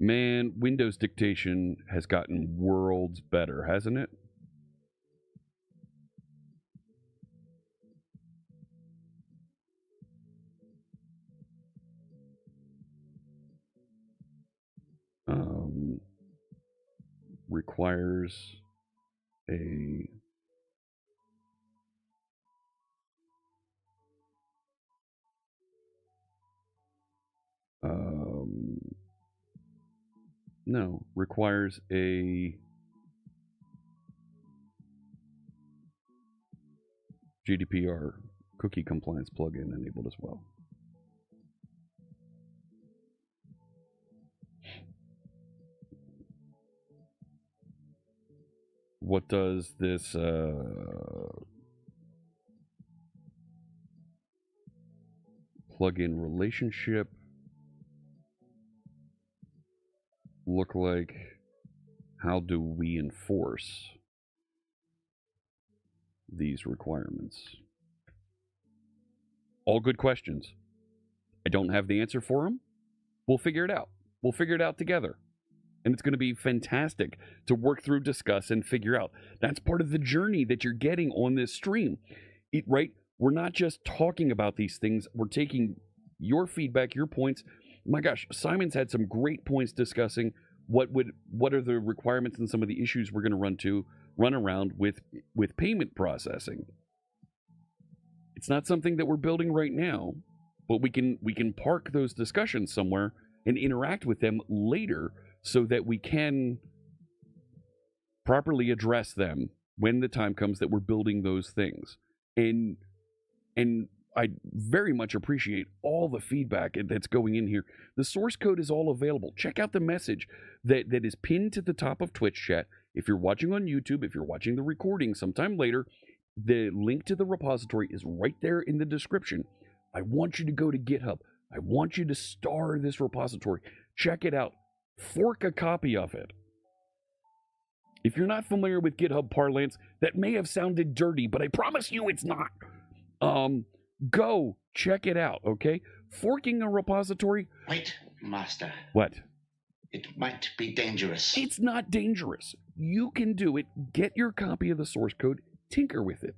Man, Windows dictation has gotten worlds better, hasn't it? Requires a no, requires a GDPR cookie compliance plugin enabled as well. What does this plugin relationship look like? How do we enforce these requirements? All good questions. I don't have the answer for them. We'll figure it out. We'll figure it out together. And it's going to be fantastic to work through, discuss, and figure out. That's part of the journey that you're getting on this stream, right? We're not just talking about these things. We're taking your feedback, your points. My gosh, Simon's had some great points discussing what are the requirements and some of the issues we're going to run around with payment processing. It's not something that we're building right now, but we can park those discussions somewhere and interact with them later so that we can properly address them when the time comes that we're building those things. And I very much appreciate all the feedback that's going in here. The source code is all available. Check out the message that is pinned to the top of Twitch chat. If you're watching on YouTube, if you're watching the recording sometime later, the link to the repository is right there in the description. I want you to go to GitHub. I want you to star this repository. Check it out. Fork a copy of it. If you're not familiar with GitHub parlance, that may have sounded dirty, but I promise you it's not. Go check it out, okay? Forking a repository. Wait, Master. What? It might be dangerous. It's not dangerous. You can do it. Get your copy of the source code. Tinker with it.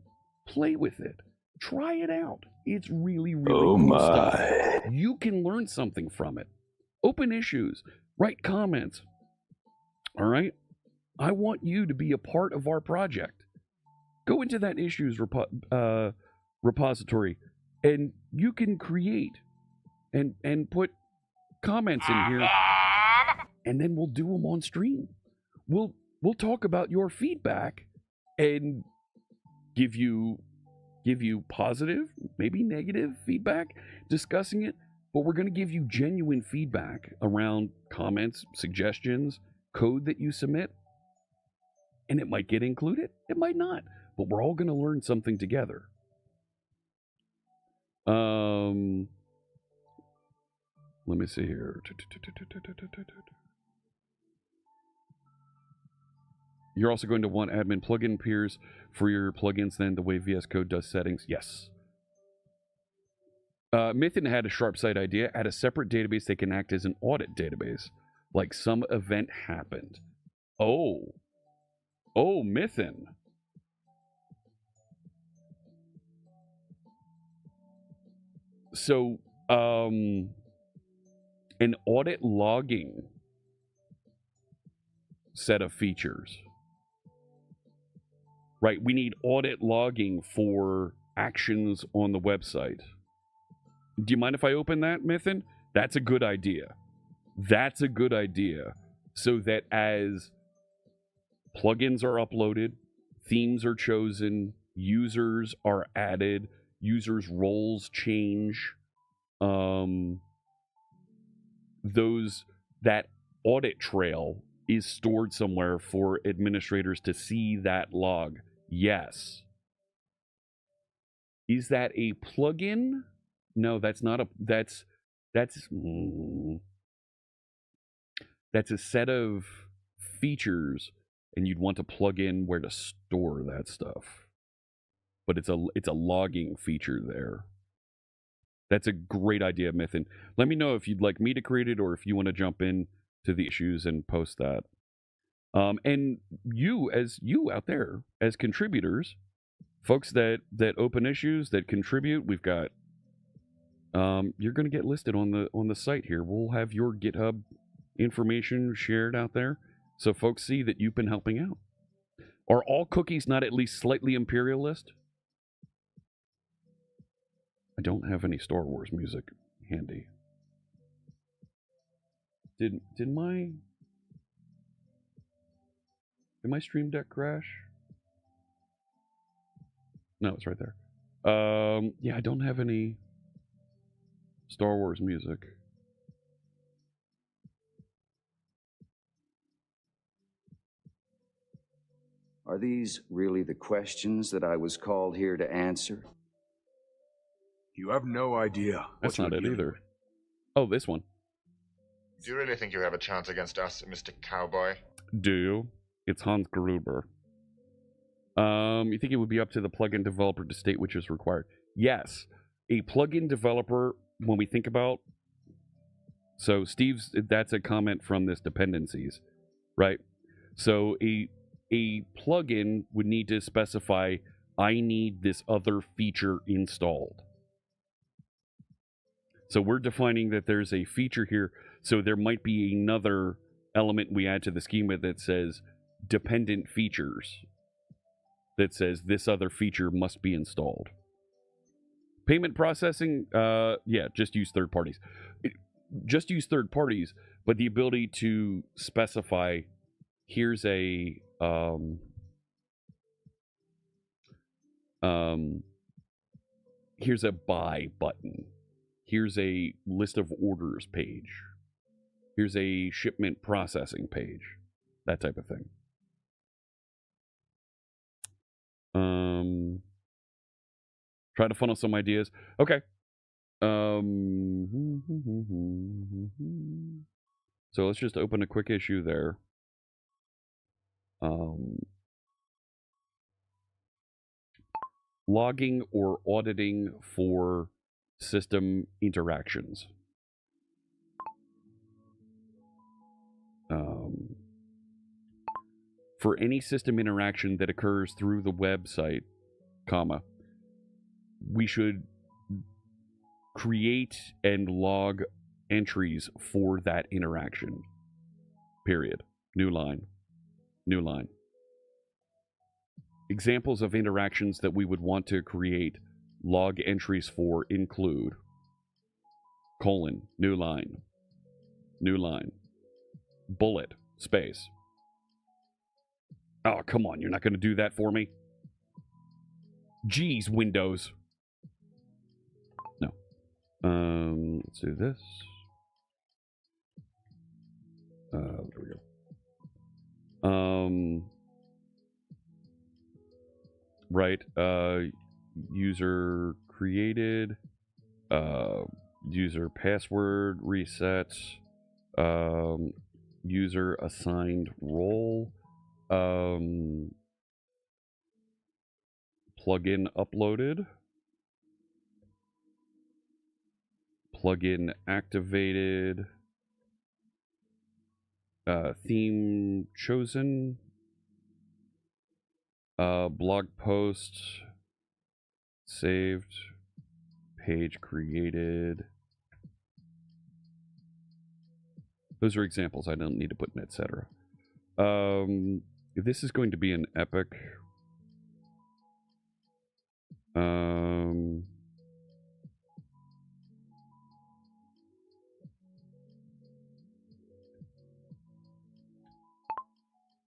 Play with it. Try it out. It's really, really cool stuff. You can learn something from it. Open issues. Write comments. All right? I want you to be a part of our project. Go into that issues repository, and you can create and put comments in here, and then we'll do them on stream. We'll talk about your feedback and give you positive, maybe negative feedback, discussing it, but we're going to give you genuine feedback around comments, suggestions, code that you submit, and it might get included, it might not, but we're all going to learn something together. Let me see here. You're also going to want admin plugin peers for your plugins then, the way VS Code does settings. Yes. Mythin had a sharp side idea. Add a separate database that can act as an audit database. Like some event happened. Oh, Mythin. So, an audit logging set of features. Right, we need audit logging for actions on the website. Do you mind if I open that, Mythin? That's a good idea. That's a good idea. So that as plugins are uploaded, themes are chosen, users are added, users' roles change, that audit trail is stored somewhere for administrators to see that log. Yes. Is that a plugin? No, that's not a. That's a set of features, and you'd want to plug in where to store that stuff. But it's a logging feature there. That's a great idea, Mythin. Let me know if you'd like me to create it or if you want to jump in to the issues and post that. And you out there as contributors, folks that open issues, that contribute, we've got you're going to get listed on the site here. We'll have your GitHub information shared out there so folks see that you've been helping out. Are all cookies not at least slightly imperialist? I don't have any Star Wars music handy. Did my Stream Deck crash? No, it's right there. Yeah, I don't have any Star Wars music. Are these really the questions that I was called here to answer? You have no idea. That's not it either. Oh, this one. Do you really think you have a chance against us, Mr. Cowboy? Do you? It's Hans Gruber. You think it would be up to the plugin developer to state which is required? Yes. a plugin developer, when we think about, so Steve's, that's a comment from this dependencies, right? So a plugin would need to specify, I need this other feature installed. So we're defining that there's a feature here. So there might be another element we add to the schema that says dependent features, that says this other feature must be installed. Payment processing, yeah, just use third parties. Just use third parties, but the ability to specify, here's a here's a buy button. Here's a list of orders page. Here's a shipment processing page. That type of thing. Try to funnel some ideas. Okay. So let's just open a quick issue there. Logging or auditing for system interactions. For any system interaction that occurs through the website, comma, we should create and log entries for that interaction. Period. New line. New line. Examples of interactions that we would want to create log entries for include colon, new line, bullet, space. Oh, come on, you're not going to do that for me? Geez, Windows. No. Let's do this. There we go. Right, user created, user password resets, user assigned role, plugin uploaded, plugin activated, theme chosen, blog post saved, page created. Those are examples. I don't need to put an etc. This is going to be an epic.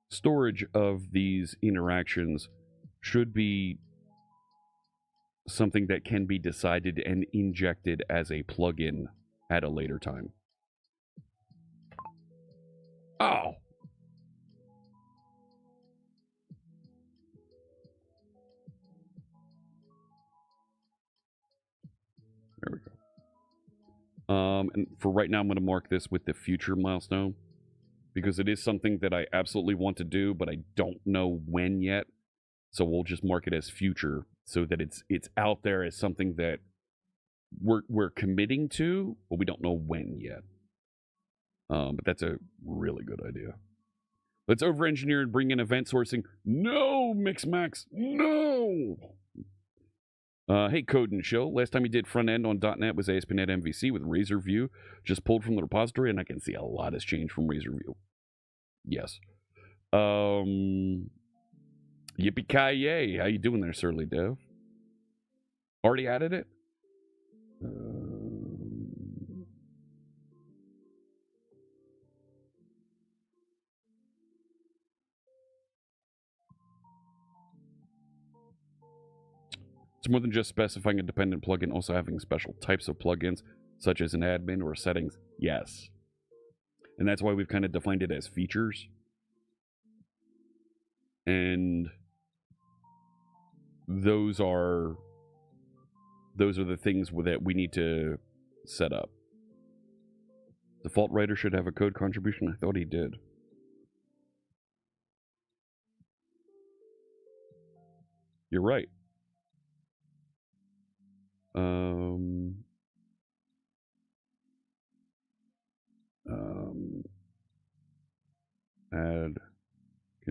Storage of these interactions should be something that can be decided and injected as a plugin at a later time. Oh! There we go. And for right now, I'm going to mark this with the future milestone, because it is something that I absolutely want to do, but I don't know when yet. So we'll just mark it as future, so that it's out there as something that we're committing to, but we don't know when yet. But that's a really good idea. Let's over-engineer and bring in event sourcing. No, Mixmax, no! Hey, Code and Show. Last time you did front end on .NET was ASP.NET MVC with Razor View. Just pulled from the repository, and I can see a lot has changed from Razor View. Yes. Yippee-ki-yay. How you doing there, Surly Dev? Already added it? It's more than just specifying a dependent plugin, also having special types of plugins, such as an admin or settings. Yes. And that's why we've kind of defined it as features. And those are the things that we need to set up. Default writer should have a code contribution. I thought he did. You're right.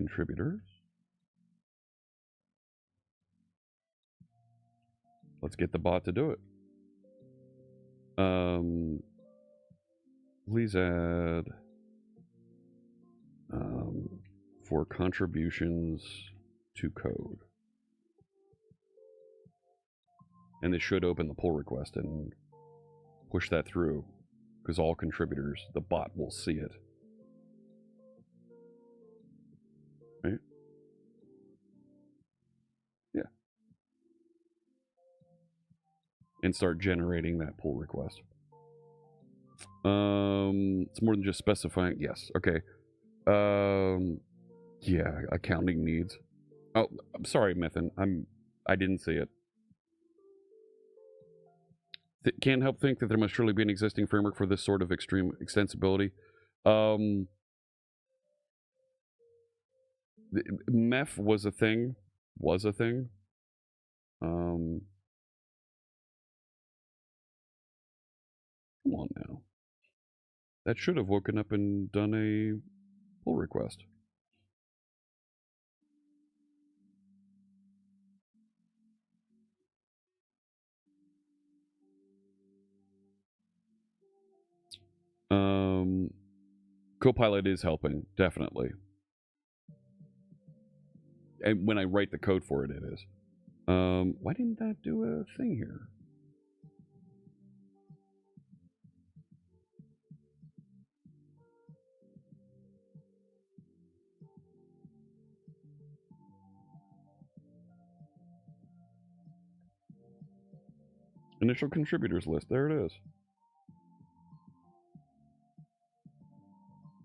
contributors. Let's get the bot to do it. Please add for contributions to code. And this should open the pull request and push that through, because all contributors, the bot will see it. Right? Yeah. And start generating that pull request. It's more than just specifying. Yes. Okay. Yeah. Accounting needs. Oh, I'm sorry, Methan. I didn't see it. Can't help think that there must surely be an existing framework for this sort of extreme extensibility. MEF was a thing. Come on now. That should have woken up and done a pull request. Copilot is helping, definitely. And when I write the code for it, it is. Why didn't that do a thing here? Initial contributors list. There it is.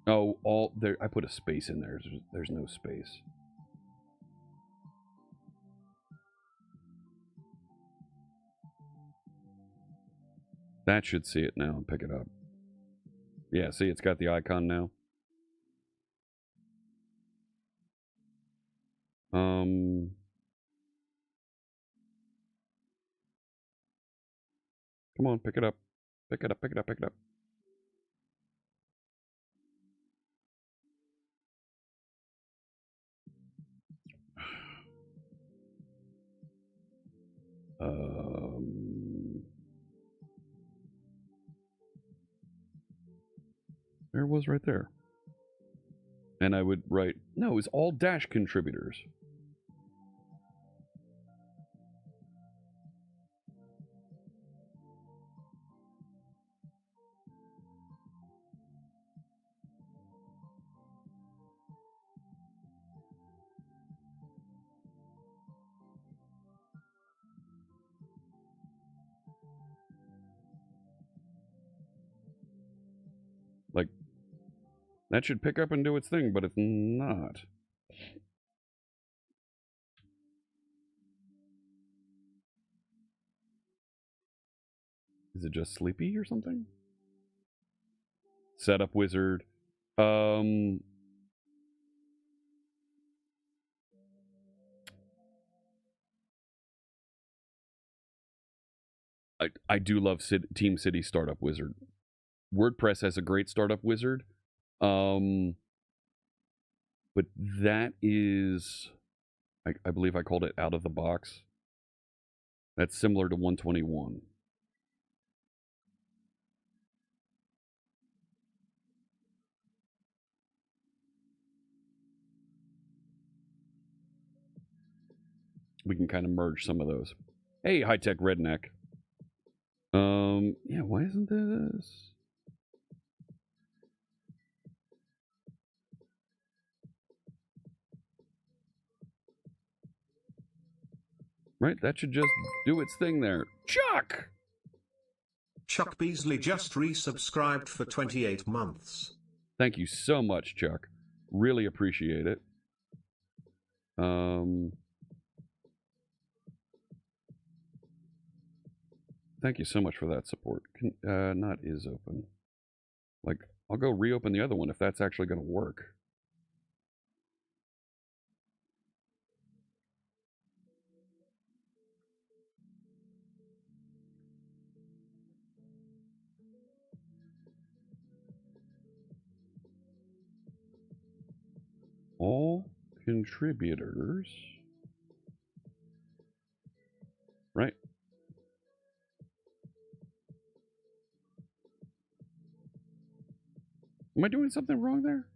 Oh, all there. I put a space in there. There's no space. That should see it now and pick it up. Yeah, see, it's got the icon now. Come on, pick it up. Pick it up, pick it up, pick it up. There it was right there. And I would write, no, it was all dash contributors. Like, that should pick up and do its thing, but it's not. Is it just sleepy or something? Setup wizard. I do love Team City Startup Wizard. WordPress has a great startup wizard. But that is, I believe I called it out of the box. That's similar to 121. We can kind of merge some of those. Hey, high-tech redneck. Yeah, why isn't this? Right, that should just do its thing there. Chuck! Chuck Beasley just resubscribed for 28 months. Thank you so much, Chuck. Really appreciate it. Thank you so much for that support. Not is open. Like, I'll go reopen the other one if that's actually going to work. All contributors. Right? Am I doing something wrong there?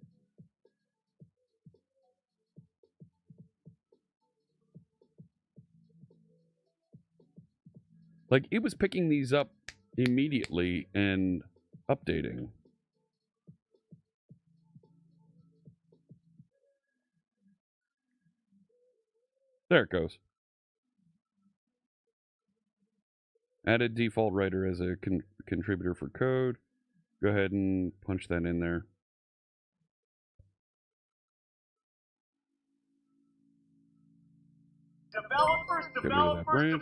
Like, it was picking these up immediately and updating. There it goes. Added default writer as a contributor for code. Go ahead and punch that in there. Developers.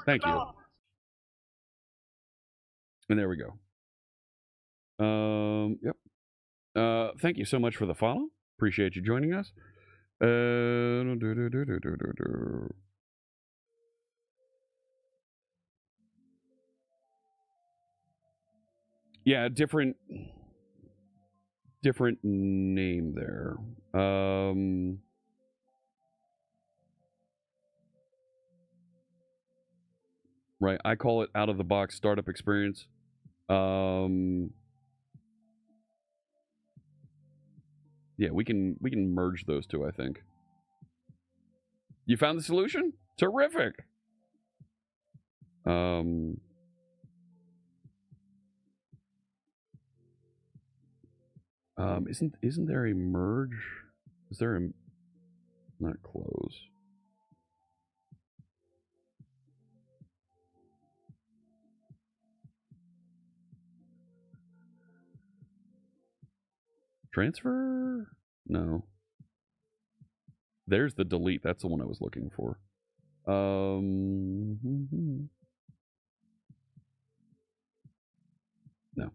Thank you. And there we go. Yep. Thank you so much for the follow. Appreciate you joining us. Yeah, different name there. Right, I call it out of the box startup experience. Yeah, we can merge those two, I think. You found the solution? Terrific. Isn't there a merge? Is there a not close? Transfer? No. There's the delete. That's the one I was looking for. No.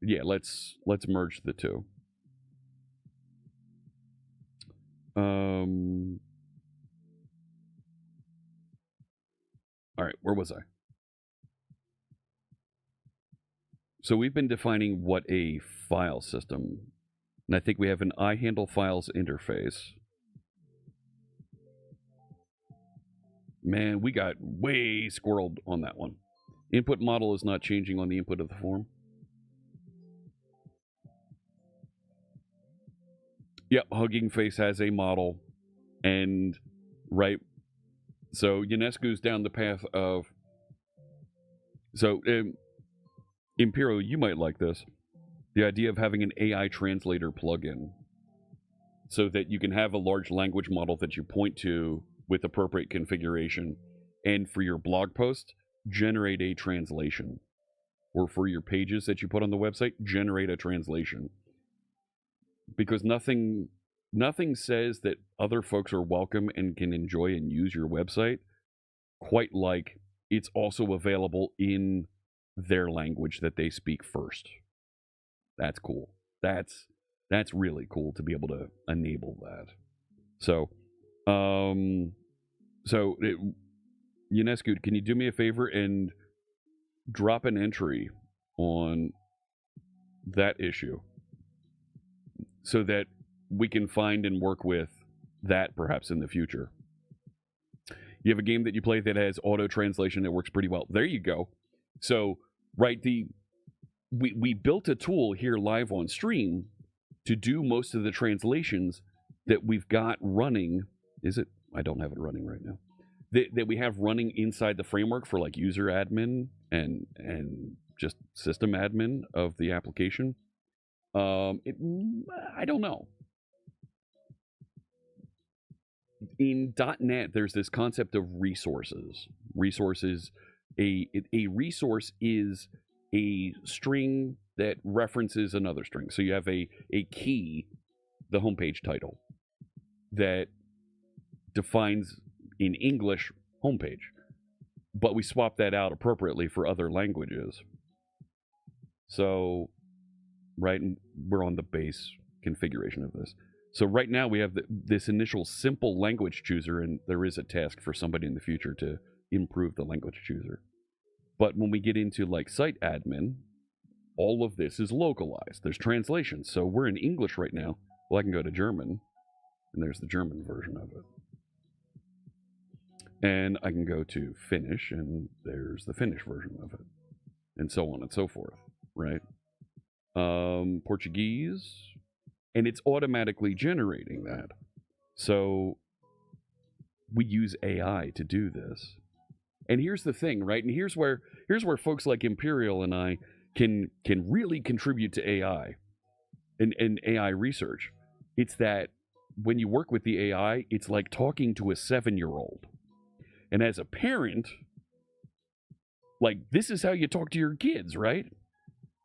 Yeah, let's merge the two. All right, where was I? So we've been defining what a file system, and I think we have an iHandleFiles interface. Man, we got way squirreled on that one. Input model is not changing on the input of the form. Yep, Hugging Face has a model, and right, so Ionescu's down the path of, so Imperial, you might like this, the idea of having an AI translator plugin, so that you can have a large language model that you point to with appropriate configuration, and for your blog post, generate a translation, or for your pages that you put on the website, generate a translation. Because nothing says that other folks are welcome and can enjoy and use your website quite like it's also available in their language that they speak first. That's cool. That's really cool to be able to enable that. So, Ionescu, can you do me a favor and drop an entry on that issue, so that we can find and work with that perhaps in the future? You have a game that you play that has auto translation that works pretty well. There you go. So, right, we built a tool here live on stream to do most of the translations that we've got running. Is it? I don't have it running right now. That we have running inside the framework for like user admin and just system admin of the application. I don't know. In .NET, there's this concept of resources. Resources, a resource is a string that references another string. So you have a key, the homepage title, that defines in English homepage, but we swap that out appropriately for other languages. So, right, and we're on the base configuration of this. So right now we have this initial simple language chooser, and there is a task for somebody in the future to improve the language chooser. But when we get into like site admin, all of this is localized. There's translations. So we're in English right now. Well, I can go to German, and there's the German version of it. And I can go to Finnish, and there's the Finnish version of it, and so on and so forth, right? Portuguese, and it's automatically generating that. So we use AI to do this. And here's the thing, right? And here's where folks like Imperial and I can really contribute to AI and AI research. It's that when you work with the AI, it's like talking to a 7-year-old. And as a parent, like, this is how you talk to your kids, right?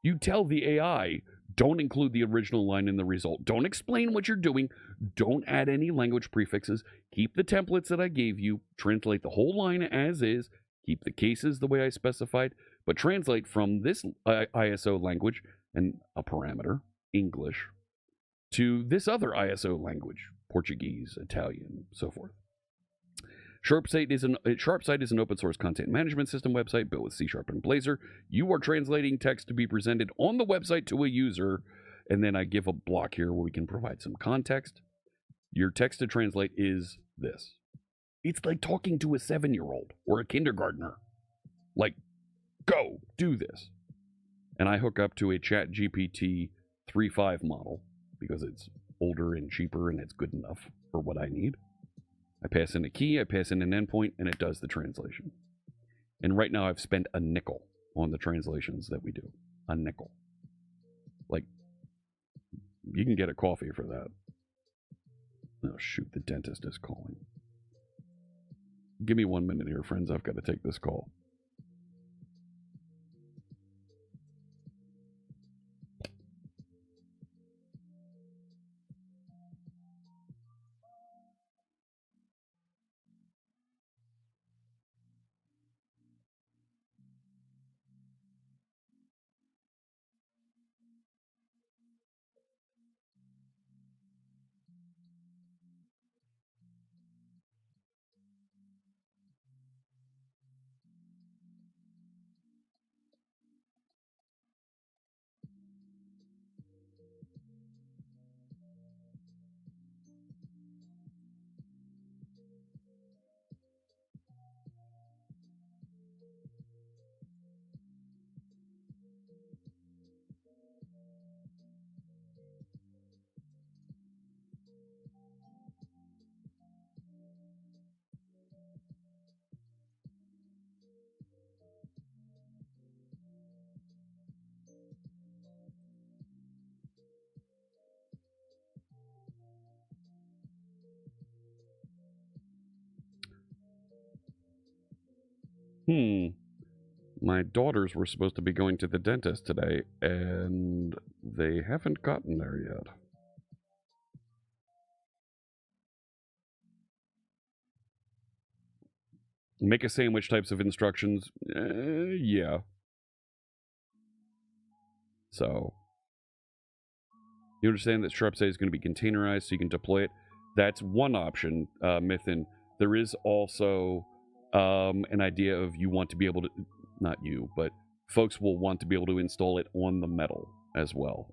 You tell the AI, don't include the original line in the result. Don't explain what you're doing. Don't add any language prefixes. Keep the templates that I gave you. Translate the whole line as is. Keep the cases the way I specified. But translate from this ISO language and a parameter, English, to this other ISO language, Portuguese, Italian, so forth. Sharpsight is an open source content management system website built with C# and Blazor. You are translating text to be presented on the website to a user, and then I give a block here where we can provide some context. Your text to translate is this. It's like talking to a 7-year-old or a kindergartner. Like, go, do this. And I hook up to a ChatGPT 3.5 model because it's older and cheaper and it's good enough for what I need. I pass in a key, I pass in an endpoint, and it does the translation. And right now I've spent a nickel on the translations that we do. A nickel. Like, you can get a coffee for that. Oh, shoot, the dentist is calling. Give me 1 minute here, friends. I've got to take this call. My daughters were supposed to be going to the dentist today, and they haven't gotten there yet. Make a sandwich types of instructions. Yeah. So, you understand that Sharpsight is going to be containerized so you can deploy it. That's one option, Mythin. There is also an idea of you want to be able to, not you, but folks will want to be able to install it on the metal as well.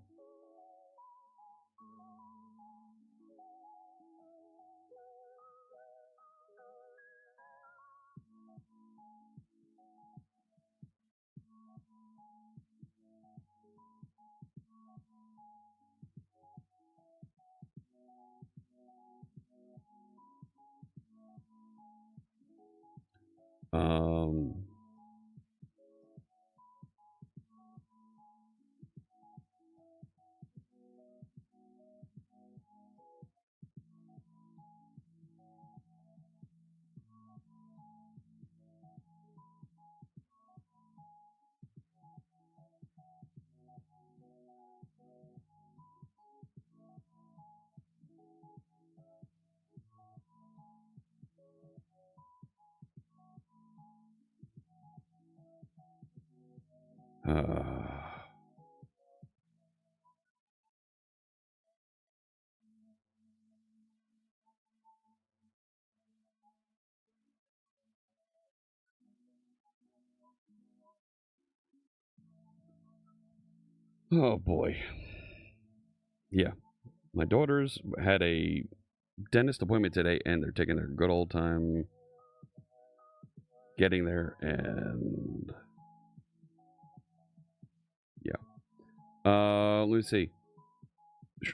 Oh boy. Yeah. My daughters had a dentist appointment today, and they're taking their good old time getting there, and yeah. Let's see.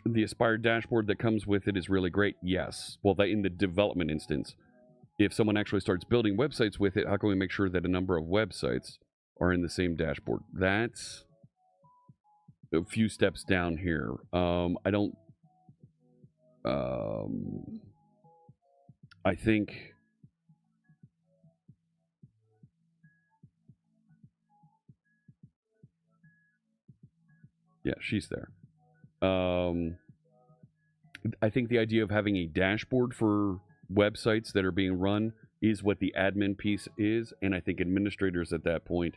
The Aspire dashboard that comes with it is really great. Yes. Well, in the development instance, if someone actually starts building websites with it, how can we make sure that a number of websites are in the same dashboard? That's a few steps down here. I think yeah, she's there. I think the idea of having a dashboard for websites that are being run is what the admin piece is, and I think administrators at that point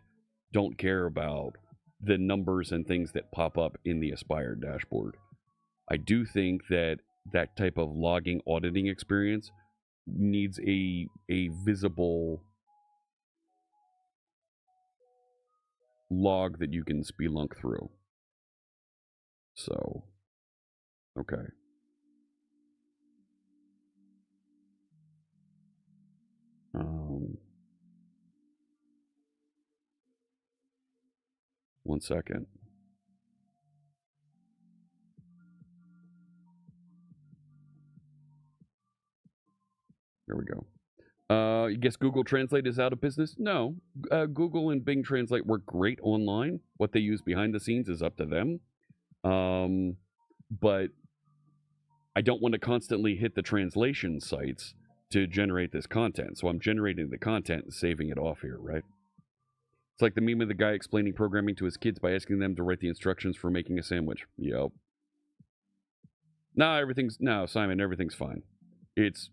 don't care about the numbers and things that pop up in the Aspire dashboard. I do think that that type of logging auditing experience needs a visible log that you can spelunk through. So, okay. One second. There we go. You guess Google Translate is out of business? No. Google and Bing Translate work great online. What they use behind the scenes is up to them. But I don't want to constantly hit the translation sites to generate this content. So I'm generating the content and saving it off here, right? It's like the meme of the guy explaining programming to his kids by asking them to write the instructions for making a sandwich. Yep. No, Simon, everything's fine. It's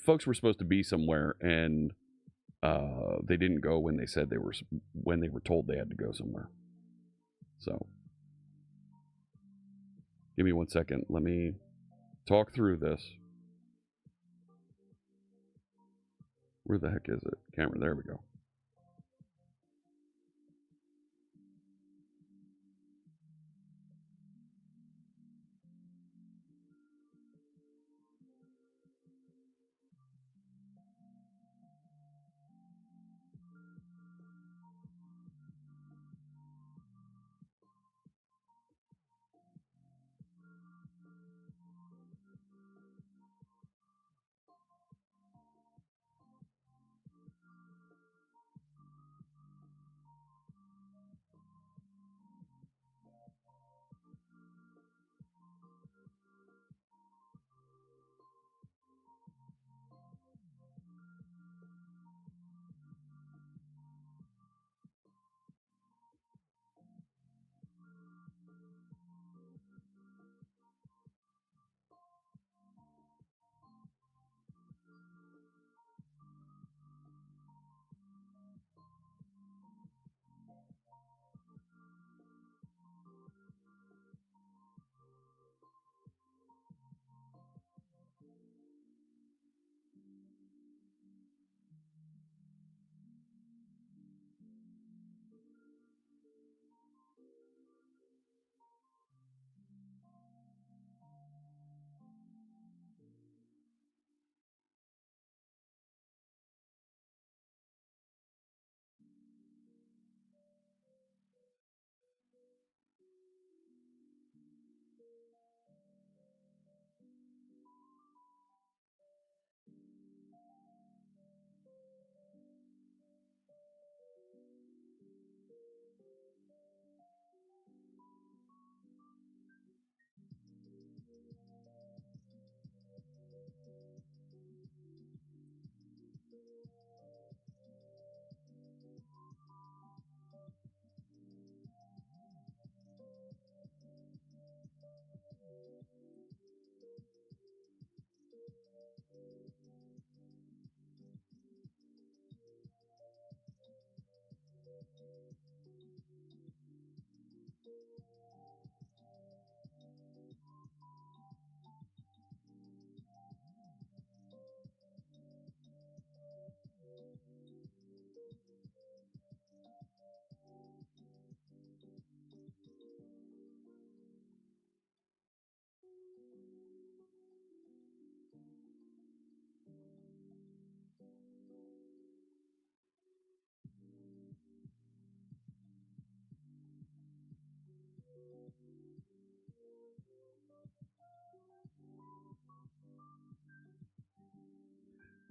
folks were supposed to be somewhere, and they didn't go when they said when they were told they had to go somewhere. So, give me 1 second. Let me talk through this. Where the heck is it? Camera, there we go.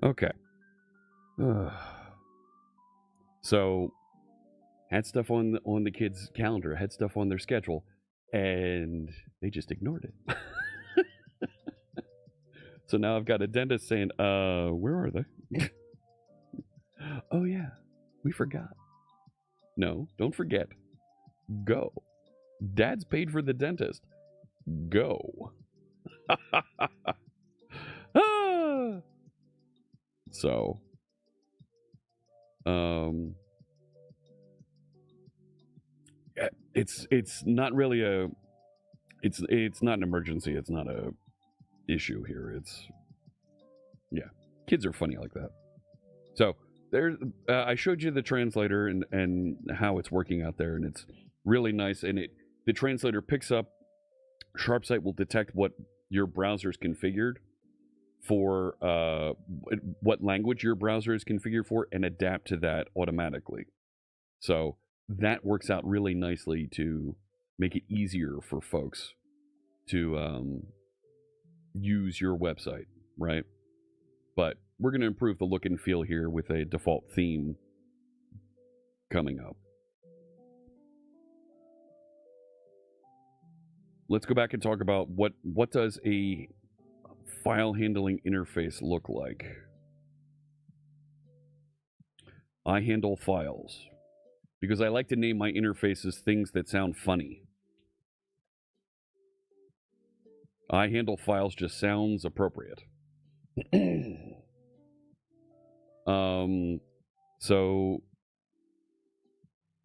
Okay. So, had stuff on the kids' calendar, had stuff on their schedule, and they just ignored it. So now I've got a dentist saying, where are they? Oh yeah, we forgot. No, don't forget. Go. Dad's paid for the dentist. Go. So, it's not really it's not an emergency. It's not a issue here. Kids are funny like that. So there, I showed you the translator and how it's working out there, and it's really nice. And the translator picks up. SharpSight will detect what your browser is configured for, what language your browser is configured for, and adapt to that automatically. So that works out really nicely to make it easier for folks to use your website, right? But we're going to improve the look and feel here with a default theme coming up. Let's go back and talk about what does a file handling interface look like. I handle files because I like to name my interfaces things that sound funny. I handle files just sounds appropriate. So,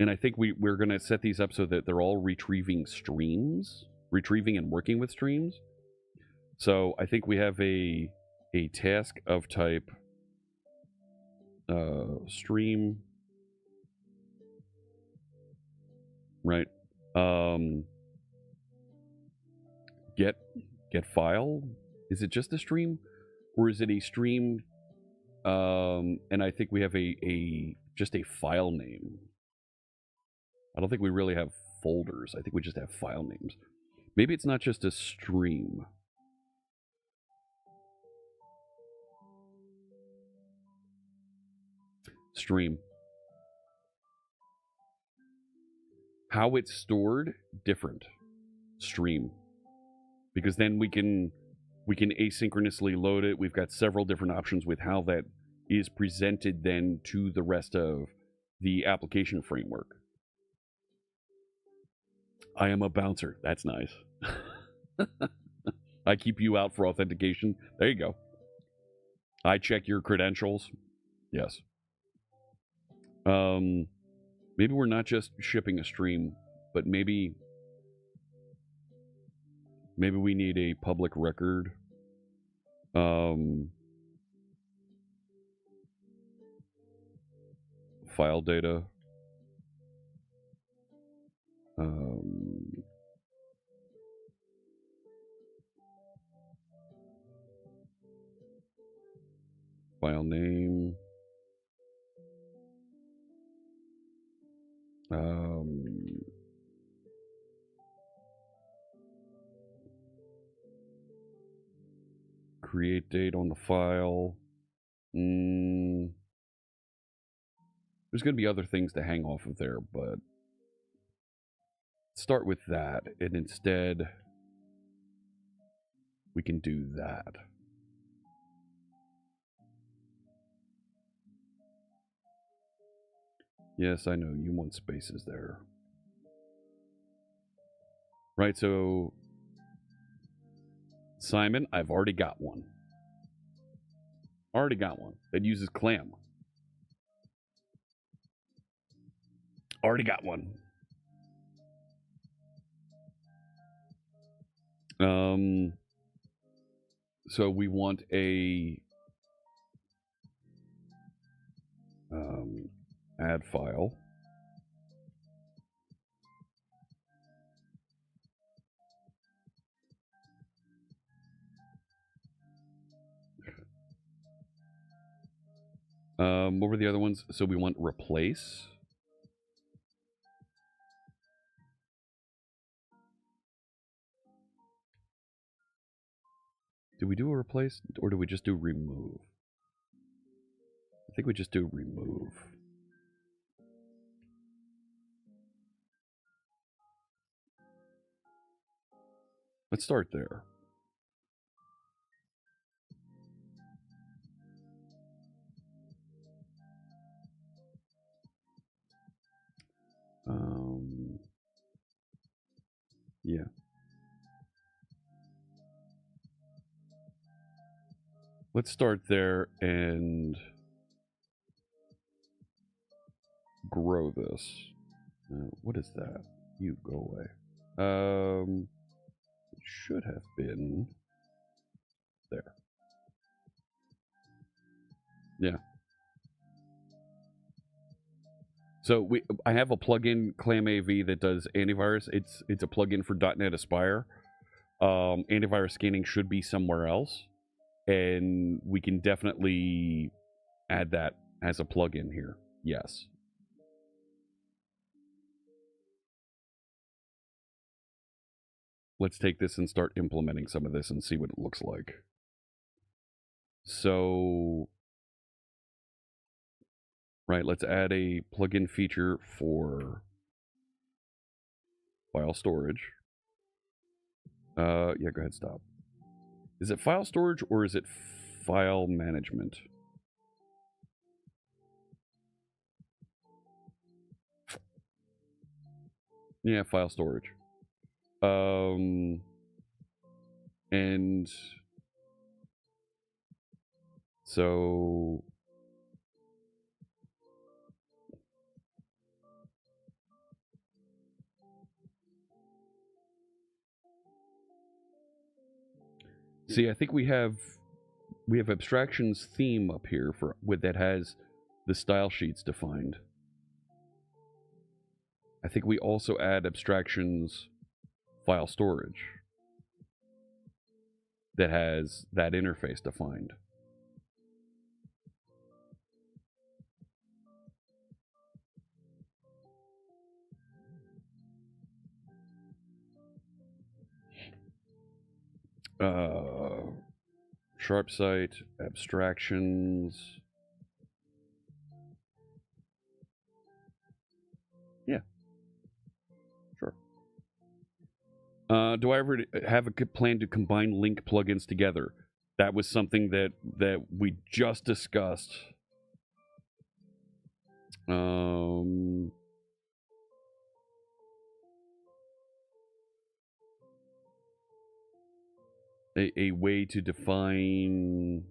and I think we're going to set these up so that they're all retrieving and working with streams. So I think we have a task of type stream, right? Get file. Is it just a stream, or is it a stream? And I think we have just a file name. I don't think we really have folders. I think we just have file names. Maybe it's not just a stream. Stream. How it's stored, different. Stream. Because then we can asynchronously load it. We've got several different options with how that is presented then to the rest of the application framework. I am a bouncer. That's nice. I keep you out for authentication. There you go. I check your credentials. Yes. Maybe we're not just shipping a stream, but maybe we need a public record. File data. File name. Create date on the file. There's going to be other things to hang off of there, but start with that, and instead we can do that. Yes, I know you want spaces there. Right, so Simon, I've already got one. Already got one that uses clam. Already got one. So we want a add file. What were the other ones? So we want replace. Do we do a replace, or do we just do remove? I think we just do remove. Let's start there. Yeah. Let's start there and grow this. What is that? You go away. It should have been there. Yeah. So I have a plugin, ClamAV, that does antivirus. It's a plugin for .NET Aspire. Antivirus scanning should be somewhere else, and we can definitely add that as a plugin here. Yes. Let's take this and start implementing some of this and see what it looks like. So, right, let's add a plugin feature for file storage. Yeah, go ahead, stop. Is it file storage or is it file management? Yeah, file storage. And so see, I think we have abstractions theme up here that has the style sheets defined. I think we also add abstractions file storage that has that interface defined. Sharpsight, abstractions. Yeah. Sure. Do I ever have a plan to combine link plugins together? That was something that we just discussed. A way to define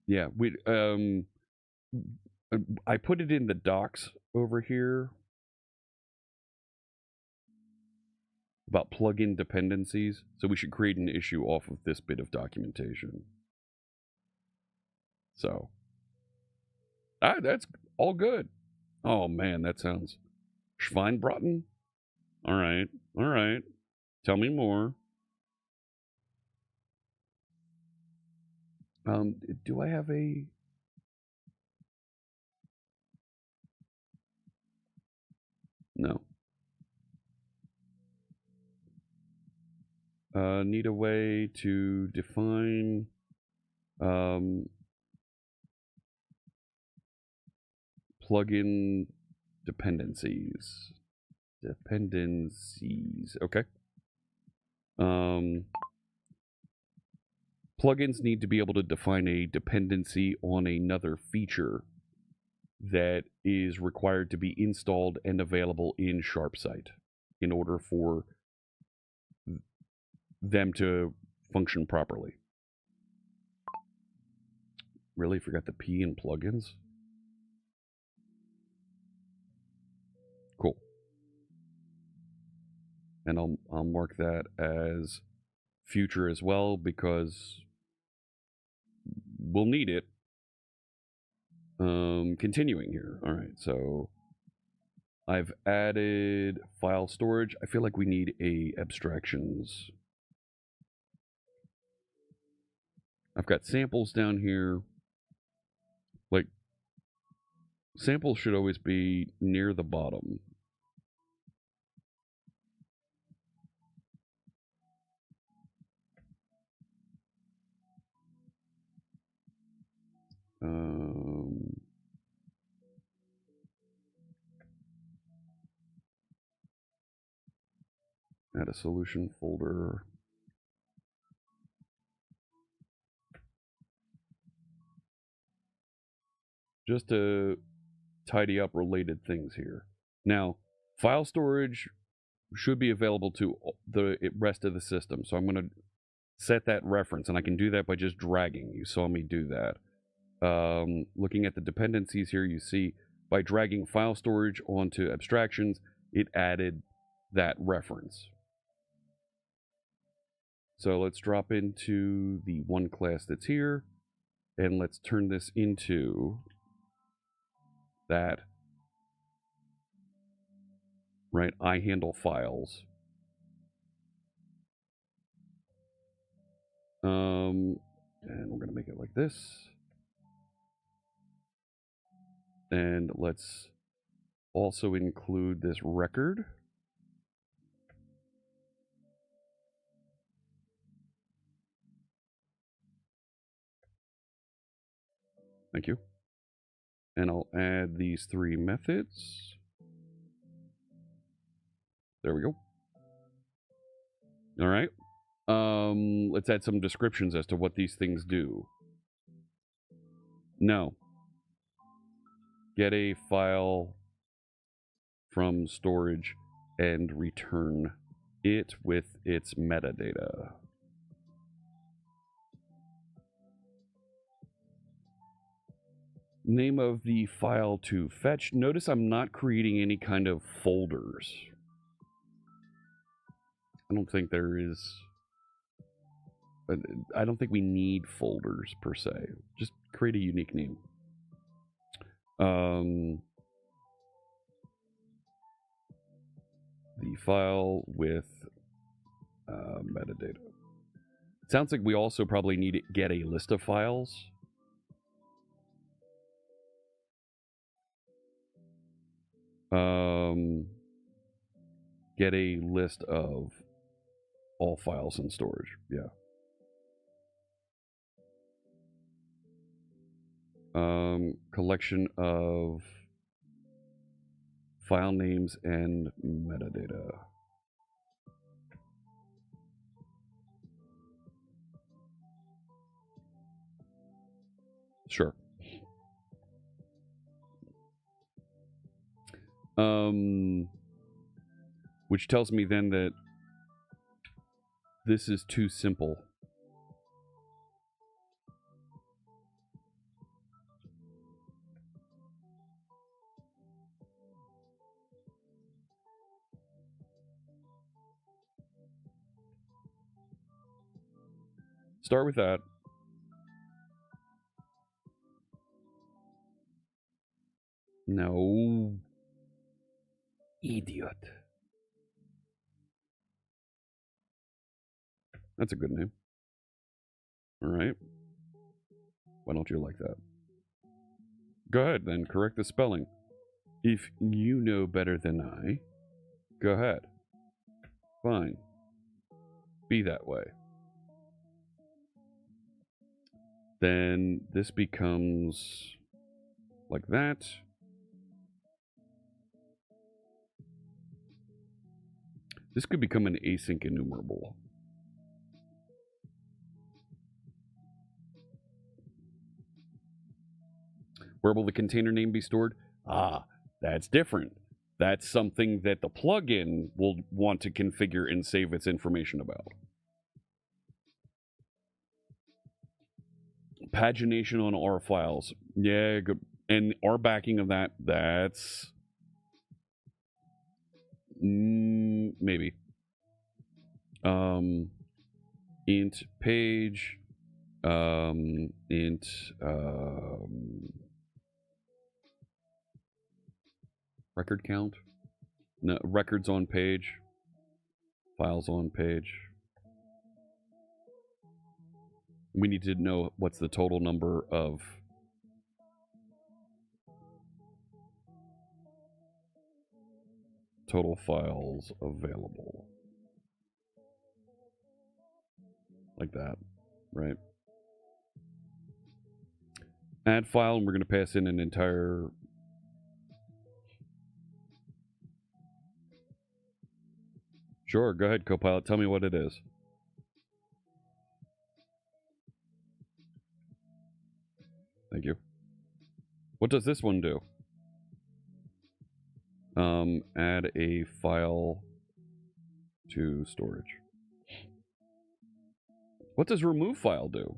yeah, I put it in the docs over here about plugin dependencies, so we should create an issue off of this bit of documentation. So that's all good. Oh man, that sounds Schweinbraten. All right. Tell me more. Do I have a... No. Need a way to define plugin dependencies. Okay. Plugins need to be able to define a dependency on another feature that is required to be installed and available in Sharpsight in order for them to function properly. Really forgot the P in plugins? Cool. And I'll mark that as future as well because we'll need it. Continuing here. All right, so I've added file storage. I feel like we need a abstractions. I've got samples down here. Like, samples should always be near the bottom. Add a solution folder. Just to tidy up related things here. Now, file storage should be available to the rest of the system. So I'm going to set that reference, and I can do that by just dragging. You saw me do that. Looking at the dependencies here, you see by dragging file storage onto abstractions, it added that reference. So let's drop into the one class that's here, and let's turn this into that, right? I handle files. And we're going to make it like this. And let's also include this record. Thank you. And I'll add these three methods. There we go. All right. Let's add some descriptions as to what these things do. No. Get a file from storage and return it with its metadata. Name of the file to fetch. Notice I'm not creating any kind of folders. I don't think there is... I don't think we need folders per se. Just create a unique name. The file with metadata. It sounds like we also probably need to get a list of files. Get a list of all files in storage. Yeah. Collection of file names and metadata. Sure. Which tells me then that this is too simple. Start with that. No. Idiot. That's a good name. All right. Why don't you like that? Go ahead, then. Correct the spelling. If you know better than I, go ahead. Fine. Be that way. Then this becomes like that. This could become an async enumerable. Where will the container name be stored? Ah, that's different. That's something that the plugin will want to configure and save its information about. Pagination on R files. Yeah, good. And our backing of that, that's... maybe. Int page. Int... record count? No, records on page. Files on page. We need to know what's the total number of total files available. Like that, right? Add file, and we're going to pass in an entire Sure, go ahead, Copilot. Tell me what it is. Thank you. What does this one do? Add a file to storage. What does remove file do?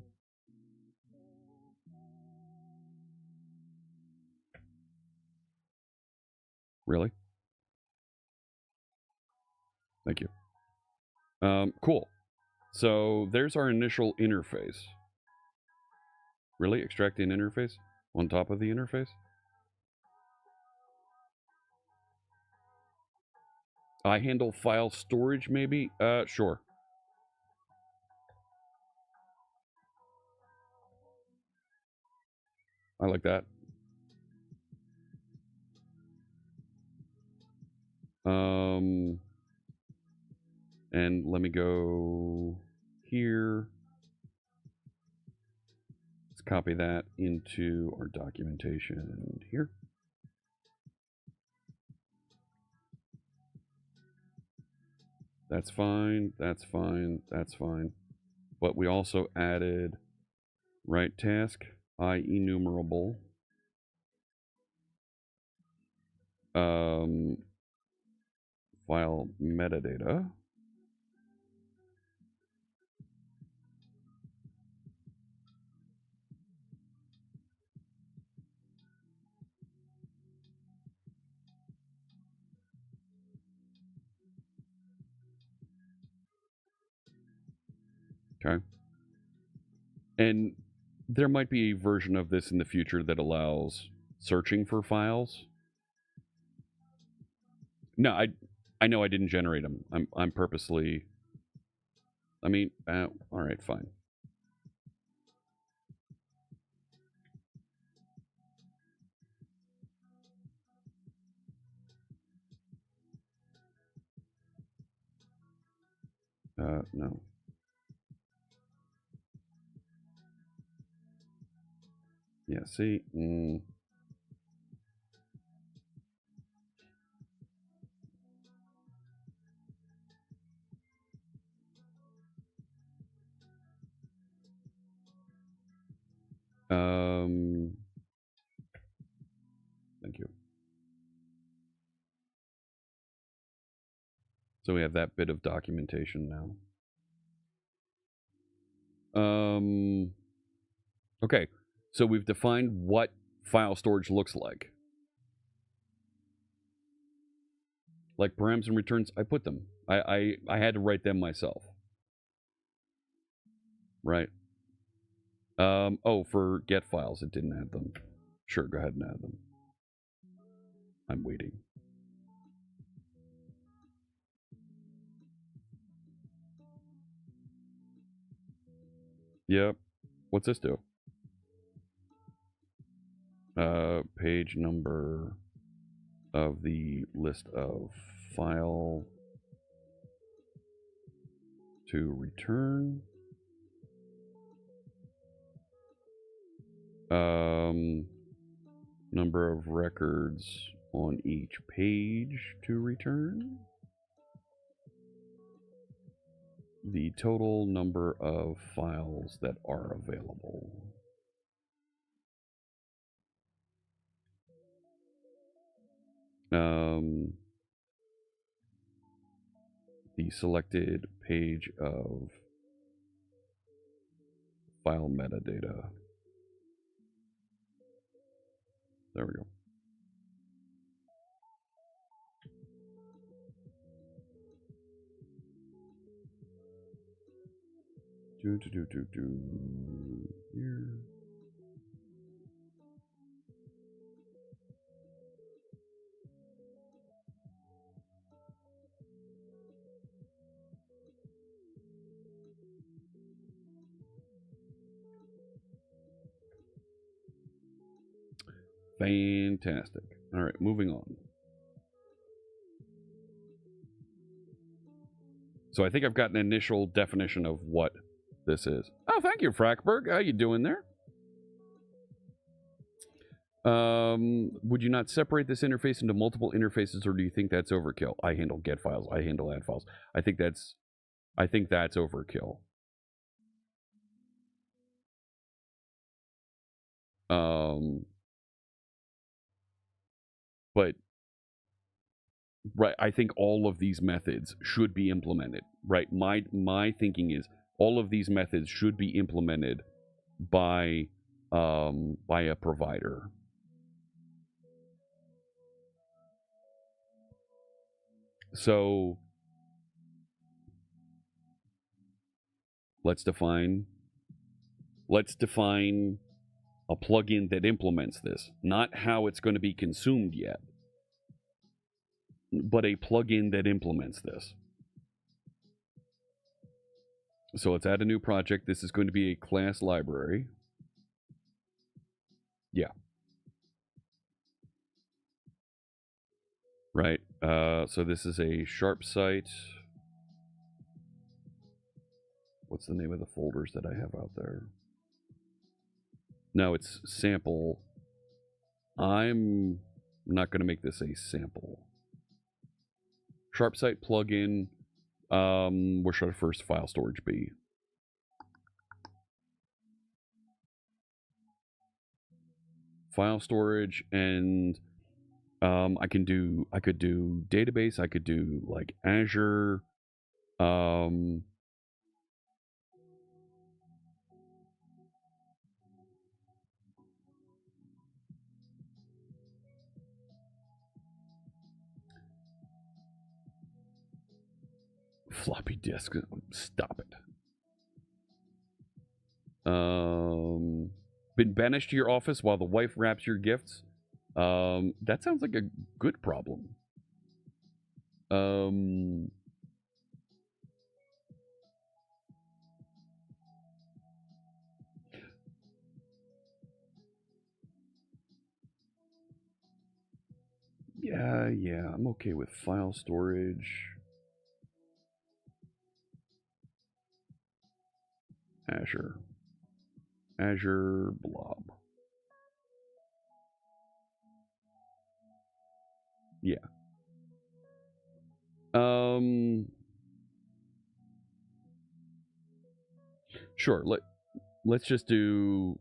Really? Thank you. Cool. So there's our initial interface. Really? Extract an interface? On top of the interface? I handle file storage, maybe? Sure. I like that. And let me go here. Let's copy that into our documentation here. That's fine, that's fine, that's fine. But we also added write task, enumerable. File metadata. Okay. And there might be a version of this in the future that allows searching for files. No, I know I didn't generate them. I'm purposely. I mean, all right, fine. No. Yeah, see? Thank you. So we have that bit of documentation now. Okay, so we've defined what file storage looks like. Like params and returns, I put them. I had to write them myself. Right. Oh, for get files, it didn't add them. Sure, go ahead and add them. I'm waiting. Yep. What's this do? Page number of the list of file to return. Number of records on each page to return. The total number of files that are available. The selected page of file metadata. There we go. Here. Fantastic. All right, moving on. So I think I've got an initial definition of what this is. Oh, thank you, Frackberg. How you doing there? Would you not separate this interface into multiple interfaces, or do you think that's overkill? I handle get files. I handle add files. I think that's overkill. But right, I think all of these methods should be implemented. Right, my thinking is all of these methods should be implemented by a provider. So let's define a plugin that implements this, not how it's going to be consumed yet, but a plugin that implements this. So let's add a new project. This is going to be a class library. Yeah. Right. So this is a Sharp site. What's the name of the folders that I have out there? No, it's sample. I'm not going to make this a sample. Sharp site plugin. Where should our first file storage be? File storage, and I could do database. I could do like Azure. Floppy disk. Stop it. Been banished to your office while the wife wraps your gifts. That sounds like a good problem. Yeah, I'm okay with file storage. Azure blob. Yeah. Sure. Let's just do.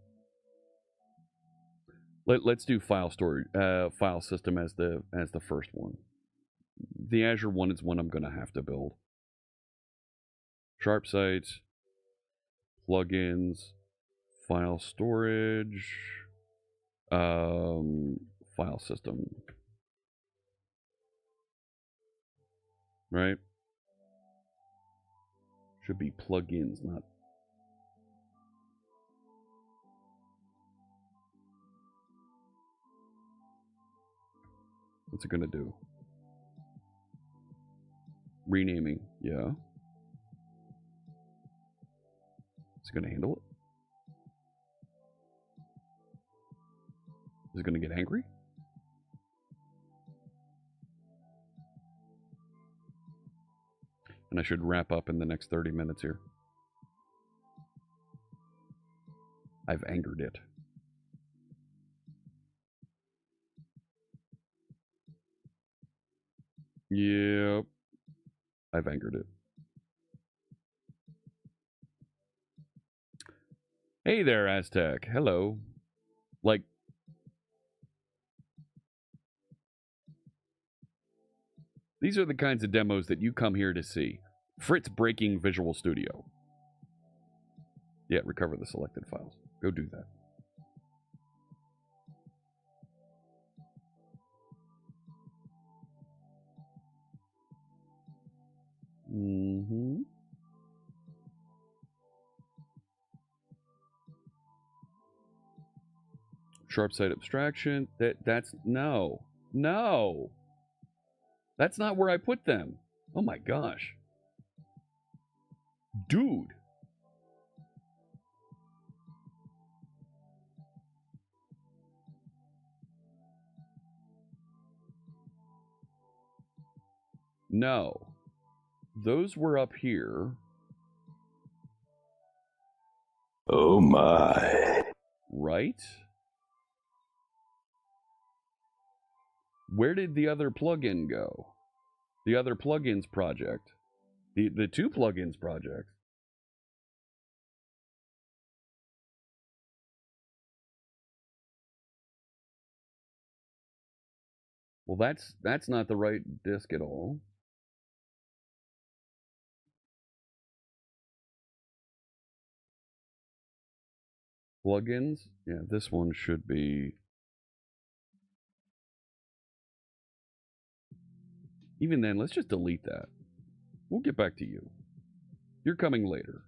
Let's do file storage, file system as the first one. The Azure one is one I'm going to have to build. Sharp site, plugins, file storage, file system. Right? Should be plugins, not. What's it gonna do? Renaming, yeah. Is it gonna handle it? Is it gonna get angry? And I should wrap up in the next 30 minutes here. I've angered it. Yep. I've angered it. Hey there, Aztec. Hello. Like, these are the kinds of demos that you come here to see. Fritz breaking Visual Studio. Yeah, recover the selected files. Go do that. Mm-hmm. Sharp site abstraction. That's no. That's not where I put them. Oh my gosh. Dude. No. Those were up here. Oh my. Right? Where did the other plugin go? The other plugins project. The two plugins projects. Well, that's not the right disk at all. Plugins? Yeah, this one should be. Even then, let's just delete that. We'll get back to you. You're coming later.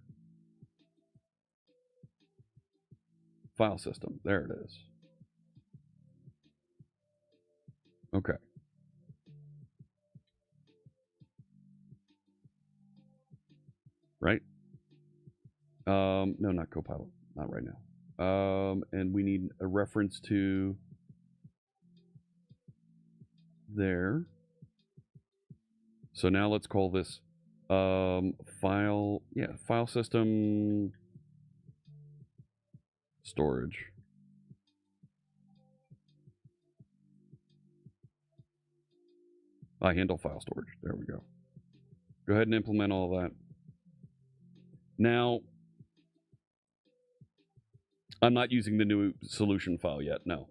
File system. There it is. Okay. Right? No, not Copilot. Not right now. And we need a reference to there. So now let's call this file system storage. I handle file storage. There we go. Go ahead and implement all that. Now, I'm not using the new solution file yet, no.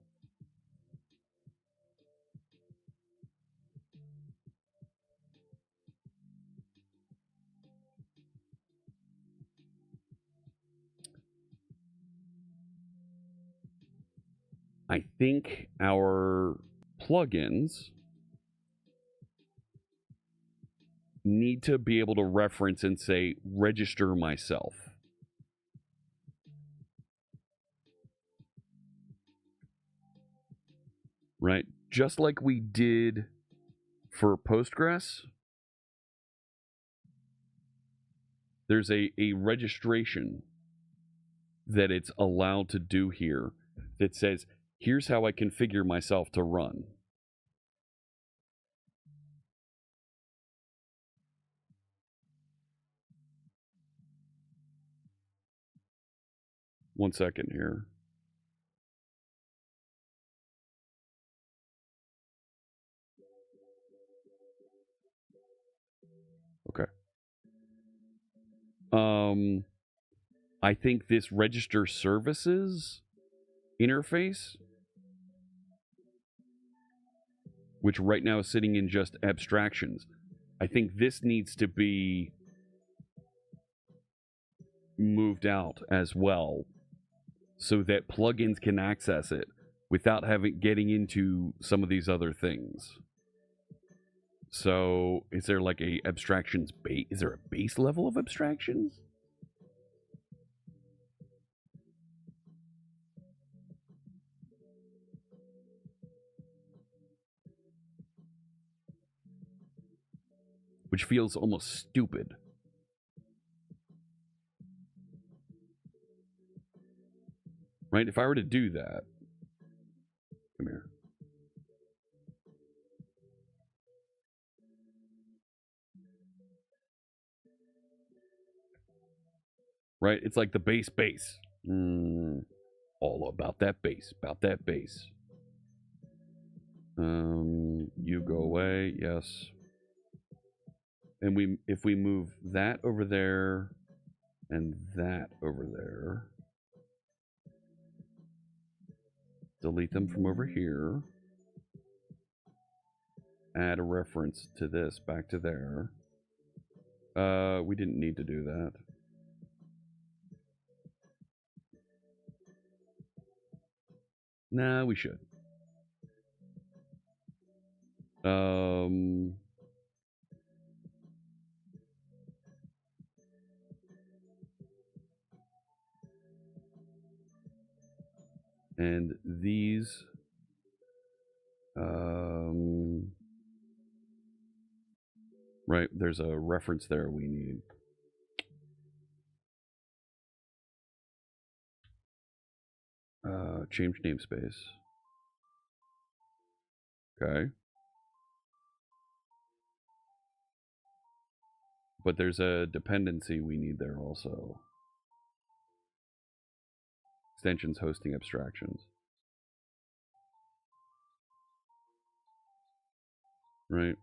I think our plugins need to be able to reference and say, register myself. Right? Just like we did for Postgres, there's a registration that it's allowed to do here that says, here's how I configure myself to run. One second here. Okay. I think this register services interface, which right now is sitting in just abstractions, I think this needs to be moved out as well so that plugins can access it without getting into some of these other things. So is there like a abstractions base? Is there a base level of abstractions? Which feels almost stupid. Right? If I were to do that, come here. Right? It's like the base. All about that base. You go away. Yes. And if we move that over there and that over there, delete them from over here, add a reference to this back to there. We didn't need to do that. Nah, we should. And these, right, there's a reference there we need. Change namespace. Okay. But there's a dependency we need there also. Extensions, hosting, abstractions. right?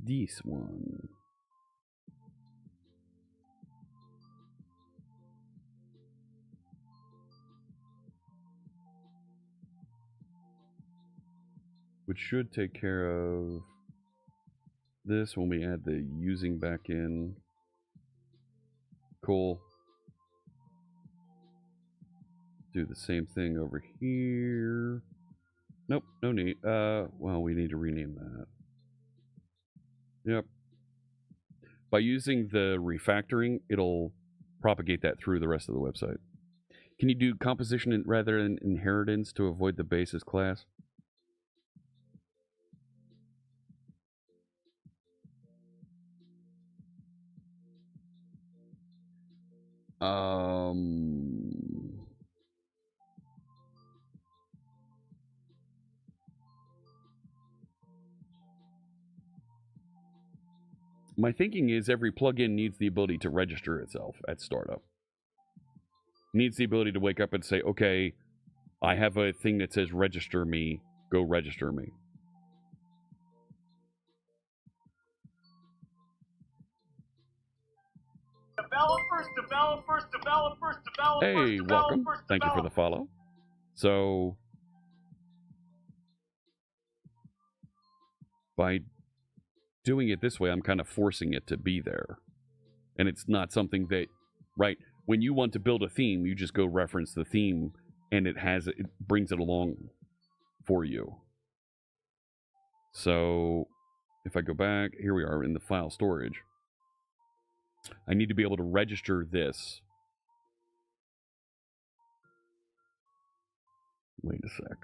This one. Which should take care of this when we add the using back in. Cool. Do the same thing over here. Nope, no need. Well, we need to rename that. Yep. By using the refactoring, it'll propagate that through the rest of the website. Can you do composition rather than inheritance to avoid the basis class? My thinking is every plugin needs the ability to register itself at startup. Needs the ability to wake up and say, okay, I have a thing that says register me, go register me. Developers. Hey, welcome. Thank you for the follow. So, by doing it this way, I'm kind of forcing it to be there. And it's not something that, right, when you want to build a theme, you just go reference the theme and it brings it along for you. So, if I go back, here we are in the file storage. I need to be able to register this. Wait a sec.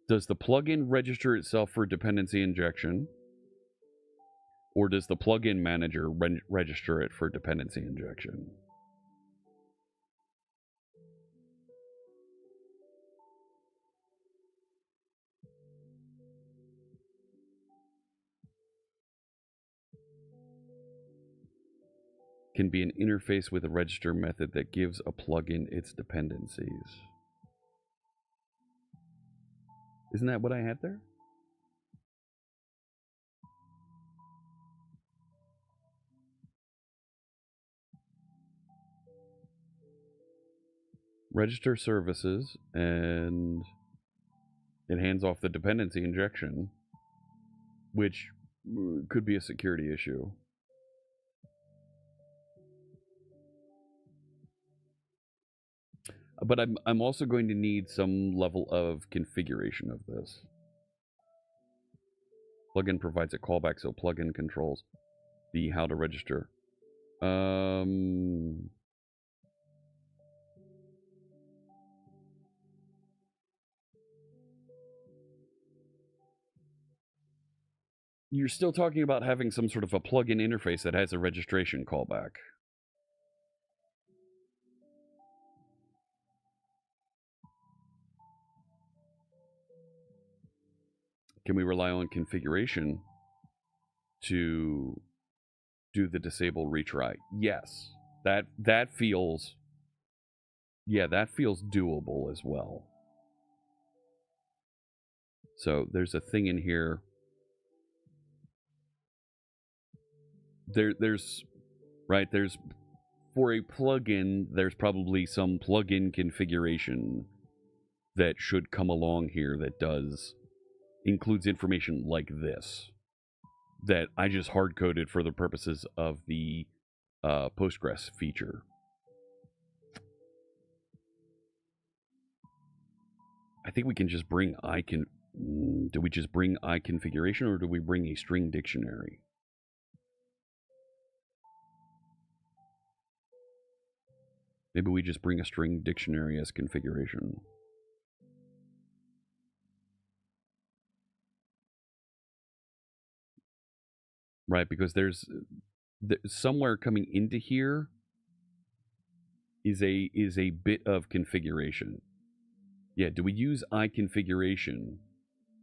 Does the plugin register itself for dependency injection? Or does the plugin manager register it for dependency injection? Can be an interface with a register method that gives a plugin its dependencies. Isn't that what I had there? Register services, and it hands off the dependency injection, which could be a security issue. But I'm also going to need some level of configuration of this. Plugin provides a callback, so plugin controls the how to register. You're still talking about having some sort of a plugin interface that has a registration callback. Can we rely on configuration to do the disable retry? Yes. That feels, yeah, that feels doable as well. So there's a thing in here. There's for a plugin, there's probably some plugin configuration that should come along here that includes information like this that I just hard-coded for the purposes of the Postgres feature. I think we can just bring do we just bring iConfiguration, or do we bring a string dictionary? Maybe we just bring a string dictionary as configuration. Right, because there's somewhere coming into here is a bit of configuration. Yeah, do we use iConfiguration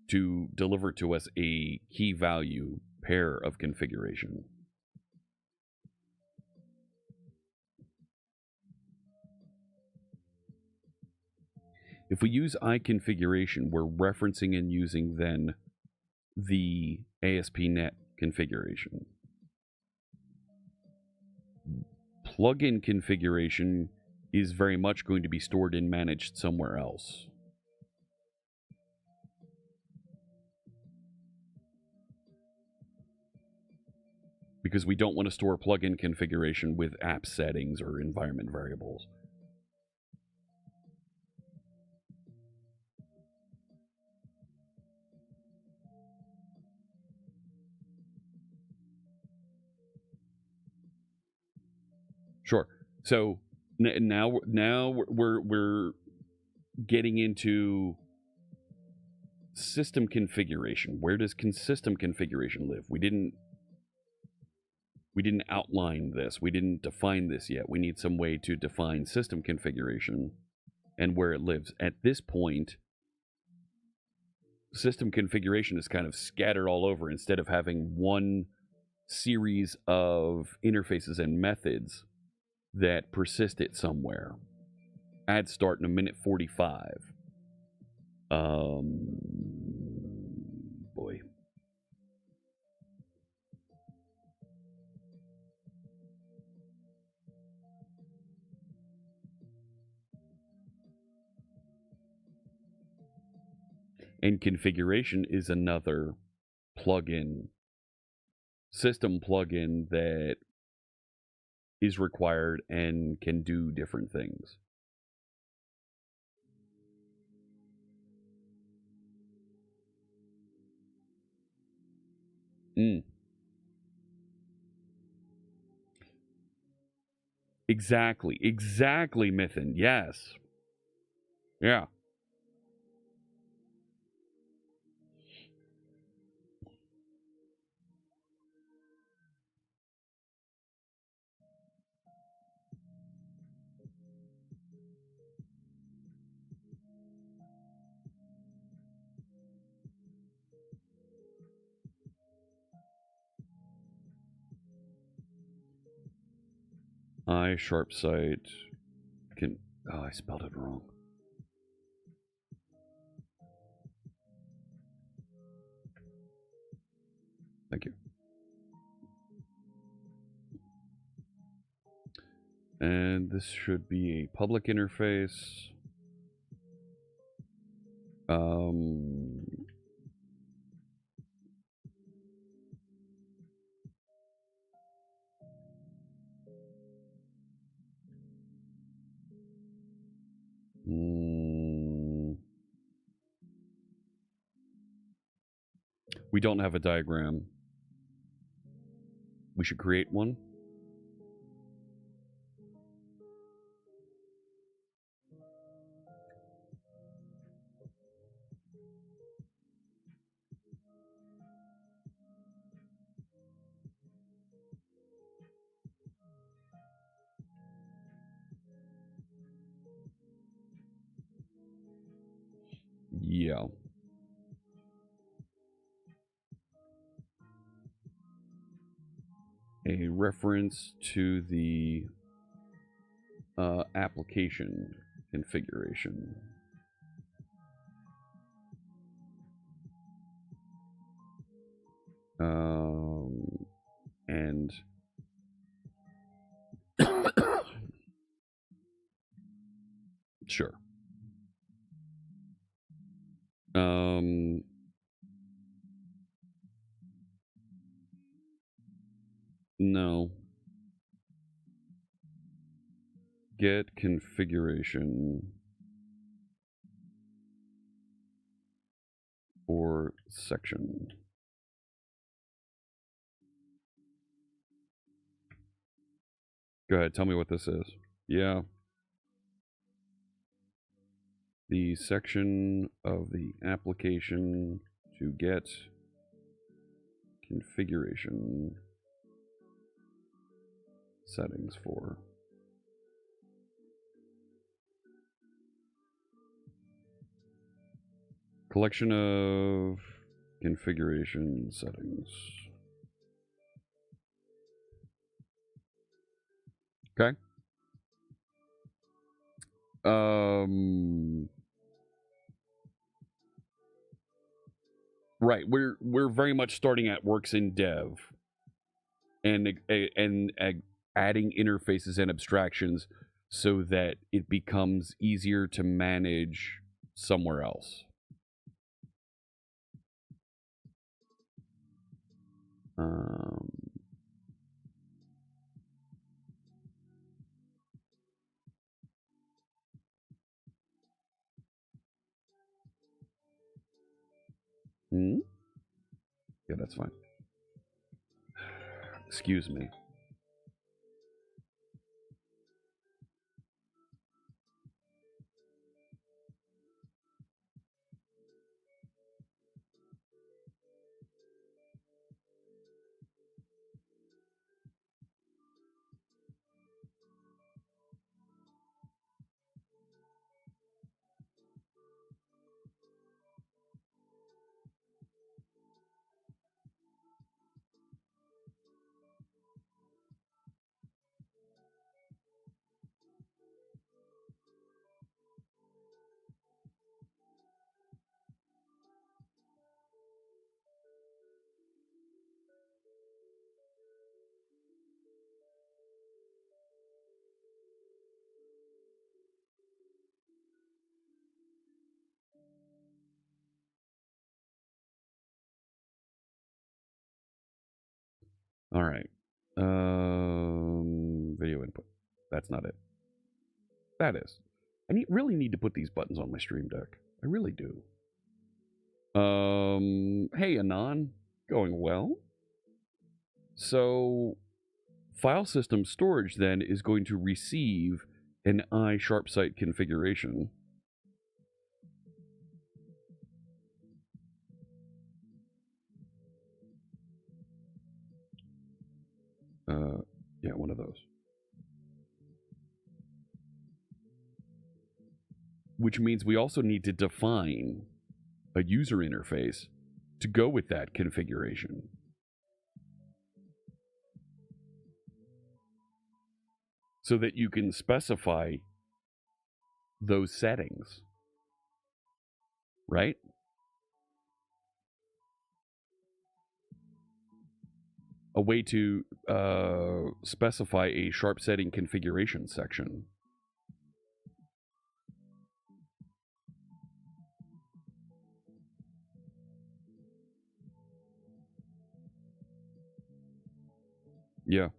to deliver to us a key value pair of configuration? If we use iConfiguration, we're referencing and using then the ASP.NET configuration. Plugin configuration is very much going to be stored and managed somewhere else. Because we don't want to store plugin configuration with app settings or environment variables. Sure. So now we're getting into system configuration. Where does system configuration live? We didn't outline this. We didn't define this yet. We need some way to define system configuration and where it lives. At this point, system configuration is kind of scattered all over. Instead of having one series of interfaces and methods that persist it somewhere. Add start in a minute 45. Boy. And configuration is another plugin, system plugin that is required and can do different things. Exactly, Mythin. Yes. Yeah. iSharpSight can... Oh, I spelled it wrong. Thank you. And this should be a public interface. We don't have a diagram. We should create one. Yeah. A reference to the application configuration. And sure. No. Get configuration or section. Go ahead, tell me what this is. Yeah. The section of the application to get configuration settings for. Collection of configuration settings. Okay. Right. We're very much starting at works in dev and adding interfaces and abstractions so that it becomes easier to manage somewhere else. Yeah, that's fine. Excuse me. All right. Video input. That's not it. That is. I really need to put these buttons on my Stream Deck. I really do. Hey, Anon. Going well? So, file system storage then is going to receive an iSharpSight configuration. Yeah, one of those. Which means we also need to define a user interface to go with that configuration. So that you can specify those settings. Right? A way to specify a sharp setting configuration section. Yeah.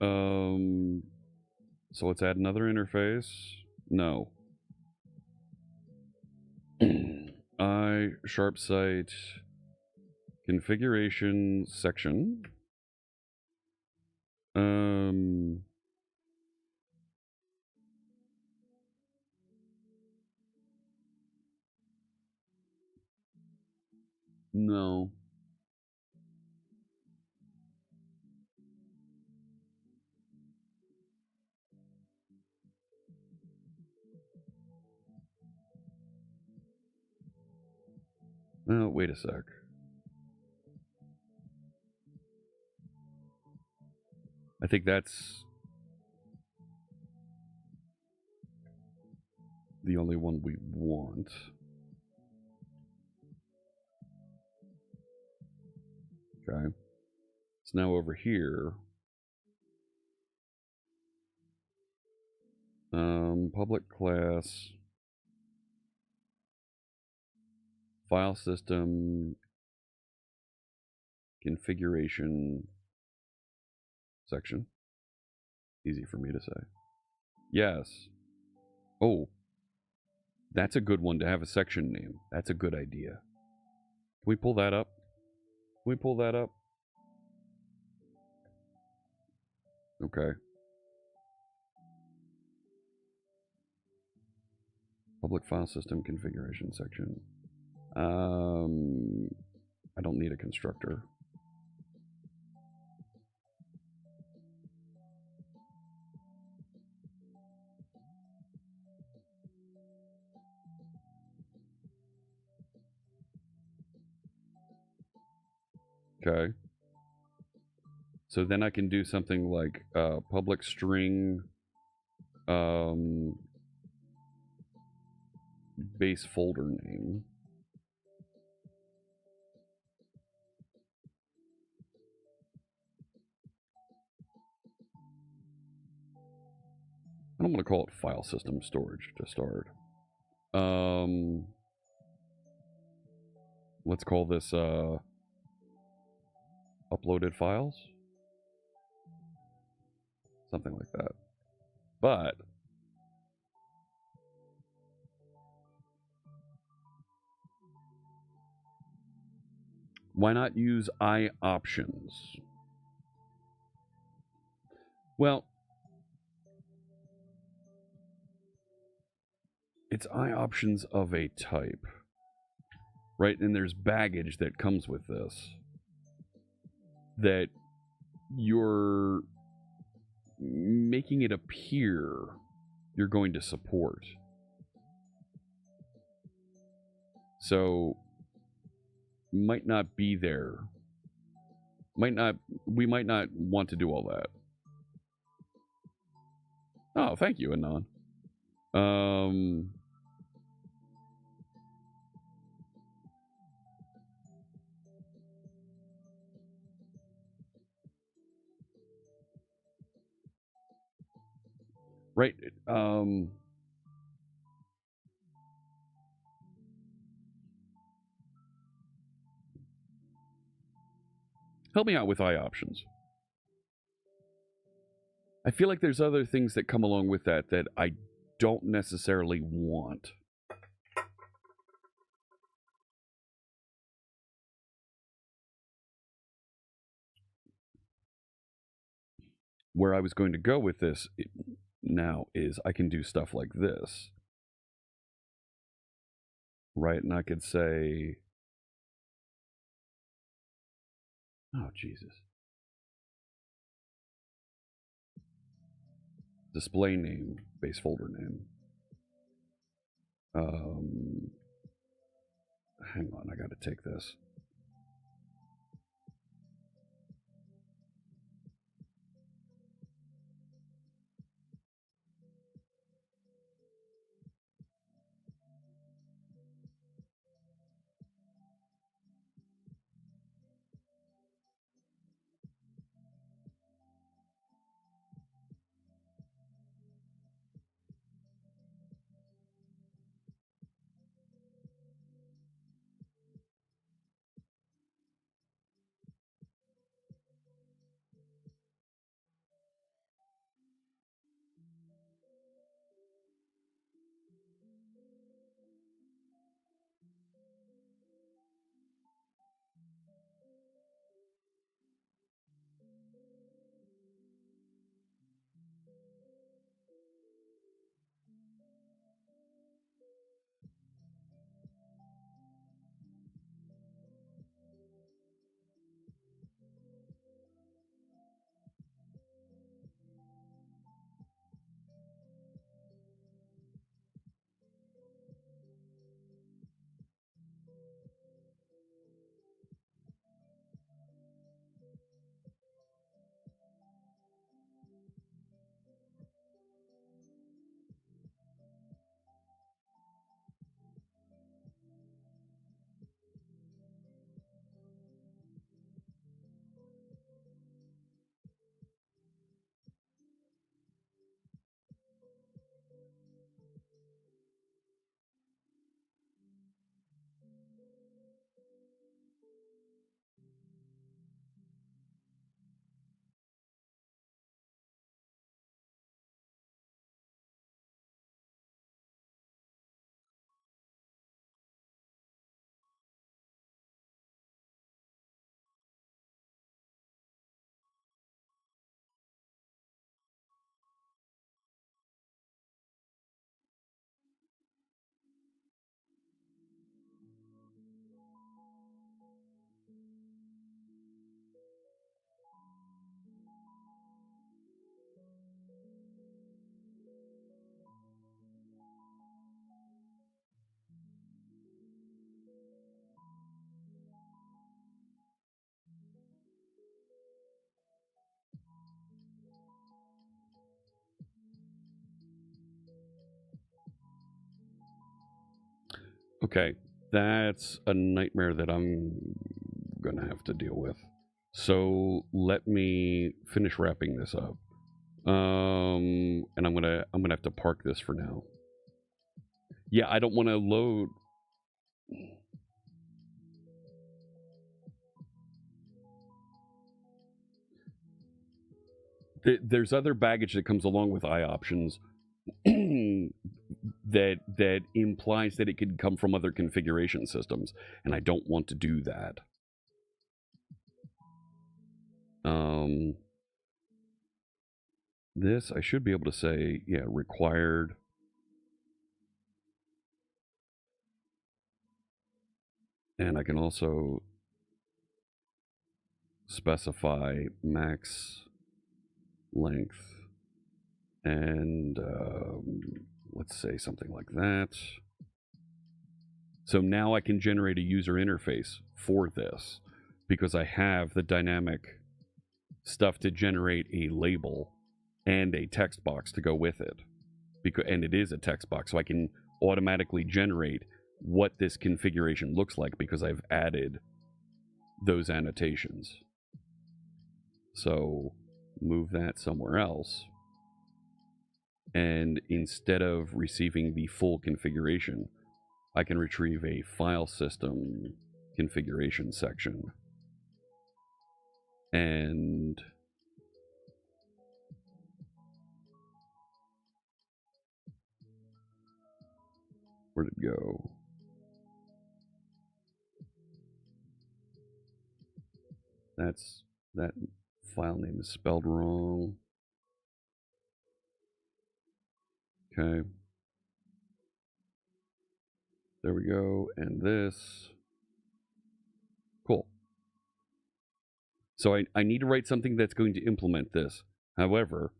So let's add another interface. No. iSharpSight configuration section. No. Oh, wait a sec. I think that's the only one we want. Okay. So now over here, public class, file system, configuration section. Easy for me to say. Yes. Oh, that's a good one to have a section name. That's a good idea. Can we pull that up? Can we pull that up? Okay. Public file system configuration section. I don't need a constructor. Okay. So then I can do something like public string base folder name. I'm going to call it file system storage to start. Let's call this uploaded files. Something like that. But why not use iOptions? Well, it's iOptions of a type, right? And there's baggage that comes with this that you're making it appear you're going to support. So might not be there. We might not want to do all that. Oh, thank you, Anon. Right. Help me out with iOptions. I feel like there's other things that come along with that that I don't necessarily want. Where I was going to go with this now is I can do stuff like this. Right, and I could say, oh, Jesus. Display name, base folder name. Hang on, I got to take this. Okay, that's a nightmare that I'm gonna have to deal with. So let me finish wrapping this up. And I'm gonna have to park this for now. Yeah, I don't want to load. There's other baggage that comes along with iOptions that implies that it could come from other configuration systems, and I don't want to do that. This I should be able to say, yeah, required. And I can also specify max length, and let's say something like that. So now I can generate a user interface for this because I have the dynamic stuff to generate a label and a text box to go with it. And it is a text box, so I can automatically generate what this configuration looks like because I've added those annotations. So move that somewhere else. And instead of receiving the full configuration, I can retrieve a file system configuration section. And where'd it go? That file name is spelled wrong. Okay. There we go. And this. Cool. So I need to write something that's going to implement this. However,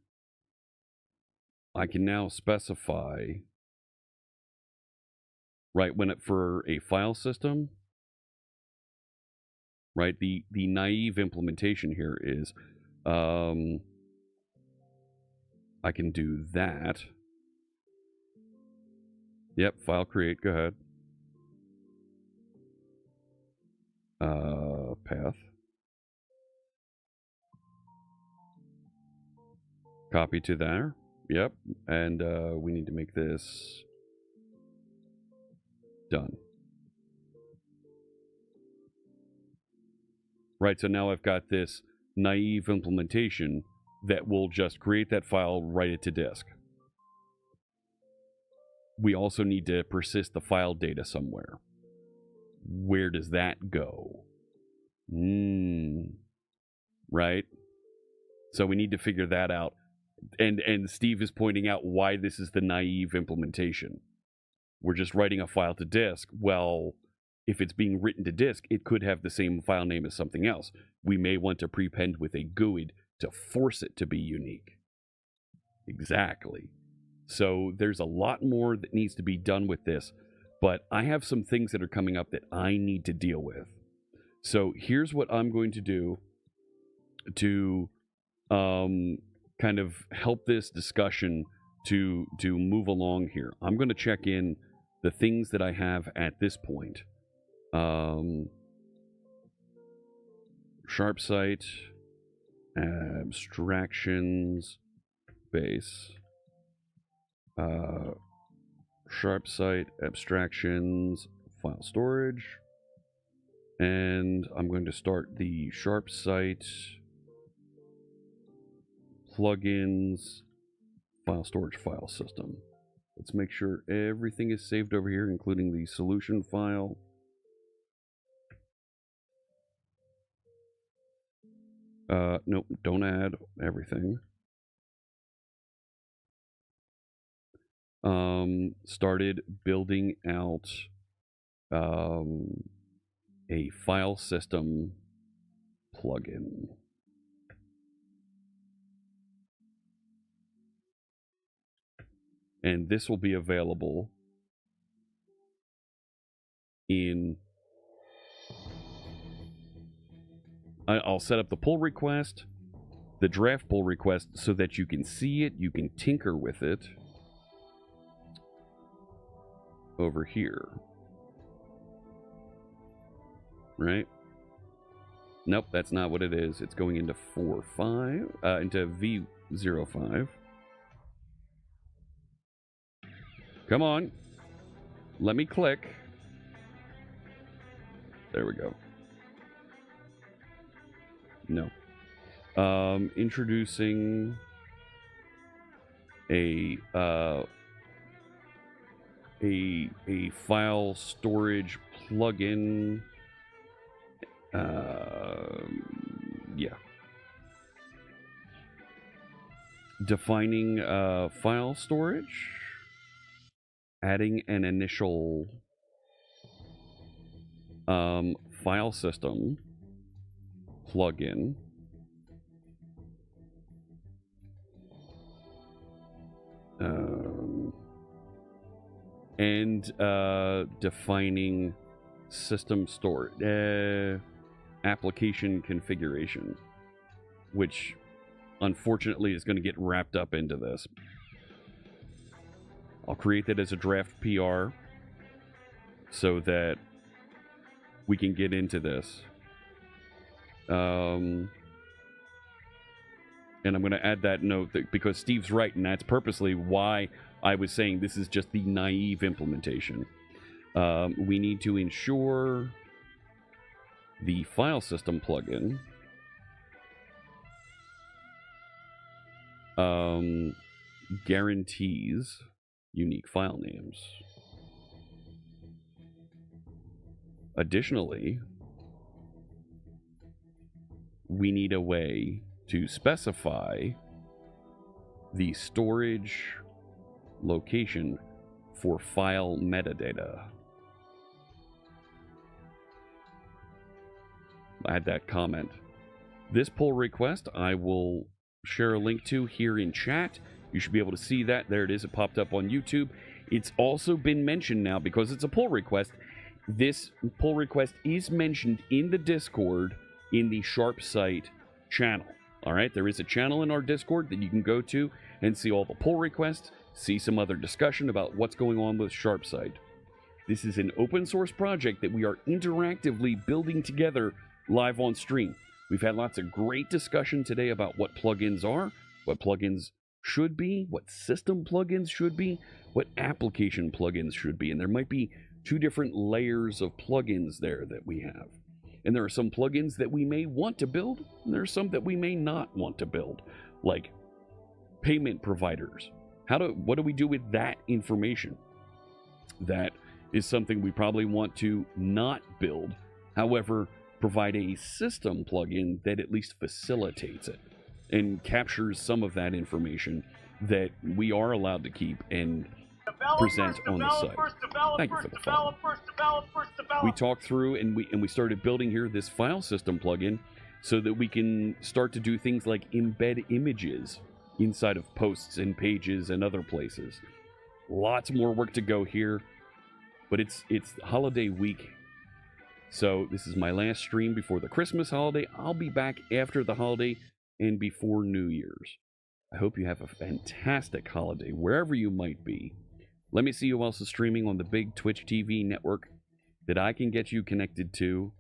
I can now specify, right, for a file system, right, the naive implementation here is I can do that. Yep, file create, go ahead. Path. Copy to there. Yep, and we need to make this done. Right, so now I've got this naive implementation that will just create that file, write it to disk. We also need to persist the file data somewhere. Where does that go? Right? So we need to figure that out. And Steve is pointing out why this is the naive implementation. We're just writing a file to disk. Well, if it's being written to disk, it could have the same file name as something else. We may want to prepend with a GUID to force it to be unique. Exactly. So there's a lot more that needs to be done with this, but I have some things that are coming up that I need to deal with. So here's what I'm going to do to kind of help this discussion to move along here. I'm going to check in the things that I have at this point. SharpSight, abstractions, base. SharpSight, abstractions, file storage. And I'm going to start the SharpSight plugins file storage file system. Let's make sure everything is saved over here, including the solution file. Nope, don't add everything. Started building out a file system plugin. And this will be available in... I'll set up the pull request, the draft pull request, so that you can see it, you can tinker with it over here. right? Nope, that's not what it is. It's going into into V05. Come on. Let me click. There we go. No. Introducing a file storage plugin. Yeah. Defining file storage. Adding an initial file system plugin. And defining system storage application configuration, which unfortunately is going to get wrapped up into this. I'll create that as a draft PR so that we can get into this. And I'm going to add that note that, because Steve's right, and that's purposely why I was saying this is just the naive implementation. We need to ensure the file system plugin guarantees unique file names. Additionally, we need a way to specify the storage location for file metadata. Add that comment. This pull request I will share a link to here in chat. You should be able to see that. There it is. It popped up on YouTube. It's also been mentioned now, because it's a pull request. This pull request is mentioned in the Discord in the SharpSite channel. All right, there is a channel in our Discord that you can go to and see all the pull requests, see some other discussion about what's going on with SharpSite. This is an open source project that we are interactively building together live on stream. We've had lots of great discussion today about what plugins are, what plugins should be, what system plugins should be, what application plugins should be. And there might be two different layers of plugins there that we have. And there are some plugins that we may want to build, and there are some that we may not want to build, like payment providers. What do we do with that information? That is something we probably want to not build. However, provide a system plugin that at least facilitates it and captures some of that information that we are allowed to keep and present on the site. Thank you for the follow. We talked through and we started building here this file system plugin so that we can start to do things like embed images inside of posts and pages and other places. Lots more work to go here, but it's holiday week. So this is my last stream before the Christmas holiday. I'll be back after the holiday and before New Year's. I hope you have a fantastic holiday wherever you might be. Let me see who else is streaming on the big Twitch TV network that I can get you connected to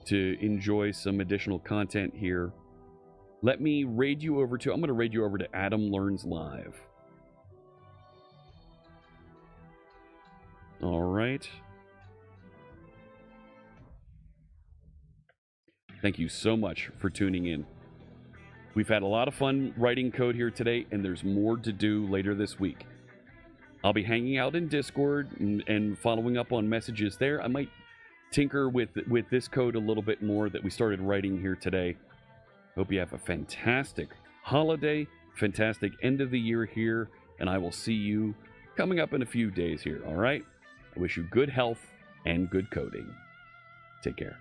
enjoy some additional content here. Let me raid you over to, I'm going to raid you over to Adam Learns Live. All right. Thank you so much for tuning in. We've had a lot of fun writing code here today, and there's more to do later this week. I'll be hanging out in Discord and following up on messages there. I might tinker with this code a little bit more that we started writing here today. Hope you have a fantastic holiday, fantastic end of the year here, and I will see you coming up in a few days here, all right? I wish you good health and good coding. Take care.